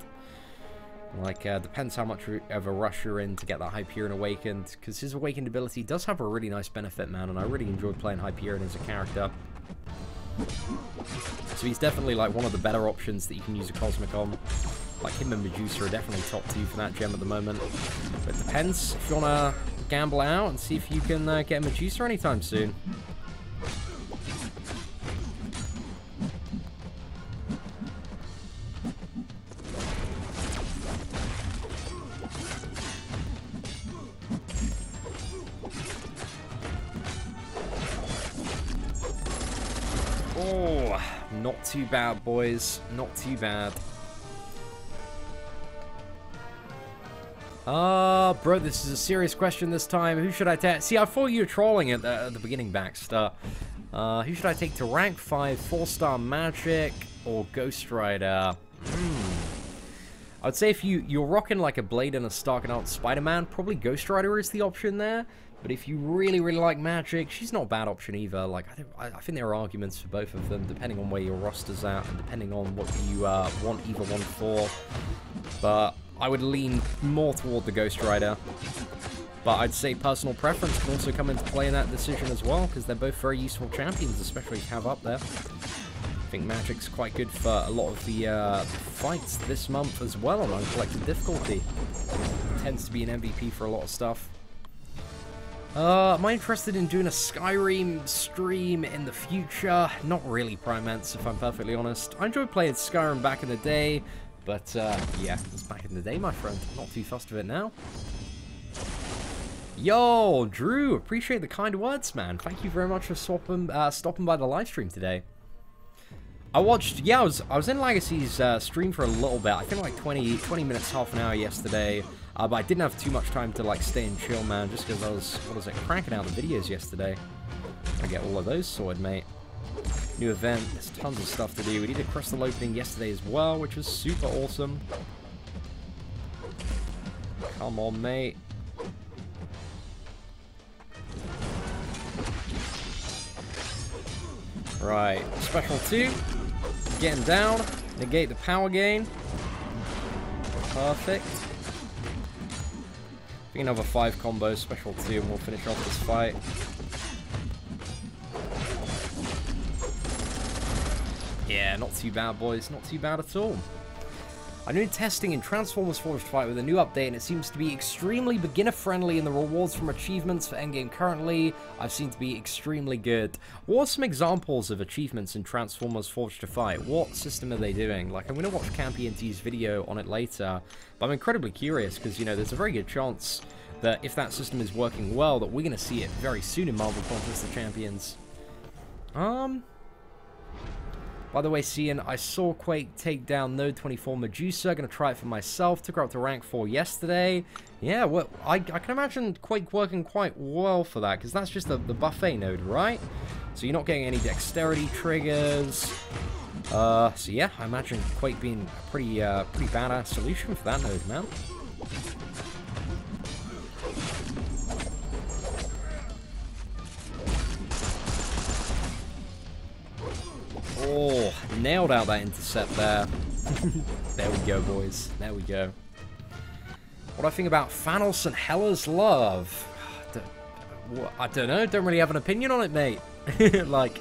Like, depends how much of a rush you're in to get that Hyperion awakened, because his awakened ability does have a really nice benefit, man, and I really enjoyed playing Hyperion as a character. So he's definitely, like, one of the better options that you can use a Cosmic on. Like, him and Medusa are definitely top 2 for that gem at the moment. But it depends if you want to gamble out and see if you can get Medusa anytime soon. Oh, not too bad, boys. Not too bad. Bro, this is a serious question this time. Who should I take? See, I thought you were trolling at the beginning, Baxter. Who should I take to rank 5, 4-star Magic, or Ghost Rider? I would say if you're rocking like a Blade and a Stark and out Spider-Man, probably Ghost Rider is the option there. But if you really like Magic, she's not a bad option either. Like I think there are arguments for both of them, depending on where your roster's at and depending on what you want either one for. But I would lean more toward the Ghost Rider. But I'd say personal preference can also come into play in that decision as well, because they're both very useful champions, especially to have up there. I think Magic's quite good for a lot of the fights this month as well on Uncollected difficulty. It tends to be an MVP for a lot of stuff. Am I interested in doing a Skyrim stream in the future? Not really, Primance, if I'm perfectly honest. I enjoyed playing Skyrim back in the day, but yeah, it was back in the day, my friend. Not too fussed of it now. Yo, Drew, appreciate the kind words, man. Thank you very much for stopping by the live stream today. I watched, yeah, I was in Legacy's stream for a little bit. I think like 20 minutes, half an hour yesterday. But I didn't have too much time to like stay and chill, man, just because I was, cranking out the videos yesterday. I get all of those sorted, mate. New event, there's tons of stuff to do. We did a crystal opening yesterday as well, which was super awesome. Come on, mate. Right, special 2. Getting down. Negate the power gain. Perfect. I think another 5 combos, special 2, and we'll finish off this fight. Yeah, not too bad, boys. Not too bad at all. I'm doing testing in Transformers Forged Fight with a new update, and it seems to be extremely beginner-friendly, and the rewards from achievements for endgame currently I've seen to be extremely good. What are some examples of achievements in Transformers Forged to Fight? What system are they doing? Like, I'm going to watch Campy and T's video on it later, but I'm incredibly curious, because, you know, there's a very good chance that if that system is working well, that we're going to see it very soon in Marvel Contest of Champions. By the way, Seatin, I saw Quake take down Node 24 Medusa. Gonna try it for myself. Took her up to rank 4 yesterday. Yeah, well, I can imagine Quake working quite well for that, because that's just the buffet node, right? So you're not getting any dexterity triggers. So yeah, I imagine Quake being a pretty badass solution for that node, man. Oh, nailed out that intercept there. There we go, boys. There we go. What do I think about Thanos and Hela's love? I don't know. Don't really have an opinion on it, mate. Like,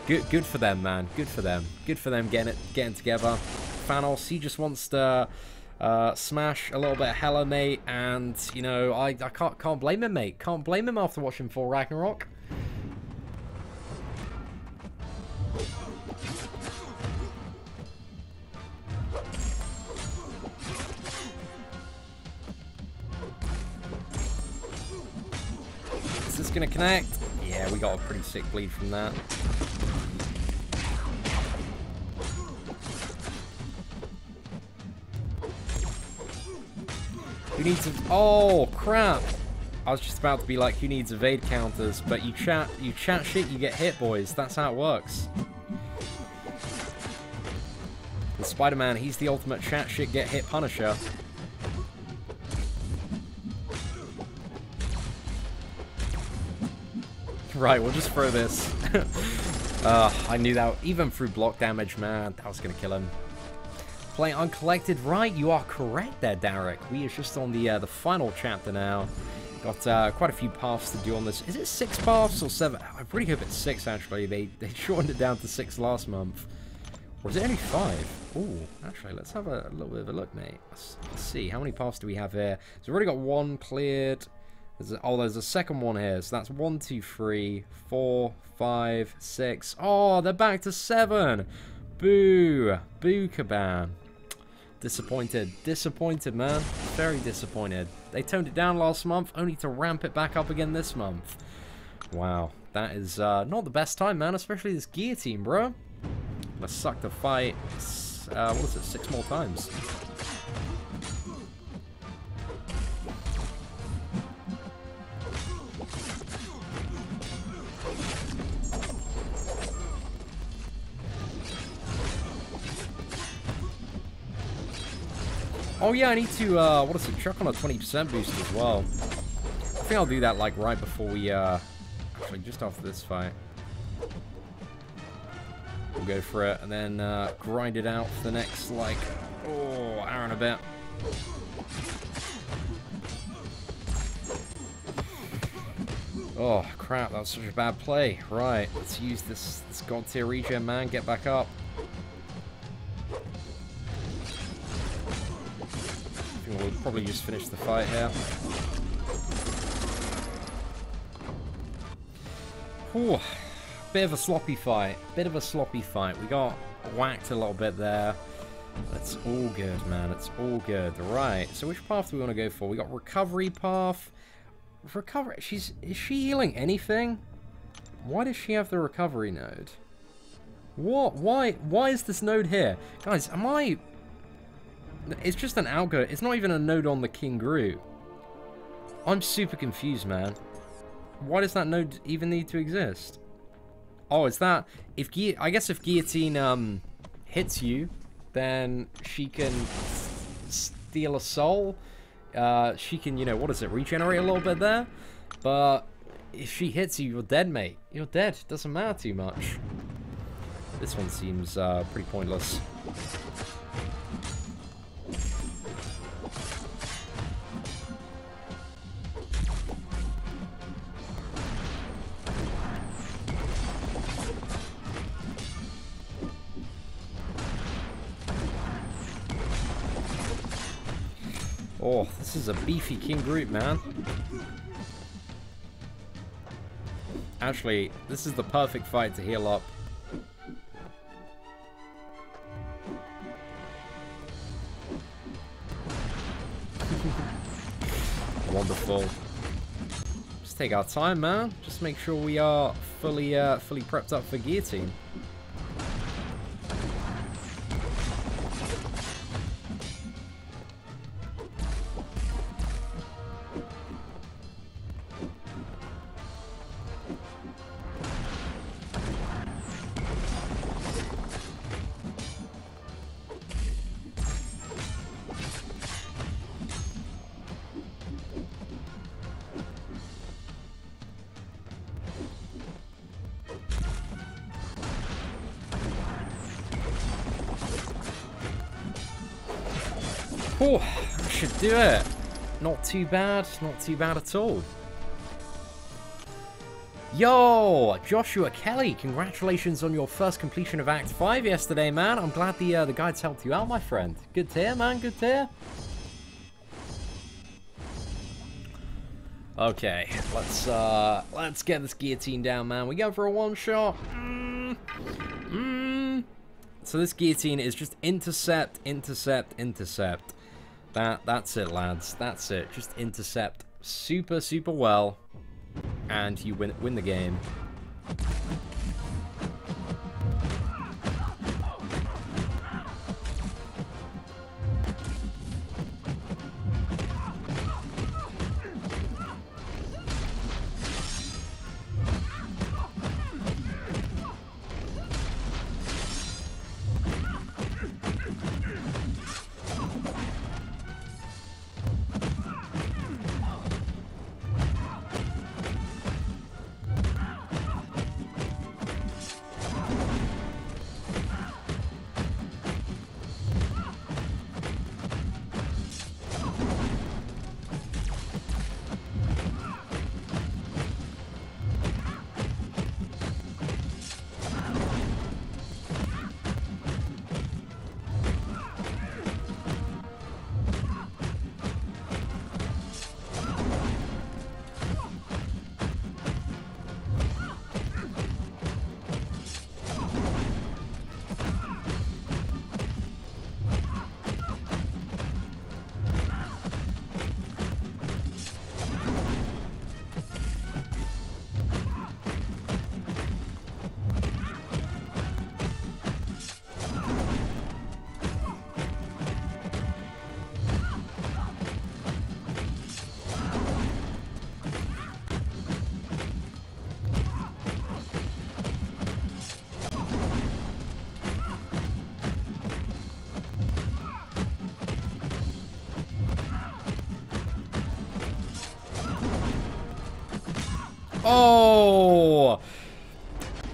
Good for them, man. Good for them. Good for them getting together. Thanos, he just wants to smash a little bit of Hela, mate, and you know I can't blame him, mate. Can't blame him after watching Thor Ragnarok. Is this gonna connect? Yeah, we got a pretty sick bleed from that. Who needs a... Oh, crap. I was just about to be like, who needs evade counters? But you chat shit, you get hit, boys. That's how it works. The Spider-Man, he's the ultimate chat shit, get hit punisher. Right, we'll just throw this. I knew that. Even through block damage, man, that was going to kill him. Playing Uncollected, right? You are correct there, Derek. We are just on the final chapter now. Got quite a few paths to do on this. Is it 6 paths or 7? I really hope it's 6, actually. They shortened it down to 6 last month. Or is it only 5? Ooh, actually, let's have a little bit of a look, mate. Let's see. How many paths do we have here? So we've already got 1 cleared. There's a second one here. So that's 1, 2, 3, 4, 5, 6. Oh, they're back to 7. Boo. Boo, Caban. Disappointed. Disappointed, man. Very disappointed. They toned it down last month, only to ramp it back up again this month. Wow. That is not the best time, man. Especially this guillotine, bro. Let's suck the fight. What is it? 6 more times. Oh yeah, I need to, what is it, chuck on a 20% boost as well. I think I'll do that, like, right before we, actually, just after this fight. We'll go for it, and then, grind it out for the next, like, hour and a bit. Oh, crap, that was such a bad play. Right, let's use this god tier regen, man, get back up. We'll probably just finish the fight here. Whew. Bit of a sloppy fight. Bit of a sloppy fight. We got whacked a little bit there. It's all good, man. It's all good. Right. So which path do we want to go for? We got recovery path. Recovery. Is she healing anything? Why does she have the recovery node? What? Why is this node here? Guys, am I... It's just an algo. It's not even a node on the King Groot. I'm super confused, man. Why does that node even need to exist? Oh, is that... I guess if Guillotine hits you, then she can steal a soul. She can, you know, what is it? Regenerate a little bit there. But if she hits you, you're dead, mate. You're dead. Doesn't matter too much. This one seems pretty pointless. Oh, this is a beefy King Groot, man. Actually, this is the perfect fight to heal up. Wonderful. Just take our time, man. Just make sure we are fully prepped up for Guillotine. Oh, that should do it. Not too bad. Not too bad at all. Yo, Joshua Kelly, congratulations on your first completion of Act 5 yesterday, man. I'm glad the guides helped you out, my friend. Good to hear, man, good to hear. Okay, let's get this guillotine down, man. We go for a one-shot. So this guillotine is just intercept, intercept, intercept. That's it, lads. That's it. Just intercept super, super well. And you win the game. Oh!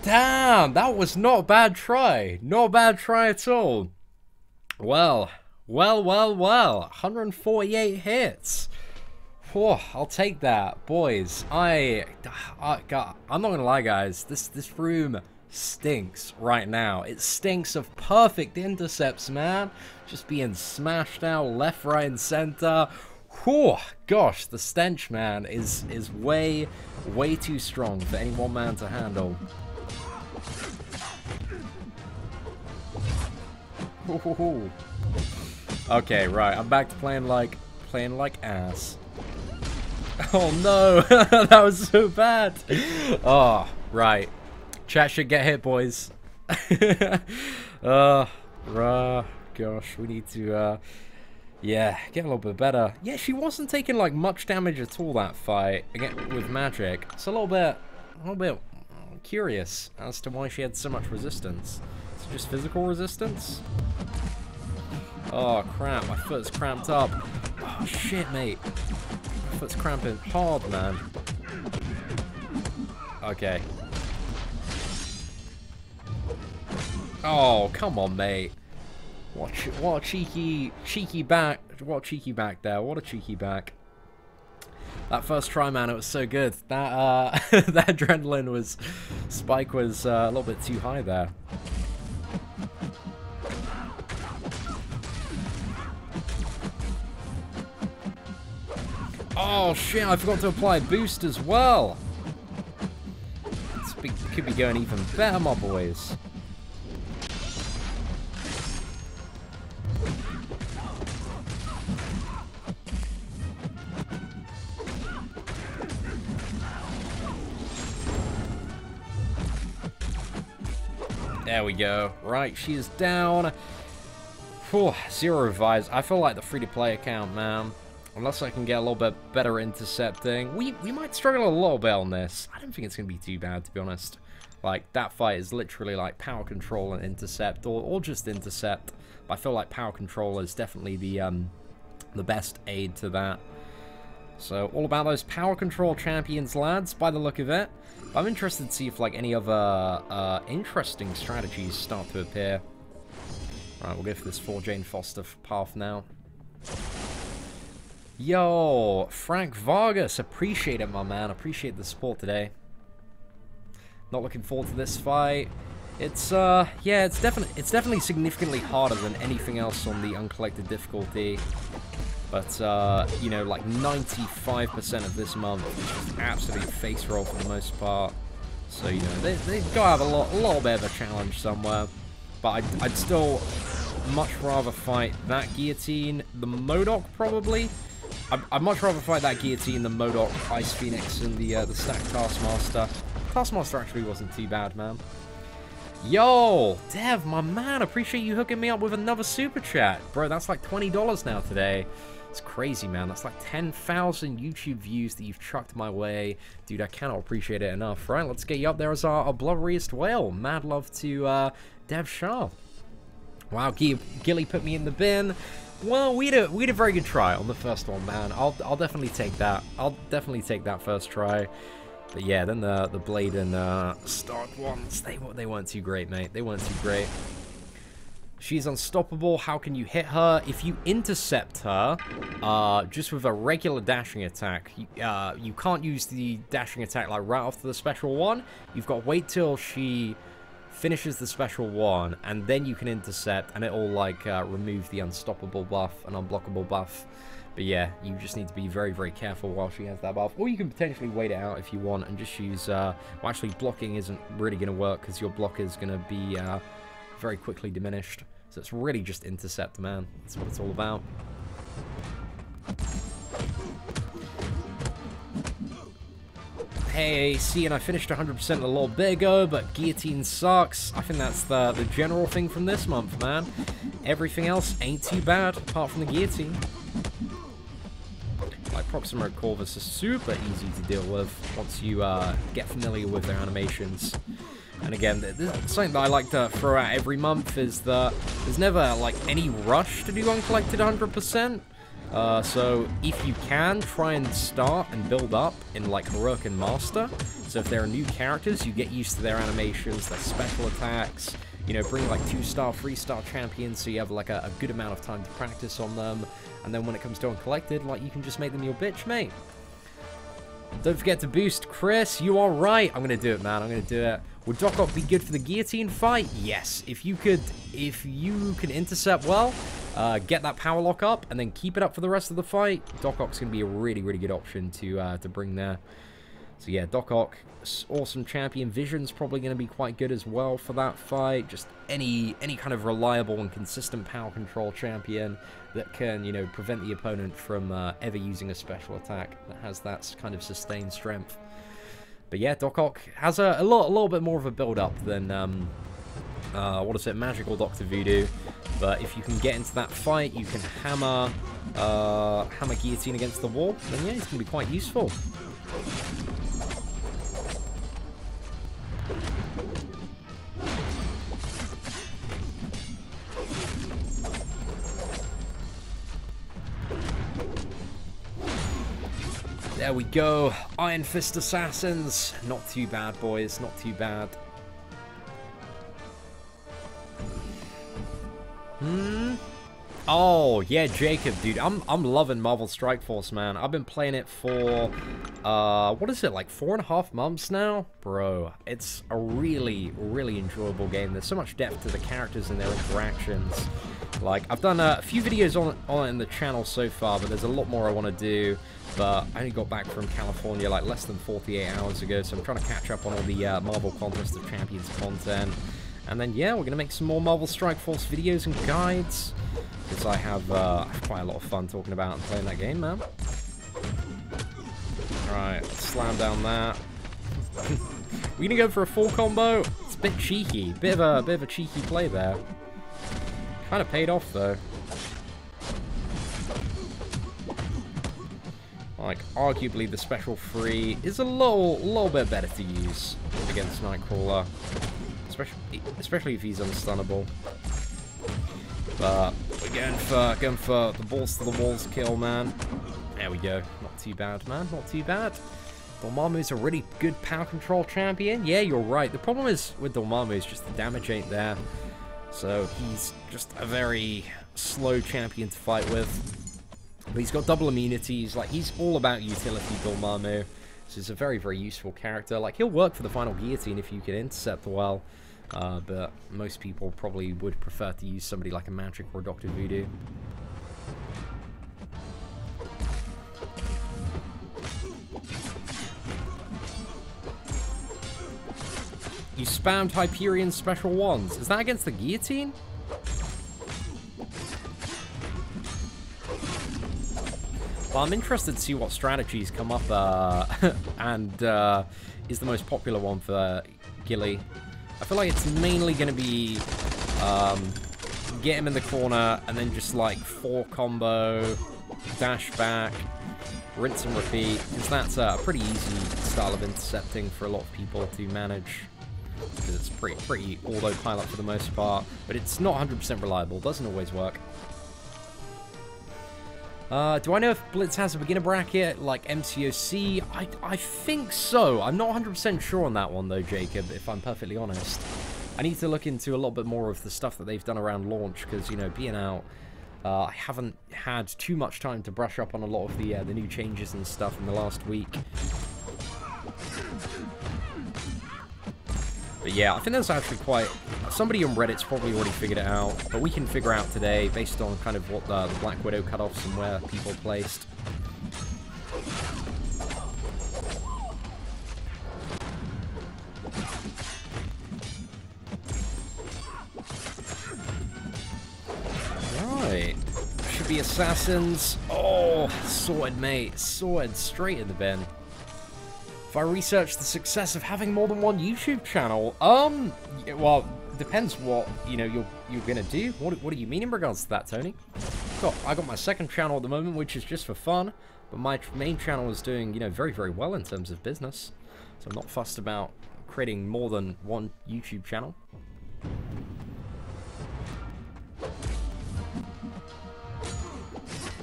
Damn, that was not a bad try. Not a bad try at all. Well. 148 hits. Whew, I'll take that, boys. God, I'm not gonna lie, guys. This room stinks right now. It stinks of perfect intercepts, man. Just being smashed out left, right, and center. Whew, gosh, the stench, man, is way too strong for any one man to handle. Ooh. Okay, right, I'm back to playing like ass. Oh no, that was so bad. Oh, right. Chat should get hit, boys. Gosh, we need to yeah, get a little bit better. Yeah, she wasn't taking like much damage at all that fight again with magic. It's a little bit curious as to why she had so much resistance. Is it just physical resistance? Oh crap, my foot's cramped up. Oh shit, mate. My foot's cramping hard, man. Okay. Oh, come on, mate. What a cheeky back. What a cheeky back there. What a cheeky back. That first try, man, it was so good. That that adrenaline spike was a little bit too high there. Oh shit, I forgot to apply boost as well. This could be going even better, my boys. There we go. Right, she is down. Whew, 0 revives. I feel like the free-to-play account, man. Unless I can get a little bit better intercepting. We might struggle a little bit on this. I don't think it's going to be too bad, to be honest. Like, that fight is literally like power control and intercept, or just intercept. But I feel like power control is definitely the best aid to that. So, all about those power control champions, lads, by the look of it. I'm interested to see if, like, any other interesting strategies start to appear. Alright, we'll go for this 4 Jane Foster path now. Yo, Frank Vargas, appreciate it, my man. Appreciate the support today. Not looking forward to this fight. It's yeah, it's definitely significantly harder than anything else on the Uncollected difficulty. But you know, like 95% of this month is just absolute face roll for the most part. So you know, they've got to have a little bit of a challenge somewhere. But I'd still much rather fight that guillotine, the MODOK probably. I'd much rather fight that guillotine, the MODOK, Ice Phoenix, and the stack Taskmaster. Taskmaster actually wasn't too bad, man. Yo, Dev, my man, appreciate you hooking me up with another super chat. Bro, that's like $20 now today. It's crazy, man. That's like 10,000 YouTube views that you've chucked my way. Dude, I cannot appreciate it enough. Right, let's get you up there as our blubberiest whale. Mad love to Dev Shah. Wow, Gilly put me in the bin. Well, we had a very good try on the first one, man. I'll definitely take that. I'll definitely take that first try. But yeah, then the Blade and Stark ones, they weren't too great, mate. They weren't too great. She's unstoppable. How can you hit her? If you intercept her, just with a regular dashing attack, you can't use the dashing attack like right after the special one. You've got to wait till she finishes the special one, and then you can intercept, and it'll like remove the unstoppable buff and unblockable buff. But yeah, you just need to be very, very careful while she has that buff. Or you can potentially wait it out if you want and just use... well, actually, blocking isn't really going to work because your block is going to be very quickly diminished. So it's really just intercept, man. That's what it's all about. Hey, Seatin, I finished 100% a little bit ago, but guillotine sucks. I think that's the general thing from this month, man. Everything else ain't too bad, apart from the guillotine. Like, Proxima Corvus is super easy to deal with once you get familiar with their animations. And again, something that I like to throw out every month is that there's never, like, any rush to do Uncollected 100%. So, if you can, try and start and build up in, like, Heroic and Master. So if there are new characters, you get used to their animations, their special attacks. You know, bring, like, 2-star, 3-star champions so you have, like, a good amount of time to practice on them. And then when it comes to Uncollected, like, you can just make them your bitch, mate. Don't forget to boost Chris. You are right. I'm going to do it, man. I'm going to do it. Would Doc Ock be good for the guillotine fight? Yes. If you can intercept well, get that power lock up, and then keep it up for the rest of the fight, Doc Ock's going to be a really, really good option to bring there. So yeah, Doc Ock, awesome champion. Vision's probably going to be quite good as well for that fight. Just any kind of reliable and consistent power control champion that can, you know, prevent the opponent from ever using a special attack that has that kind of sustained strength. But yeah, Doc Ock has a little bit more of a build-up than, what is it, Magical Dr. Voodoo. But if you can get into that fight, you can hammer guillotine against the wall, then yeah, it's going to be quite useful. There we go. Iron Fist Assassins. Not too bad, boys. Not too bad. Oh, yeah, Jacob, dude. I'm loving Marvel Strike Force, man. I've been playing it for, what is it, like 4.5 months now? Bro, it's a really, really enjoyable game. There's so much depth to the characters and their interactions. Like, I've done a few videos on it in the channel so far, but there's a lot more I want to do. But I only got back from California like less than 48 hours ago, so I'm trying to catch up on all the Marvel Contest of Champions content. And then, yeah, we're going to make some more Marvel Strike Force videos and guides, because I have quite a lot of fun talking about and playing that game, man. Alright, slam down that. We're going to go for a full combo. It's a bit cheeky. Bit of a cheeky play there. Kind of paid off, though. Like, arguably the special 3 is a little bit better to use against Nightcrawler. Especially if he's unstunnable. But we're going for the balls to the walls kill, man. There we go. Not too bad, man. Not too bad. Dormammu's a really good power control champion. Yeah, you're right. The problem is with Dormammu is just the damage ain't there. So he's just a very slow champion to fight with. But he's got double immunities. Like, he's all about utility, Dormammu. So it's a very, very useful character. Like, he'll work for the final guillotine if you can intercept well. But most people probably would prefer to use somebody like a Magic or a Dr. Voodoo. You spammed Hyperion's special ones. Is that against the guillotine? Well, I'm interested to see what strategies come up and is the most popular one for Gilly. I feel like it's mainly going to be get him in the corner and then just like 4 combo, dash back, rinse and repeat. Because that's a pretty easy style of intercepting for a lot of people to manage. Because it's pretty autopilot for the most part. But it's not 100% reliable. Doesn't always work. Do I know if Blitz has a beginner bracket like MCOC? I think so. I'm not 100% sure on that one though, Jacob, if I'm perfectly honest. I need to look into a little bit more of the stuff that they've done around launch, because, you know, being out, I haven't had too much time to brush up on a lot of the new changes and stuff in the last week. But yeah, I think there's actually quite... Somebody on Reddit's probably already figured it out, but we can figure out today based on kind of what the Black Widow cutoffs and where people placed. Right. Should be assassins. Oh, sword, mate. Sword straight in the bin. If I research the success of having more than one YouTube channel, well, depends what, you know, you're gonna do. What do you mean in regards to that, Tony? I got my second channel at the moment, which is just for fun, but my main channel is doing, you know, very, very well in terms of business. So I'm not fussed about creating more than one YouTube channel.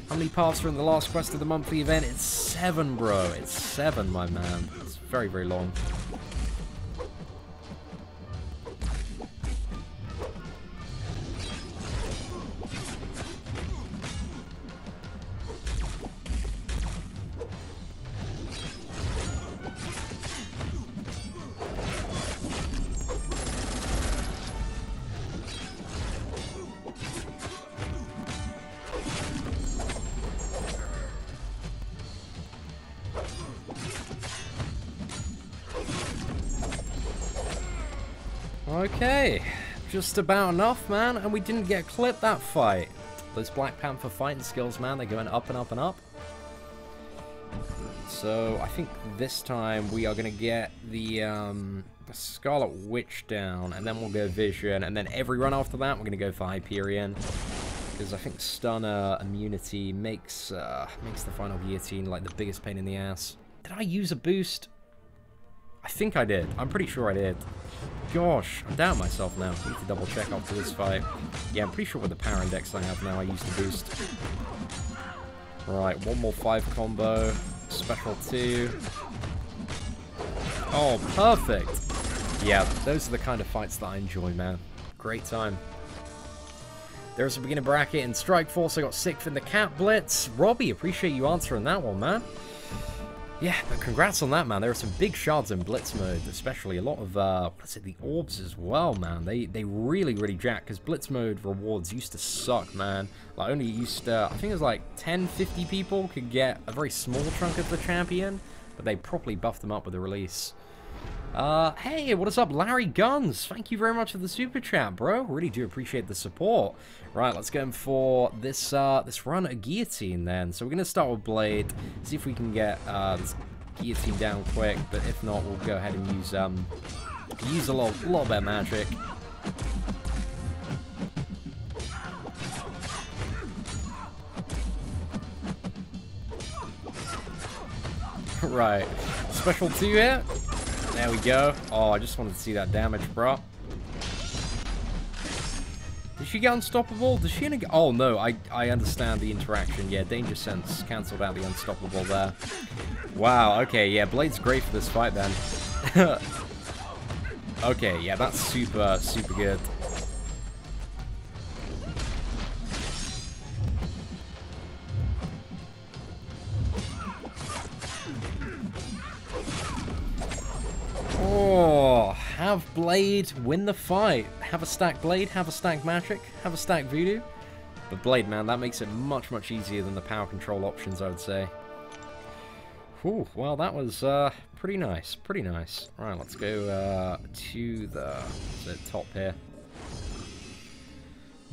How many paths are in the last quest of the monthly event? It's 7, bro. It's 7, my man. It's very, very long. Okay, just about enough, man, and we didn't get clipped that fight. Those Black Panther fighting skills, man, they're going up and up and up. So I think this time we are going to get the Scarlet Witch down, and then we'll go Vision, and then every run after that we're going to go for Hyperion. Because I think Stunner immunity makes the final guillotine like the biggest pain in the ass. Did I use a boost? I think I did. I'm pretty sure I did. Gosh, I'm down myself now. I need to double check after this fight. Yeah, I'm pretty sure with the power index I have now, I used the boost. Right, one more 5 combo. Special 2. Oh, perfect. Yeah, those are the kind of fights that I enjoy, man. Great time. There's a beginner bracket in Strike Force. I got 6th in the Cat Blitz. Robbie, appreciate you answering that one, man. Yeah, but congrats on that, man. There are some big shards in Blitz mode, especially a lot of, what's it, the orbs as well, man. They really, really jack, because Blitz mode rewards used to suck, man. Like, only used to, I think it was like 10, 50 people could get a very small chunk of the champion, but they properly buffed them up with the release. Hey, what is up, Larry Guns? Thank you very much for the super chat, bro. Really do appreciate the support. Right, let's go in for this this run at Guillotine then. So we're gonna start with Blade, see if we can get this Guillotine down quick. But if not, we'll go ahead and use a lot bit of magic. Right, special 2 here. There we go. Oh, I just wanted to see that damage, bro. Did she get unstoppable? Does she? Oh no, I understand the interaction. Yeah, Danger Sense cancelled out the unstoppable there. Wow. Okay. Yeah, Blade's great for this fight then. Okay. Yeah, that's super good. have Blade win the fight. Have a stack Blade, have a stack Magic, have a stack Voodoo. But Blade, man, that makes it much, much easier than the power control options, I would say. Whew, well, that was pretty nice, pretty nice. Alright, let's go to the top here.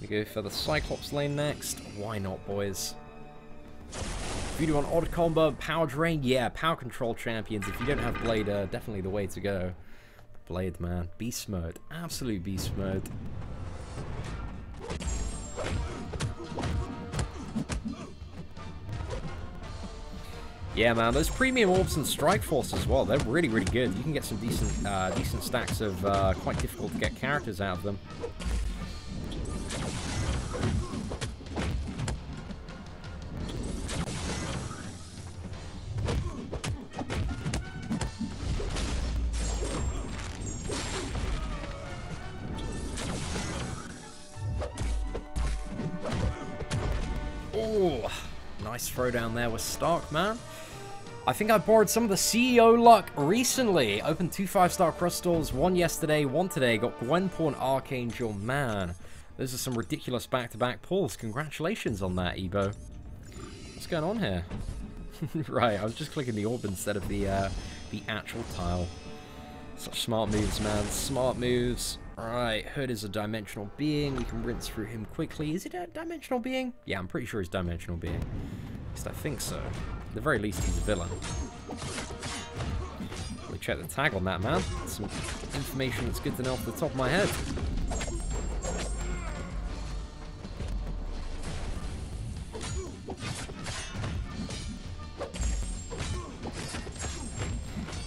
We go for the Cyclops lane next. Why not, boys? Voodoo on odd combo, power drain. Yeah, power control champions. If you don't have Blade, definitely the way to go. Blade, man. Beast mode. Absolute beast mode. Yeah, man, those premium orbs and Strike Force as well, they're really, really good. You can get some decent stacks of quite difficult to get characters out of them. Oh, nice throwdown there with Stark, man. I think I borrowed some of the CEO luck recently. Opened 2 5-star crystals, one yesterday, one today. Got Gwenpool and Archangel. Man, those are some ridiculous back-to-back pulls. Congratulations on that, Ebo. What's going on here? Right, I was just clicking the orb instead of the actual tile. Such smart moves, man. Smart moves. Right, Hood is a dimensional being. We can rinse through him quickly. Is it a dimensional being? Yeah, I'm pretty sure he's dimensional being. At least I think so. At the very least, he's a villain. Let me check the tag on that, man. Some information that's good to know off the top of my head.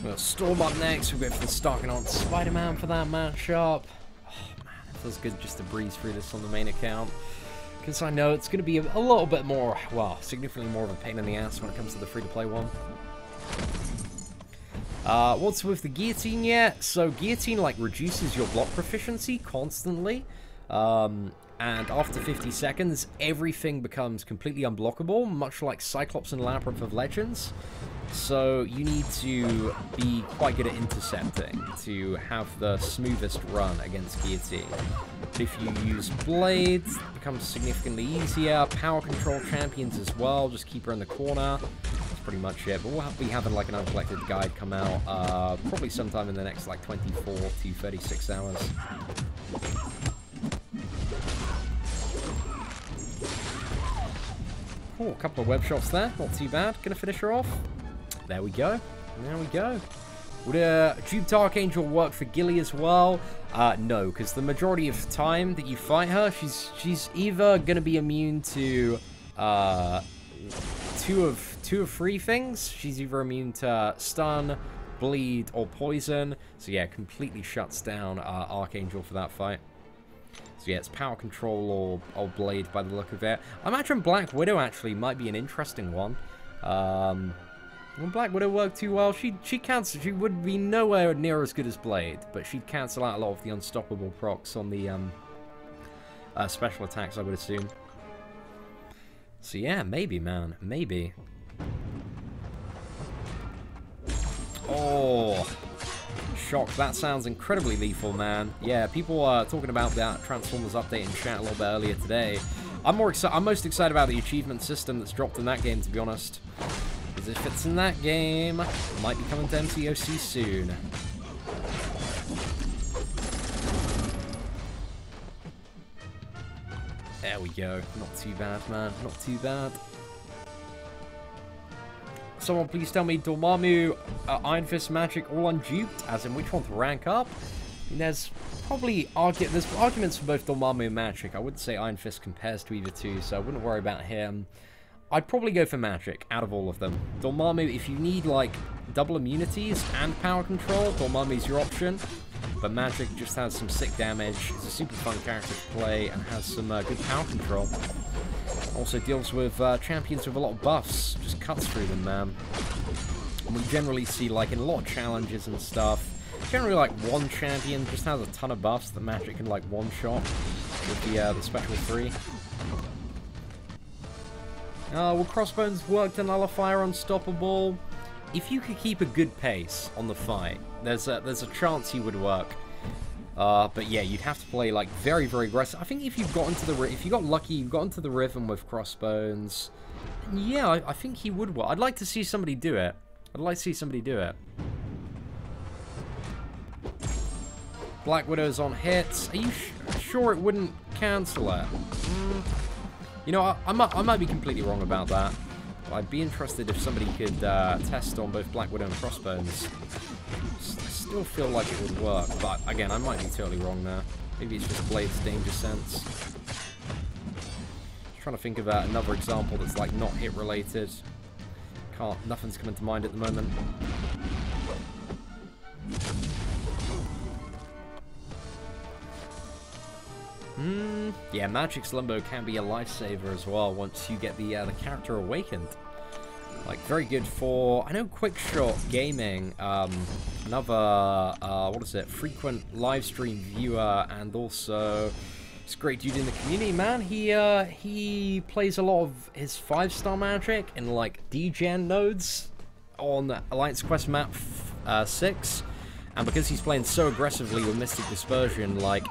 We'll Storm up next. We'll go for the Stark and Spider-Man for that matchup. Oh, man, it feels good just to breeze through this on the main account. Because I know it's going to be a little bit more, well, significantly more of a pain in the ass when it comes to the free-to-play one. What's with the guillotine yet? So guillotine, like, reduces your block proficiency constantly. And after 50 seconds, everything becomes completely unblockable, much like Cyclops and Labyrinth of Legends. So you need to be quite good at intercepting to have the smoothest run against guillotine. If you use blades, it becomes significantly easier. Power control champions as well, just keep her in the corner. That's pretty much it. But we'll be having like an Uncollected guide come out probably sometime in the next like 24 to 36 hours. Cool, a couple of web shots there, not too bad. Gonna finish her off. There we go. There we go. Would a Duped Archangel work for Gilly as well? No, because the majority of time that you fight her, she's either gonna be immune to two of three things. She's either immune to stun, bleed, or poison. So yeah, completely shuts down Archangel for that fight. So yeah, it's power control or blade by the look of it. I imagine Black Widow actually might be an interesting one. When Black Widow worked too well, she would be nowhere near as good as Blade, but she'd cancel out a lot of the unstoppable procs on the special attacks, I would assume. So yeah, maybe, man, maybe. Oh, shock! That sounds incredibly lethal, man. Yeah, people are talking about that Transformers update in chat a little bit earlier today. I'm most excited about the achievement system that's dropped in that game, to be honest. Because if it's in that game, it might be coming to MCOC soon. There we go. Not too bad, man. Not too bad. Someone please tell me Dormammu, Iron Fist Magic all unduped, as in which one to rank up? I mean, there's arguments for both Dormammu and Magic. I wouldn't say Iron Fist compares to either two, so I wouldn't worry about him. I'd probably go for Magic out of all of them. Dormammu, if you need like double immunities and power control, Dormammu's your option. But Magic just has some sick damage, is a super fun character to play, and has some good power control. Also deals with champions with a lot of buffs, just cuts through them, man. And we generally see, like, in a lot of challenges and stuff, generally, like, one champion just has a ton of buffs that Magic can, like, one-shot with the special 3. Will Crossbones work to nullify Unstoppable? If you could keep a good pace on the fight, there's a chance he would work. But yeah, you'd have to play like very, very aggressive. I think if you got lucky, you got into the rhythm with Crossbones. Yeah, I think he would work. I'd like to see somebody do it. Black Widow's on hits. Are you sure it wouldn't cancel it? You know, I might be completely wrong about that. I'd be interested if somebody could test on both Black Widow and Crossbones. I still feel like it would work, but again, I might be totally wrong there. Maybe it's just Blade's danger sense. Trying to think of another example that's like not hit related. Nothing's coming to mind at the moment. Yeah, Magic's Limbo can be a lifesaver as well once you get the character awakened. Like, very good for, I know, Quickshot Gaming, another, what is it, frequent live stream viewer, and also, it's a great dude in the community, man. He plays a lot of his 5-star magic in, like, degen nodes on Alliance Quest map 6, and because he's playing so aggressively with Mystic Dispersion, like,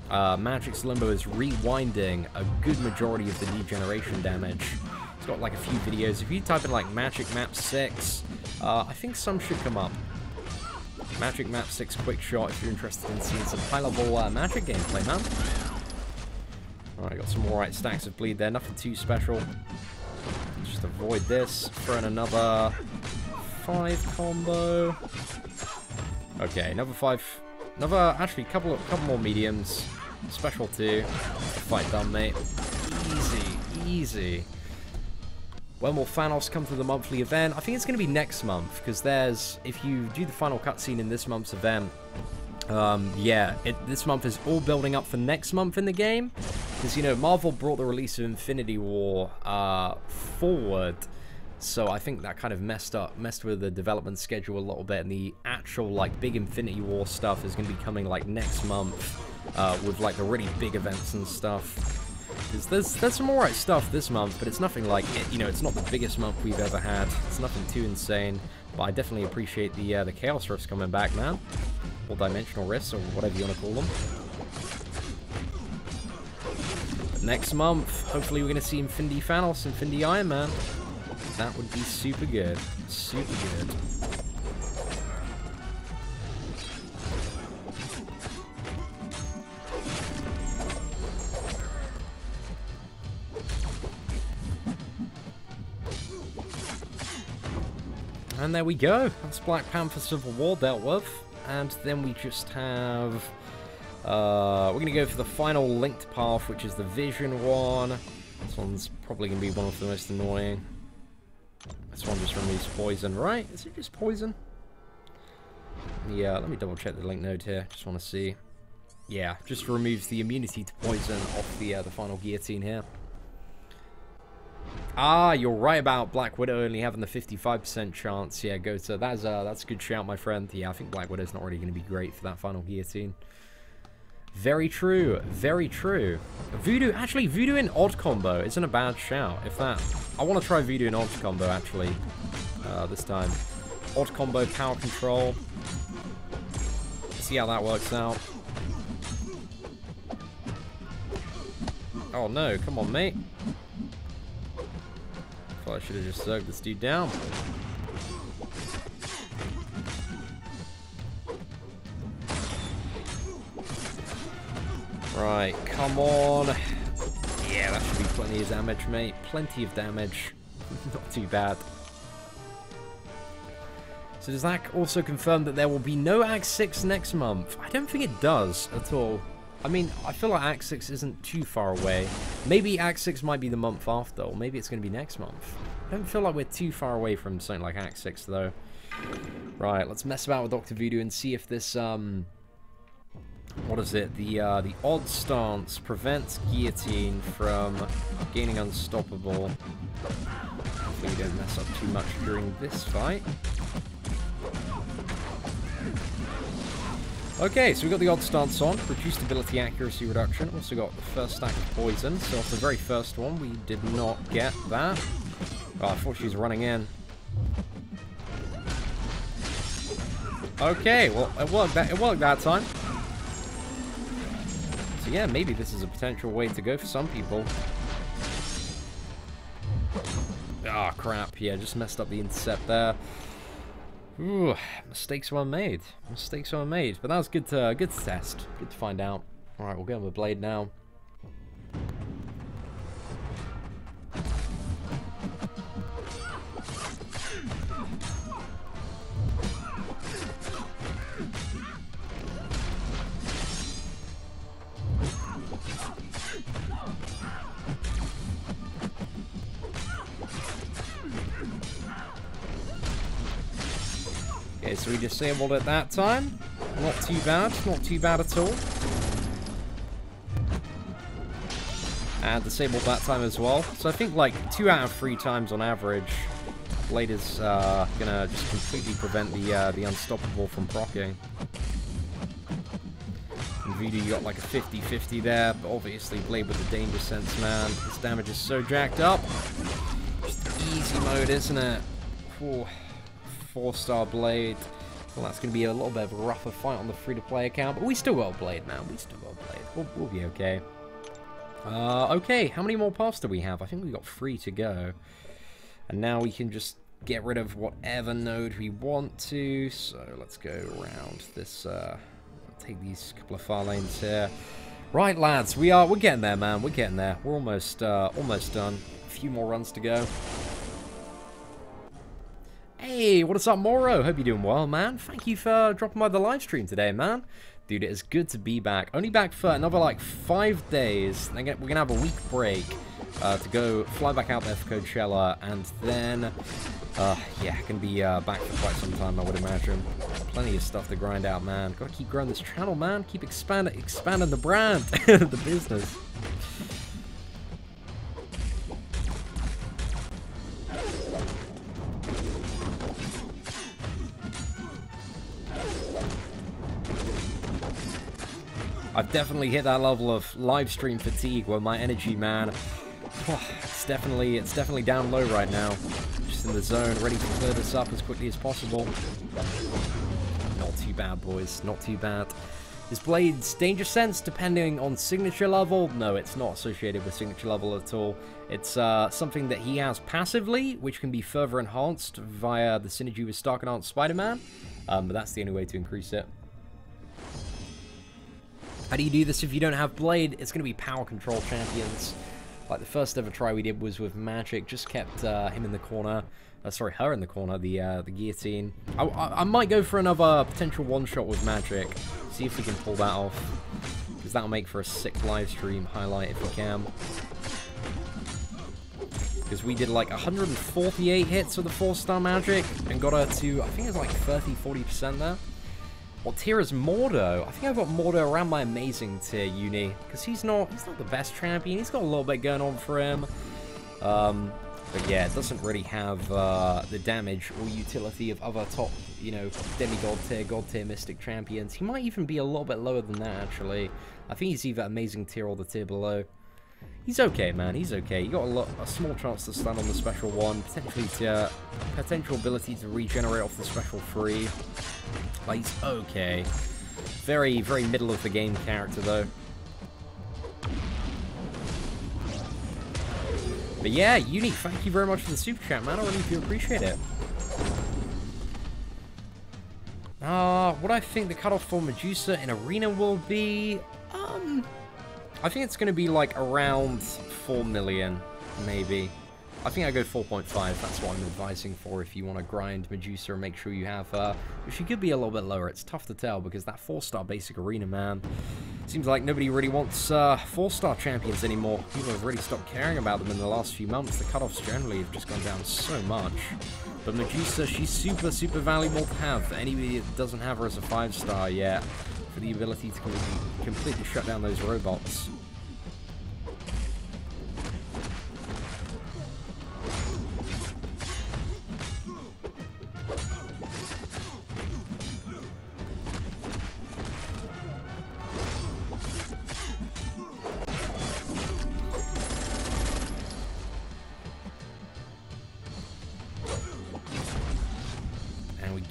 Magic's Limbo is rewinding a good majority of the degeneration damage. It's got like a few videos. If you type in like Magic Map 6, I think some should come up. Magic Map 6 Quick Shot if you're interested in seeing some high-level Magic gameplay, man. Alright, got some alright stacks of bleed there. Nothing too special. Just avoid this. Throw in another 5 combo. Okay, another 5. Actually, couple more mediums. Special 2. Fight done, mate. Easy. When will Thanos come to the monthly event? I think it's going to be next month, because if you do the final cutscene in this month's event, this month is all building up for next month in the game, because, you know, Marvel brought the release of Infinity War forward, so I think that kind of messed with the development schedule a little bit, and the actual, like, big Infinity War stuff is going to be coming, like, next month, with, like, the really big events and stuff. There's some alright stuff this month, but it's nothing like it. You know, it's not the biggest month we've ever had. It's nothing too insane, but I definitely appreciate the Chaos Rifts coming back, man. Or Dimensional Rifts, or whatever you want to call them. But next month, hopefully we're going to see Infinity Thanos, Infinity Iron Man. That would be super good. Super good. And there we go. That's Black Panther Civil War dealt with. And then we just have... we're going to go for the final linked path, which is the Vision one. This one's probably going to be one of the most annoying. This one just removes poison, right? Is it just poison? Yeah, let me double check the link node here. Just want to see. Yeah, just removes the immunity to poison off the final guillotine here. Ah, you're right about Black Widow only having the 55% chance. Yeah, go to that's a good shout, my friend. Yeah, I think Black Widow's not really going to be great for that final guillotine. Very true, very true. Voodoo, actually, Voodoo in odd combo isn't a bad shout. I want to try Voodoo in odd combo actually this time. Odd combo, power control. See how that works out. Oh no, come on, mate. I should have just zerged this dude down. Right, come on. Yeah, that should be plenty of damage, mate. Plenty of damage. Not too bad. So does that also confirm that there will be no Act 6 next month? I don't think it does at all. I mean, I feel like Act 6 isn't too far away. Maybe Act 6 might be the month after, or maybe it's going to be next month. I don't feel like we're too far away from something like Act 6, though. Right, let's mess about with Dr. Voodoo and see if this, what is it? The odd stance prevents Guillotine from gaining Unstoppable. Hopefully we don't mess up too much during this fight. Okay, so we got the odd stance on, reduced ability accuracy reduction, also got the first stack of poison, so off the very first one we did not get that. Oh, I thought she was running in. Okay, well, it worked that time. So yeah, maybe this is a potential way to go for some people. Ah, crap. Yeah, just messed up the intercept there. Ooh, mistakes were made. Mistakes were made. But that was good to test. Good to find out. Alright, we'll get on the blade now. Okay, so we disabled it that time. Not too bad. Not too bad at all. And disabled that time as well. So I think like 2 out of 3 times on average, Blade is gonna just completely prevent the Unstoppable from proccing. In Voodoo you got like a 50-50 there, but obviously Blade with the Danger Sense, man. His damage is so jacked up. Just easy mode, isn't it? Ooh. 4-star Blade. Well, that's going to be a little bit of a rougher fight on the free-to-play account, but we still got a Blade, man. We still got a Blade. We'll be okay. Okay, how many more paths do we have? I think we got 3 to go. And now we can just get rid of whatever node we want to. So let's go around this, take these couple of far lanes here. Right, lads, we're getting there, man. We're getting there. We're almost done. A few more runs to go. Hey, what is up, Moro? Hope you're doing well, man. Thank you for dropping by the live stream today, man. Dude, it is good to be back. Only back for another, like, 5 days. We're going to have a week break to go fly back out there for Coachella. And then, yeah, going to be back for quite some time, I would imagine. Plenty of stuff to grind out, man. Got to keep growing this channel, man. Keep expanding the brand, the business. I've definitely hit that level of live stream fatigue with my energy, man. It's definitely down low right now. Just in the zone, ready to clear this up as quickly as possible. Not too bad, boys. Not too bad. Is Blade's Danger Sense depending on signature level? No, it's not associated with signature level at all. It's something that he has passively, which can be further enhanced via the synergy with Stark Enhanced Spider-Man. But that's the only way to increase it. How do you do this if you don't have Blade? It's going to be power control champions. Like the first ever try we did was with Magic. Just kept him in the corner. Sorry, her in the corner, the guillotine. I might go for another potential one-shot with Magic. See if we can pull that off. Because that'll make for a sick live stream highlight if we can. Because we did like 148 hits with the 4-star Magic. And got her to, I think it was like 30-40% there. What tier is Mordo? I think I've got Mordo around my amazing tier, Uni. Because he's not the best champion. He's got a little bit going on for him. But yeah, it doesn't really have the damage or utility of other top, you know, demigod tier, god tier, mystic champions. He might even be a little bit lower than that, actually. I think he's either amazing tier or the tier below. He's okay, man. He's okay. You got a small chance to stun on the special one. Potential ability to regenerate off the special 3. Like, he's okay. Very, very middle of the game character, though. But yeah, Uni, thank you very much for the super chat, man. I really do appreciate it. What I think the cutoff for Medusa in Arena will be, I think it's going to be like around 4 million, maybe. I think I go 4.5. That's what I'm advising for if you want to grind Medusa and make sure you have her. But she could be a little bit lower. It's tough to tell because that 4-star basic arena, man. Seems like nobody really wants 4-star champions anymore. People have really stopped caring about them in the last few months. The cutoffs generally have just gone down so much. But Medusa, she's super, super valuable to have for anybody that doesn't have her as a 5-star yet. For the ability to completely shut down those robots.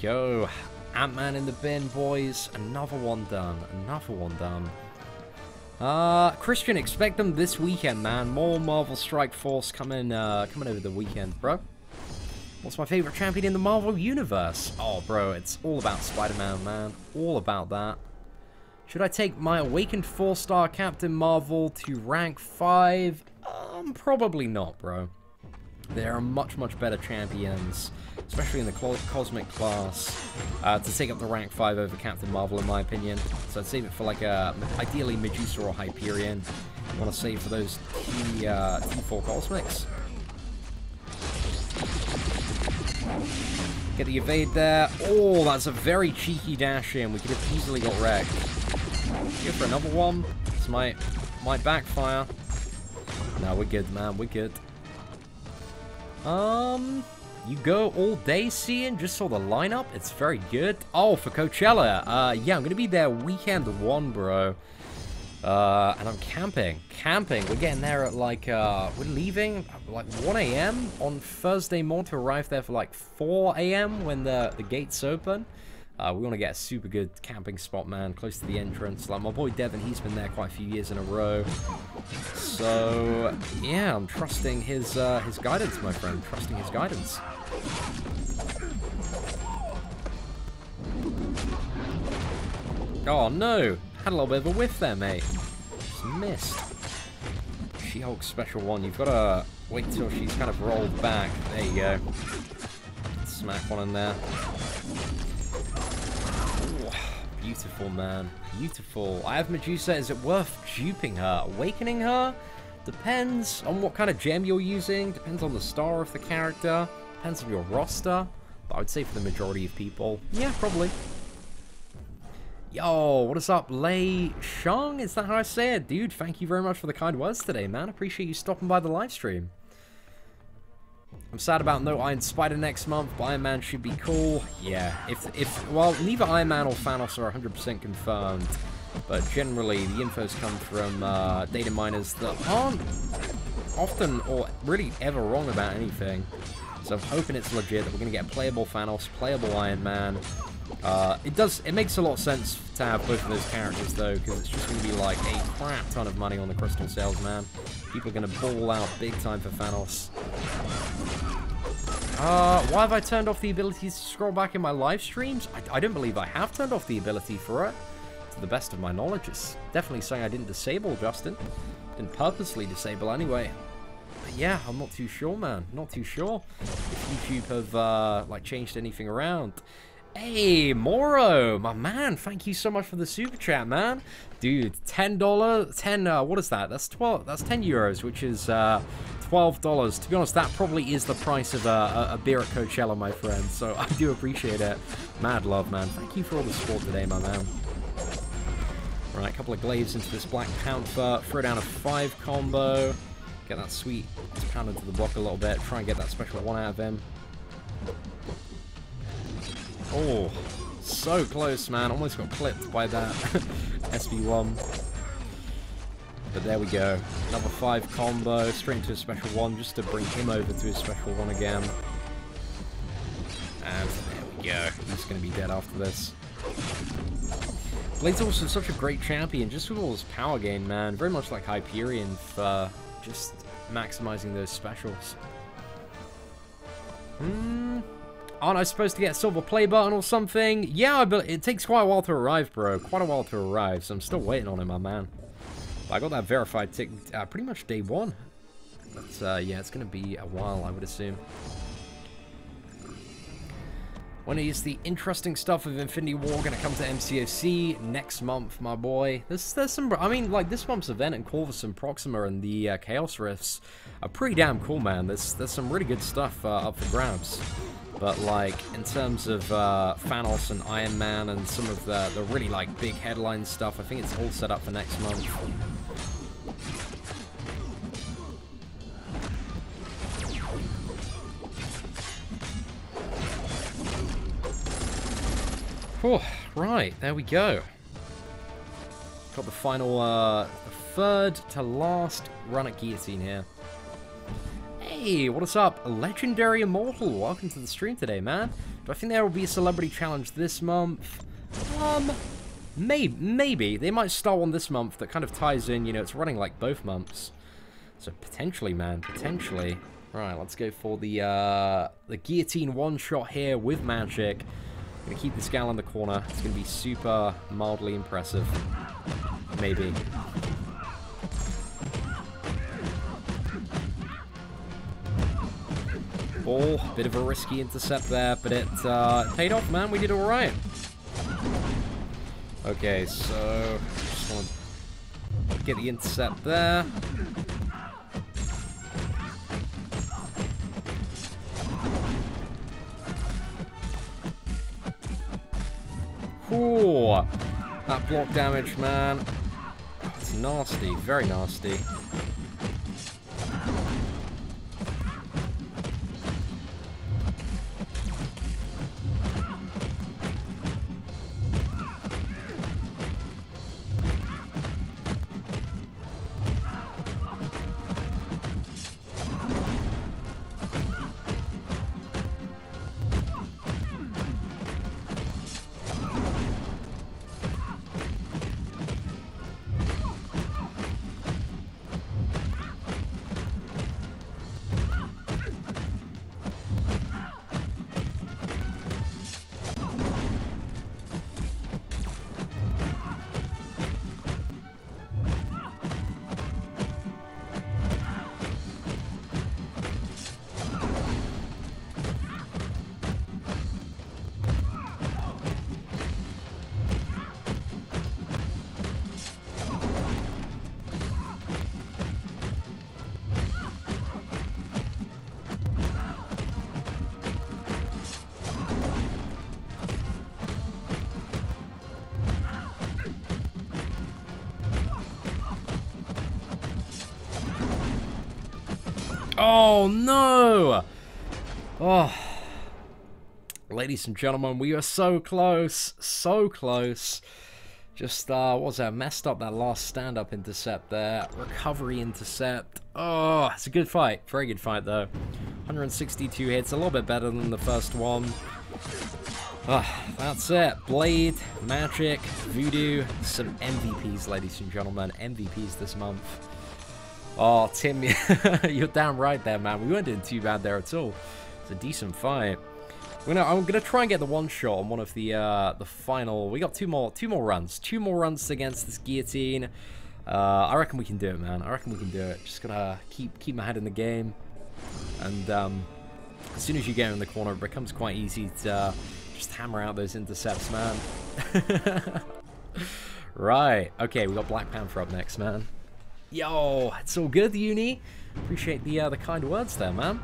Go. Ant-Man in the bin, boys. Another one done. Another one done. Christian, expect them this weekend, man. More Marvel Strike Force coming over the weekend, bro. What's my favorite champion in the Marvel Universe? Oh, bro, it's all about Spider-Man, man. All about that. Should I take my Awakened 4-star Captain Marvel to rank 5? Probably not, bro. There are much, much better champions, especially in the Cosmic class, to take up the rank 5 over Captain Marvel, in my opinion. So I'd save it for, like, ideally Medusa or Hyperion. You want to save for those T4 Cosmics. Get the evade there. Oh, that's a very cheeky dash in. We could have easily got wrecked. Go for another one. This might backfire. No, we're good, man. We're good. You go all day, Seatin. Just saw the lineup. It's very good. Oh, for Coachella. Yeah, I'm gonna be there weekend 1, bro. And I'm camping. We're getting there at, like, we're leaving, like, 1 a.m. on Thursday morning to arrive there for, like, 4 a.m. when the gates open. We want to get a super good camping spot, man, close to the entrance. Like, my boy Devin, he's been there quite a few years in a row. So, yeah, I'm trusting his guidance, my friend. Trusting his guidance. Oh, no. Had a little bit of a whiff there, mate. Just missed. She-Hulk special 1. You've got to wait till she's kind of rolled back. There you go. Smack one in there. Ooh, beautiful, man. Beautiful. I have Medusa. Is it worth duping her? Awakening her? Depends on what kind of gem you're using. Depends on the star of the character. Depends on your roster. But I would say for the majority of people, yeah, probably. Yo, what is up, Lei Shang? Is that how I say it? Dude, thank you very much for the kind words today, man. Appreciate you stopping by the live stream. I'm sad about no Iron Spider next month, but Iron Man should be cool. Yeah, well, neither Iron Man or Thanos are 100% confirmed, but generally the infos come from data miners that aren't often or really ever wrong about anything. So I'm hoping it's legit, that we're going to get a playable Thanos, playable Iron Man. It makes a lot of sense to have both of those characters, though, because it's just going to be like a crap ton of money on the crystal sales, man. People are going to ball out big time for Thanos. Why have I turned off the ability to scroll back in my live streams? I don't believe I have turned off the ability for it, to the best of my knowledge. It's definitely something I didn't disable, Justin. Didn't purposely disable anyway. But yeah, I'm not too sure, man. Not too sure if YouTube have, like, changed anything around. Hey, Moro, my man, thank you so much for the super chat, man. Dude, $10, what is that? That's 10 euros, which is $12. To be honest, that probably is the price of a beer at Coachella, my friend. So I do appreciate it. Mad love, man. Thank you for all the support today, my man. Right, a couple of glaives into this Black Panther. Throw down a 5 combo. Get that sweet pound into the block a little bit. Try and get that special 1 out of him. Oh, so close, man. Almost got clipped by that SB1. But there we go. Another 5 combo, straight into a special 1, just to bring him over to his special 1 again. And there we go. He's going to be dead after this. Blade's also such a great champion, just with all his power gain, man. Very much like Hyperion for just maximizing those specials. Aren't I supposed to get a silver play button or something? Yeah, but it takes quite a while to arrive, bro. Quite a while to arrive, so I'm still waiting on it, my man. But I got that verified tick pretty much day 1. But, yeah, it's going to be a while, I would assume. When is the interesting stuff of Infinity War going to come to MCOC? Next month, my boy. There's some... I mean, like, this month's event in Corvus and Proxima and the Chaos Rifts are pretty damn cool, man. There's some really good stuff up for grabs. But, like, in terms of Thanos and Iron Man and some of the really, like, big headline stuff, I think it's all set up for next month. Oh, right, there we go. Got the final, the third to last run at Guillotine here. Hey, what is up? Legendary Immortal, welcome to the stream today, man. Do I think there will be a celebrity challenge this month? Maybe. They might start one this month that kind of ties in, you know, it's running like both months. So potentially, man, potentially. Right, let's go for the guillotine one-shot here with magic. Gonna keep this gal in the corner. It's gonna be super mildly impressive. Maybe. Oh, bit of a risky intercept there, but it paid off, man. We did all right. Okay, so just want to get the intercept there. Ooh, that block damage, man. It's nasty, very nasty. Oh, no! Oh. Ladies and gentlemen, we are so close. So close. Just, what was that? Messed up that last stand-up intercept there. Recovery intercept. Oh, it's a good fight. Very good fight, though. 162 hits. A little bit better than the first one. That's it. Blade, Magic, Voodoo. Some MVPs, ladies and gentlemen. MVPs this month. Oh, Tim, you're damn right there, man. We weren't doing too bad there at all. It's a decent fight. I'm gonna try and get the one shot on one of the final. We got two more runs against this guillotine. I reckon we can do it, man. I reckon we can do it. Just gonna keep my head in the game, and as soon as you get in the corner, it becomes quite easy to just hammer out those intercepts, man. Right. Okay, we got Black Panther up next, man. Yo, it's all good, Uni. Appreciate the kind words there, man.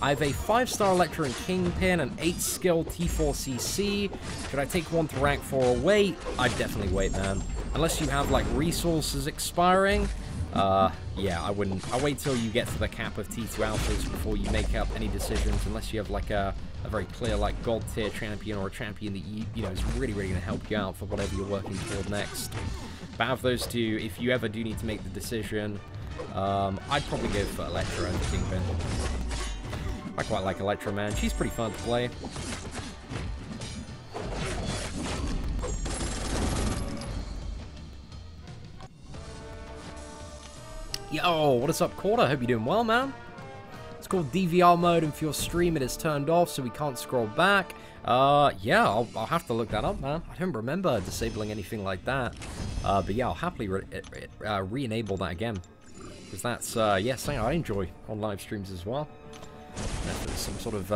I have a 5-star Electra and Kingpin, an 8-skill T4CC. Should I take one to rank 4 or wait? I'd definitely wait, man. Unless you have, like, resources expiring. Yeah, I wouldn't. I'll wait till you get to the cap of T2 alphas before you make up any decisions, unless you have, like, a very clear, like, gold tier champion or a champion that you know, is really, really going to help you out for whatever you're working toward next. But out of those two, if you ever do need to make the decision, I'd probably go for Electra and Kingpin. I quite like Electra, man. She's pretty fun to play. Yo, what is up, Quarter? Hope you're doing well, man. It's called DVR mode, and for your stream it is turned off, so we can't scroll back. Yeah, I'll have to look that up, man. I don't remember disabling anything like that. But yeah, I'll happily re-enable that again. Because that's, yeah, something I enjoy on live streams as well. There's some sort of,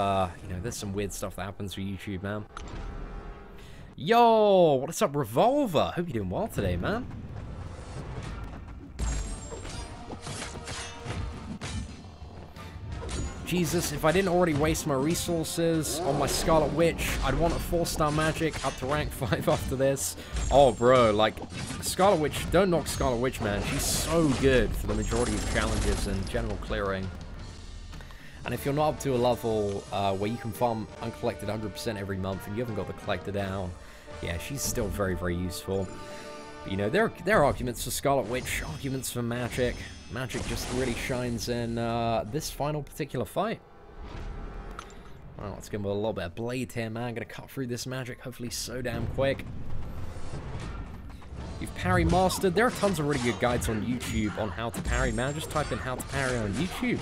you know, there's some weird stuff that happens with YouTube, man. Yo, what's up, Revolver? Hope you're doing well today, man. Jesus, if I didn't already waste my resources on my Scarlet Witch, I'd want a 4-star magic up to rank 5 after this. Oh, bro, like, Scarlet Witch, don't knock Scarlet Witch, man. She's so good for the majority of challenges and general clearing. And if you're not up to a level where you can farm Uncollected 100% every month and you haven't got the Collector down, yeah, she's still very, very useful. But, you know, there are arguments for Scarlet Witch, arguments for Magic. Magic just really shines in this final particular fight. Well, let's give him a little bit of blade here, man. Gonna cut through this Magic, hopefully so damn quick. parry mastered. There are tons of really good guides on YouTube on how to parry, man. Just type in how to parry on YouTube.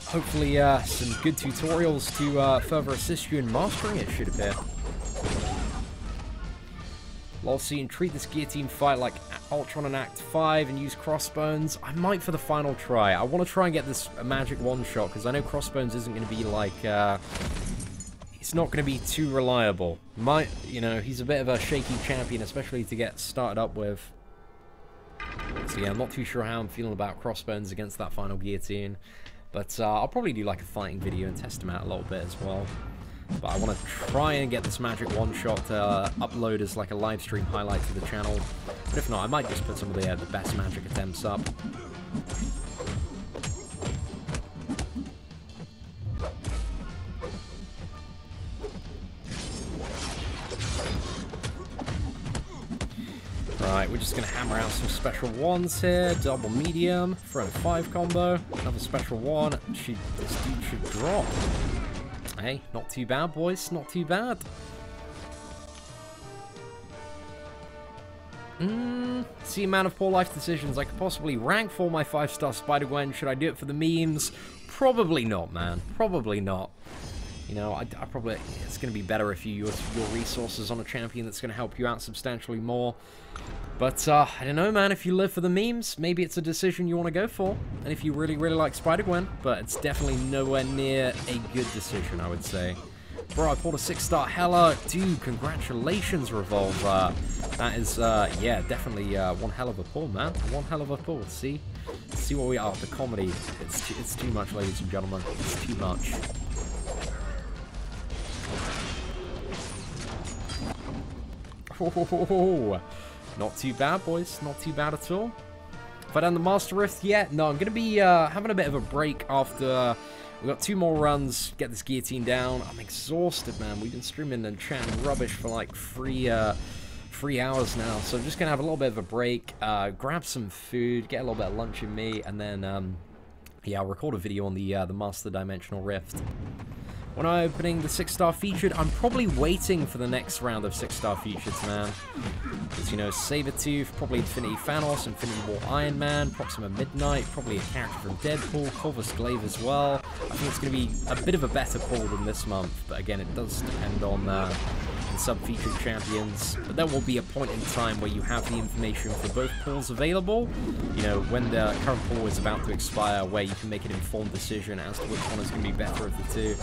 Hopefully some good tutorials to further assist you in mastering it should appear. Lol, Seatin, treat this guillotine fight like Ultron in Act 5 and use Crossbones. I might for the final try. I want to try and get this magic one-shot, because I know Crossbones isn't going to be like... it's not going to be too reliable. You know, he's a bit of a shaky champion, especially to get started up with. So yeah, I'm not too sure how I'm feeling about Crossbones against that final guillotine. But I'll probably do like a fighting video and test him out a little bit as well. But I want to try and get this magic one-shot upload as like a live stream highlight to the channel. But if not, I might just put some of the best magic attempts up. Right, we're just going to hammer out some special ones here. Double medium, front 5 combo, another special one. This dude should drop. Hey, not too bad, boys. Not too bad. See the amount of poor life decisions I could possibly rank for my 5-star Spider-Gwen. Should I do it for the memes? Probably not, man. Probably not. You know, I probably... It's going to be better if you use your resources on a champion that's going to help you out substantially more. But, I don't know, man. If you live for the memes, maybe it's a decision you want to go for. And if you really, really like Spider-Gwen, but it's definitely nowhere near a good decision, I would say. Bro, I pulled a 6-star Hella. Dude, congratulations, Revolve. That is, yeah, definitely one hell of a pull, man. One hell of a pull. See what we are. The comedy. It's too much, ladies and gentlemen. It's too much. Oh, not too bad, boys. Not too bad at all. Have I done the Master Rift yet? No, I'm going to be having a bit of a break after... We've got 2 more runs, get this guillotine down. I'm exhausted, man. We've been streaming and chatting rubbish for like 3 hours now. So I'm just going to have a little bit of a break, grab some food, get a little bit of lunch in me, and then, yeah, I'll record a video on the Master Dimensional Rift. When I'm opening the 6-star featured, I'm probably waiting for the next round of 6-star features, man. Because, you know, Sabretooth, probably Infinity Thanos, Infinity War Iron Man, Proxima Midnight, probably a character from Deadpool, Corvus Glaive as well. I think it's going to be a bit of a better pull than this month, but again, it does depend on the sub-featured champions. But there will be a point in time where you have the information for both pulls available. You know, when the current pull is about to expire, where you can make an informed decision as to which one is going to be better of the two.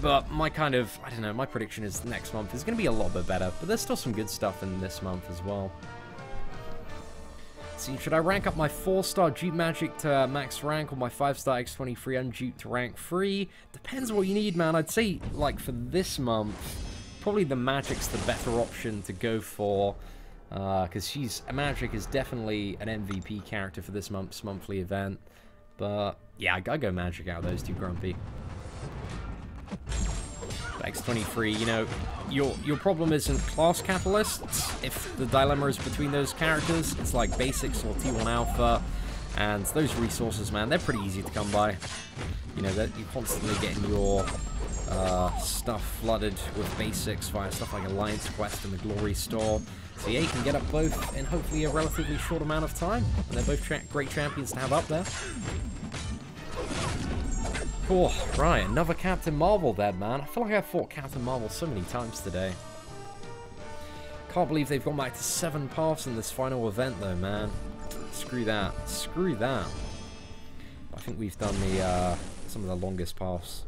But my kind of, I don't know, my prediction is next month is going to be a lot bit better. But there's still some good stuff in this month as well. See, should I rank up my 4-star Dupe Magic to max rank or my 5-star X23 Undupe to rank 3? Depends what you need, man. I'd say, like, for this month, probably the Magic's the better option to go for. Because Magic is definitely an MVP character for this month's monthly event. But, yeah, I go Magic out of those two, Grumpy. X23, you know, your problem isn't class catalysts. If the dilemma is between those characters, it's like basics or T1 Alpha, and those resources, man, they're pretty easy to come by. You know, that you're constantly getting your stuff flooded with basics via stuff like Alliance Quest and the Glory Store. So yeah, you can get up both in hopefully a relatively short amount of time, and they're both great champions to have up there. Oh, right, another Captain Marvel there, man. I feel like I've fought Captain Marvel so many times today. Can't believe they've gone back to 7 paths in this final event, though, man. Screw that. Screw that. I think we've done the some of the longest paths.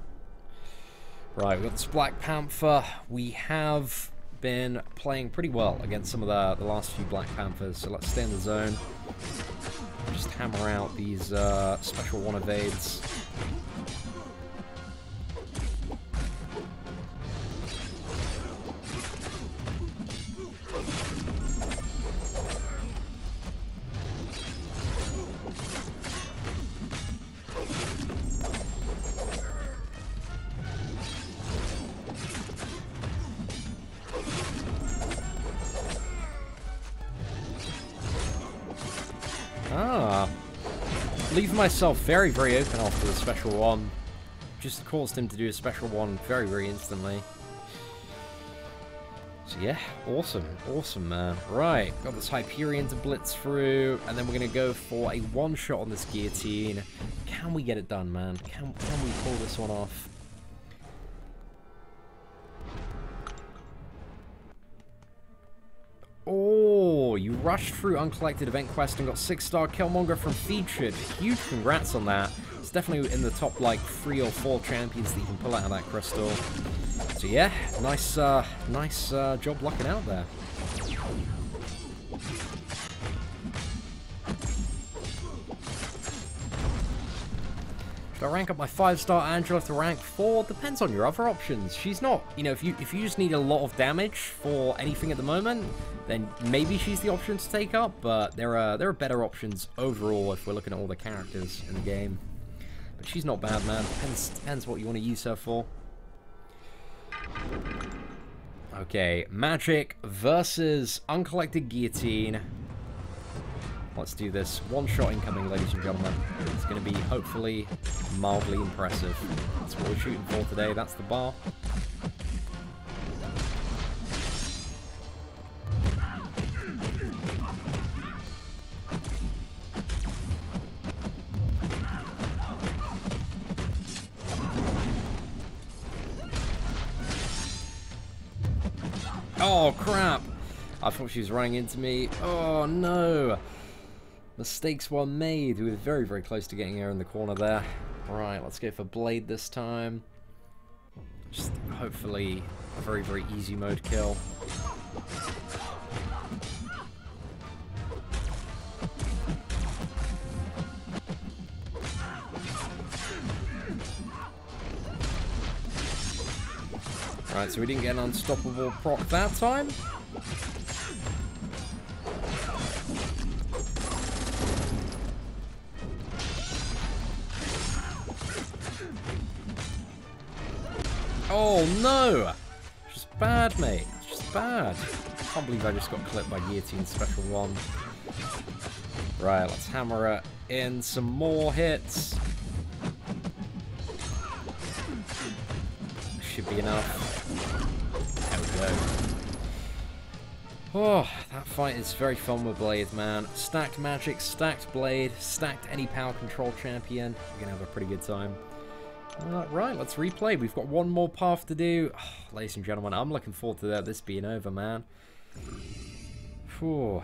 Right, we've got this Black Panther. We have been playing pretty well against some of the last few Black Panthers, so let's stay in the zone. Just hammer out these special one evades. Leaving myself very, very open after the special one. Just caused him to do a special one very, very instantly. So yeah, awesome, awesome, man. Right, got this Hyperion to blitz through, and then we're going to go for a one-shot on this guillotine. Can we get it done, man? Can we pull this one off? Oh, you rushed through Uncollected Event Quest and got 6-star Killmonger from Featured. Huge congrats on that. It's definitely in the top, like, 3 or 4 champions that you can pull out of that crystal. So yeah, nice job lucking out there. Should I rank up my 5-star Angela to rank 4? Depends on your other options. She's not, you know, if you just need a lot of damage for anything at the moment, then maybe she's the option to take up. But there are better options overall if we're looking at all the characters in the game. But she's not bad, man. Depends what you want to use her for. Okay, Magic versus Uncollected Guillotine. Let's do this. One shot incoming, ladies and gentlemen. It's going to be, hopefully, mildly impressive. That's what we're shooting for today. That's the bar. Oh, crap! I thought she was running into me. Oh, no! Mistakes were made. We were very, very close to getting her in the corner there. Right, let's go for Blade this time. Just hopefully a very, very easy mode kill. Right, so we didn't get an unstoppable proc that time. Oh no! It's just bad, mate. It's just bad. I can't believe I just got clipped by Guillotine Special 1. Right, let's hammer it in some more hits. Should be enough. There we go. Oh, that fight is very fun with Blade, man. Stacked magic, stacked Blade, stacked any power control champion. We're gonna have a pretty good time. Right, let's replay. We've got one more path to do. Oh, ladies and gentlemen, I'm looking forward to this being over, man. Whew.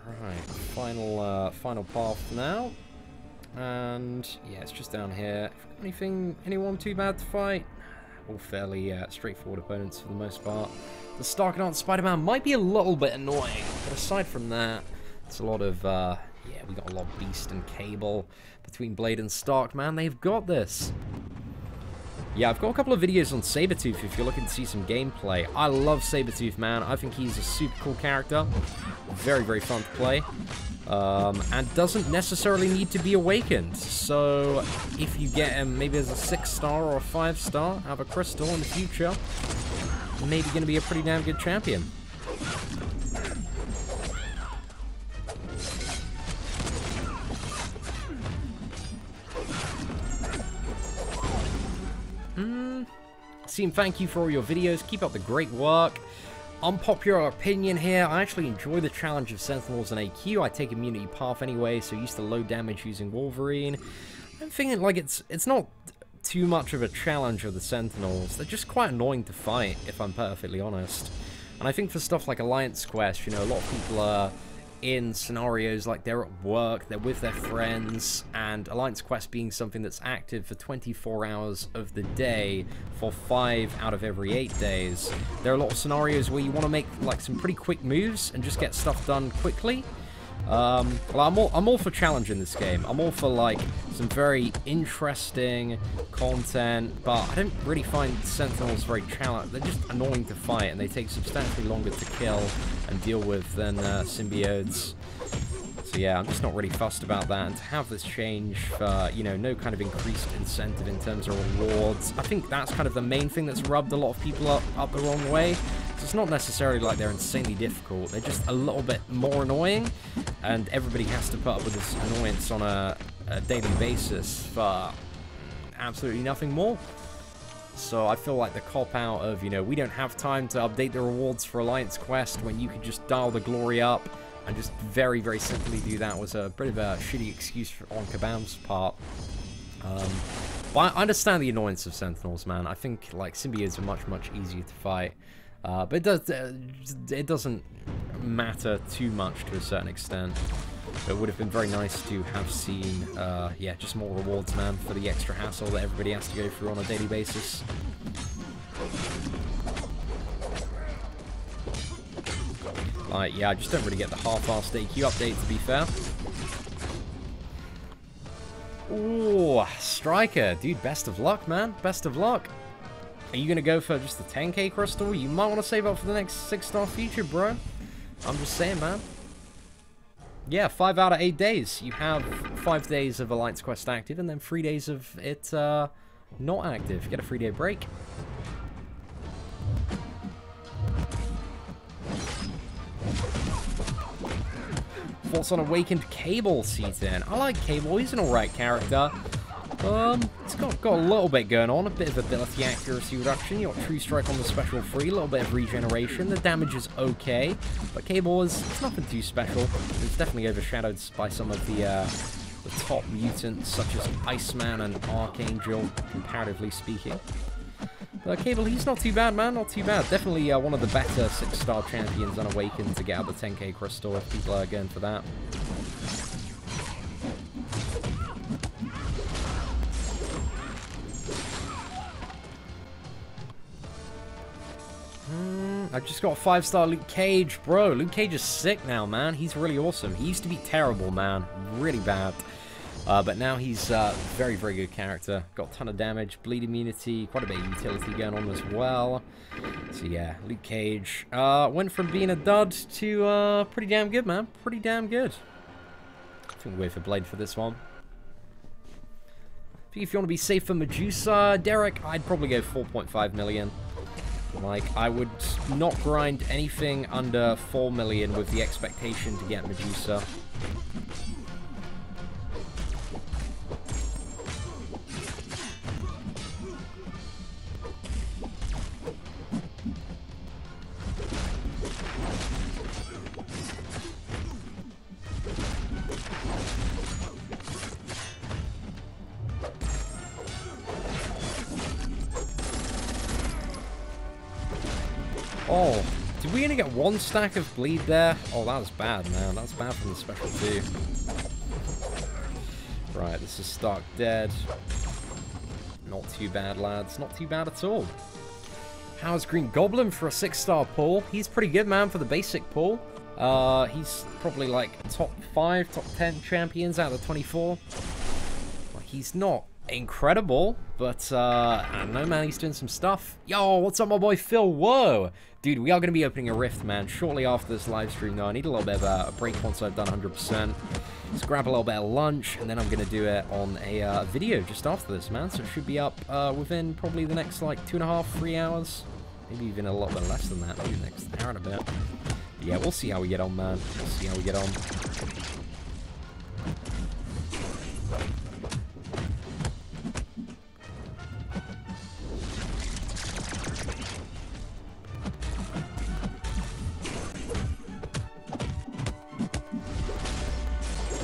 Right, final path now. And yeah, it's just down here. Anyone too bad to fight? All fairly straightforward opponents for the most part. The Starknaut Spider-Man might be a little bit annoying, but aside from that, it's a lot of, yeah, we got a lot of Beast and Cable between Blade and Stark, man. They've got this. Yeah, I've got a couple of videos on Sabretooth if you're looking to see some gameplay. I love Sabretooth, man. I think he's a super cool character. Very, very fun to play. And doesn't necessarily need to be awakened. So if you get him maybe as a 6-star or a 5-star, have a crystal in the future, maybe going to be a pretty damn good champion. Seam, thank you for all your videos. Keep up the great work. Unpopular opinion here, I actually enjoy the challenge of Sentinels and AQ. I take Immunity Path anyway, so used to low damage using Wolverine. I'm thinking like it's not too much of a challenge of the Sentinels. They're just quite annoying to fight, if I'm perfectly honest. And I think for stuff like Alliance Quest, you know, a lot of people are in scenarios like they're at work, they're with their friends, and Alliance Quest being something that's active for 24 hours of the day for 5 out of every 8 days. There are a lot of scenarios where you want to make like some pretty quick moves and just get stuff done quickly. Well, I'm all for challenge in this game. I'm all for like some very interesting content, but I don't really find Sentinels very challenging. They're just annoying to fight, and they take substantially longer to kill and deal with than symbiotes. So yeah, I'm just not really fussed about that. And to have this change for, you know, no kind of increased incentive in terms of rewards, I think that's kind of the main thing that's rubbed a lot of people up the wrong way. So it's not necessarily like they're insanely difficult. They're just a little bit more annoying, and everybody has to put up with this annoyance on a daily basis for absolutely nothing more. So I feel like the cop-out of, you know, we don't have time to update the rewards for Alliance Quest when you could just dial the glory up and just very, very simply do that was a bit of a shitty excuse on Kabam's part. But I understand the annoyance of Sentinels, man. I think, like, symbiotes are much, much easier to fight. But it doesn't matter too much to a certain extent. It would have been very nice to have seen, yeah, just more rewards, man, for the extra hassle that everybody has to go through on a daily basis. Like, yeah, I just don't really get the half-assed AQ update, to be fair. Ooh, Striker. Dude, best of luck, man. Best of luck. Are you going to go for just the 10k crystal? You might want to save up for the next 6-star feature, bro. I'm just saying, man. Yeah, 5 out of 8 days. You have 5 days of Alliance Quest active, and then 3 days of it not active. Get a 3-day break. Thoughts on Awakened Cable, Seatin? I like Cable. He's an alright character. It's got a little bit going on. A bit of ability accuracy reduction. You got True Strike on the special 3. A little bit of regeneration. The damage is okay. But Cable is nothing too special. It's definitely overshadowed by some of the top mutants, such as Iceman and Archangel, comparatively speaking. Cable, he's not too bad, man. Not too bad. Definitely one of the better 6-star champions unawakened to get out the 10k crystal if people are going for that. I just got a 5-star Luke Cage. Bro, Luke Cage is sick now, man. He's really awesome. He used to be terrible, man. Really bad. But now he's a very, very good character. Got a ton of damage, bleed immunity, quite a bit of utility going on as well. So yeah, Luke Cage went from being a dud to pretty damn good, man. Pretty damn good. I think we'll wait for Blade for this one. If you want to be safe for Medusa, Derek, I'd probably go 4.5 million. Like, I would not grind anything under 4 million with the expectation to get Medusa. Oh, did we only get 1 stack of bleed there? Oh, that was bad, man. That was bad from the special 2. Right, this is Stark dead. Not too bad, lads. Not too bad at all. How's Green Goblin for a 6-star pull? He's pretty good, man, for the basic pull. He's probably like top 5, top 10 champions out of the 24. Like, he's not incredible, but I don't know, man, he's doing some stuff. Yo, what's up, my boy Phil? Whoa, dude, we are going to be opening a rift, man, shortly after this live stream, though. I need a little bit of a break once I've done 100%. Let's grab a little bit of lunch, and then I'm going to do it on a video just after this, man. So it should be up within probably the next, like, 2.5, 3 hours. Maybe even a little bit less than that, maybe the next hour and a bit. But yeah, we'll see how we get on, man. We'll see how we get on.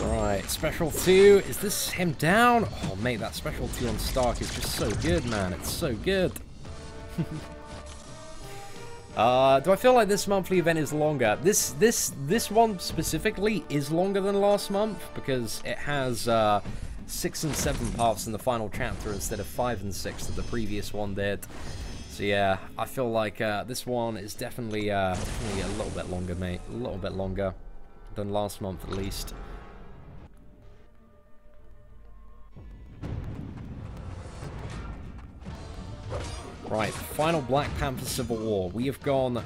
Right, special 2. Is this him down? Oh, mate, that special 2 on Stark is just so good, man. It's so good. Do I feel like this monthly event is longer? This one specifically is longer than last month because it has 6 and 7 paths in the final chapter instead of 5 and 6 that the previous one did. So yeah, I feel like this one is definitely a little bit longer, mate. A little bit longer than last month, at least. Right, final Black Panther Civil War. We have gone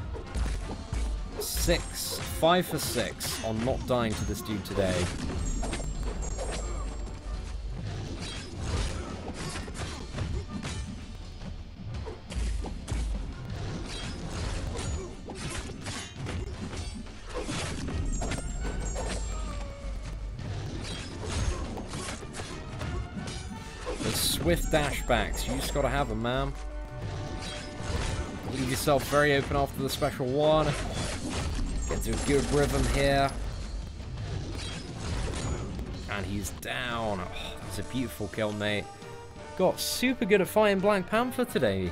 5 for 6 on not dying to this dude today. The swift dashbacks, you just gotta have them, man. Leave yourself very open after the special one. Get to a good rhythm here. And he's down. Oh, that's a beautiful kill, mate. Got super good at fighting Black Panther today.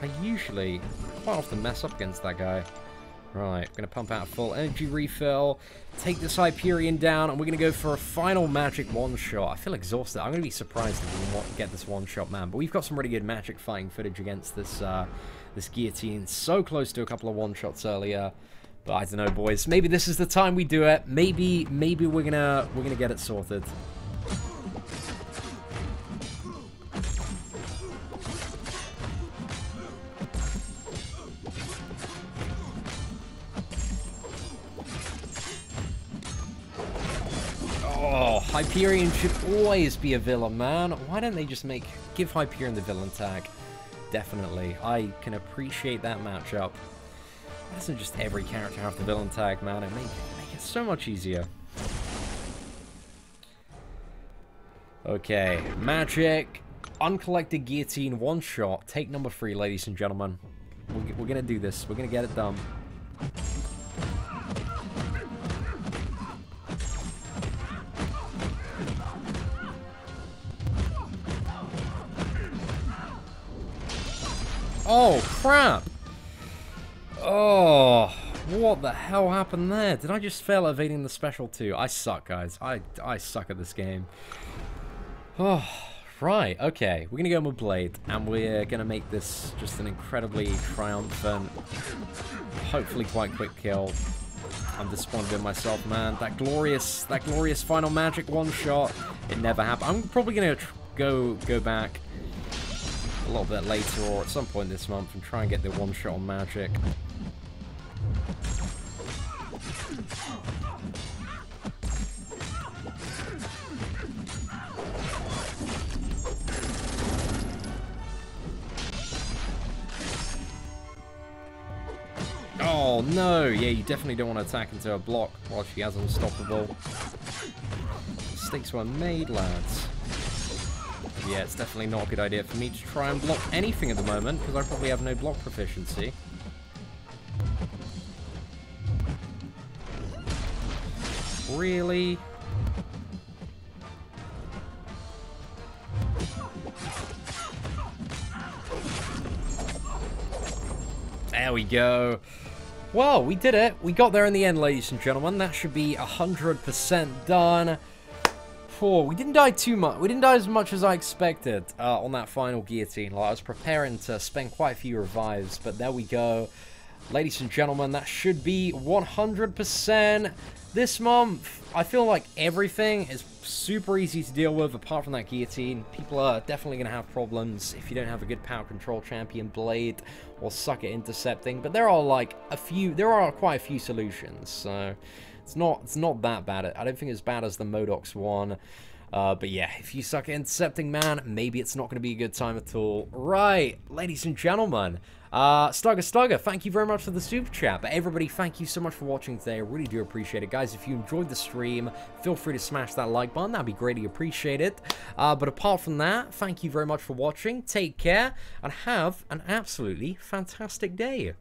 I usually quite often mess up against that guy. Right, gonna pump out a full energy refill, take this Hyperion down, and we're gonna go for a final magic one-shot. I feel exhausted. I'm gonna be surprised if we can get this one-shot, man. But we've got some really good magic fighting footage against this this guillotine. So close to a couple of one-shots earlier. But I don't know, boys. Maybe this is the time we do it. Maybe we're gonna get it sorted. Oh, Hyperion should always be a villain, man. Why don't they just give Hyperion the villain tag? Definitely. I can appreciate that matchup. Why doesn't just every character have the villain tag, man? It make it so much easier. Okay, magic, uncollected guillotine, one shot. Take number 3, ladies and gentlemen. We're gonna do this. We're gonna get it done. Oh, crap! Oh, what the hell happened there? Did I just fail at evading the special too? I suck, guys. I suck at this game. Oh, right, okay. We're gonna go with Blade, and we're gonna make this just an incredibly triumphant, hopefully quite quick kill. I'm disappointed in myself, man. That glorious final magic one-shot, it never happened. I'm probably gonna go back a little bit later or at some point this month and try and get the one shot on magic. Oh no, yeah, you definitely don't want to attack into a block while she has unstoppable. Mistakes were made, lads. Yeah, it's definitely not a good idea for me to try and block anything at the moment, because I probably have no block proficiency. Really? There we go. Well, we did it. We got there in the end, ladies and gentlemen. That should be 100% done. We didn't die too much. We didn't die as much as I expected on that final guillotine. Like, I was preparing to spend quite a few revives, but there we go. Ladies and gentlemen, that should be 100% this month. I feel like everything is super easy to deal with apart from that guillotine. People are definitely going to have problems if you don't have a good power control champion, Blade, or suck at intercepting. But there are quite a few solutions, so it's not that bad. I don't think it's as bad as the Modox one. But yeah, if you suck at intercepting, man, maybe it's not going to be a good time at all. Right, ladies and gentlemen, Stugger, thank you very much for the super chat. But everybody, thank you so much for watching today. I really do appreciate it. Guys, if you enjoyed the stream, feel free to smash that like button. That'd be greatly appreciated. But apart from that, thank you very much for watching. Take care, and have an absolutely fantastic day.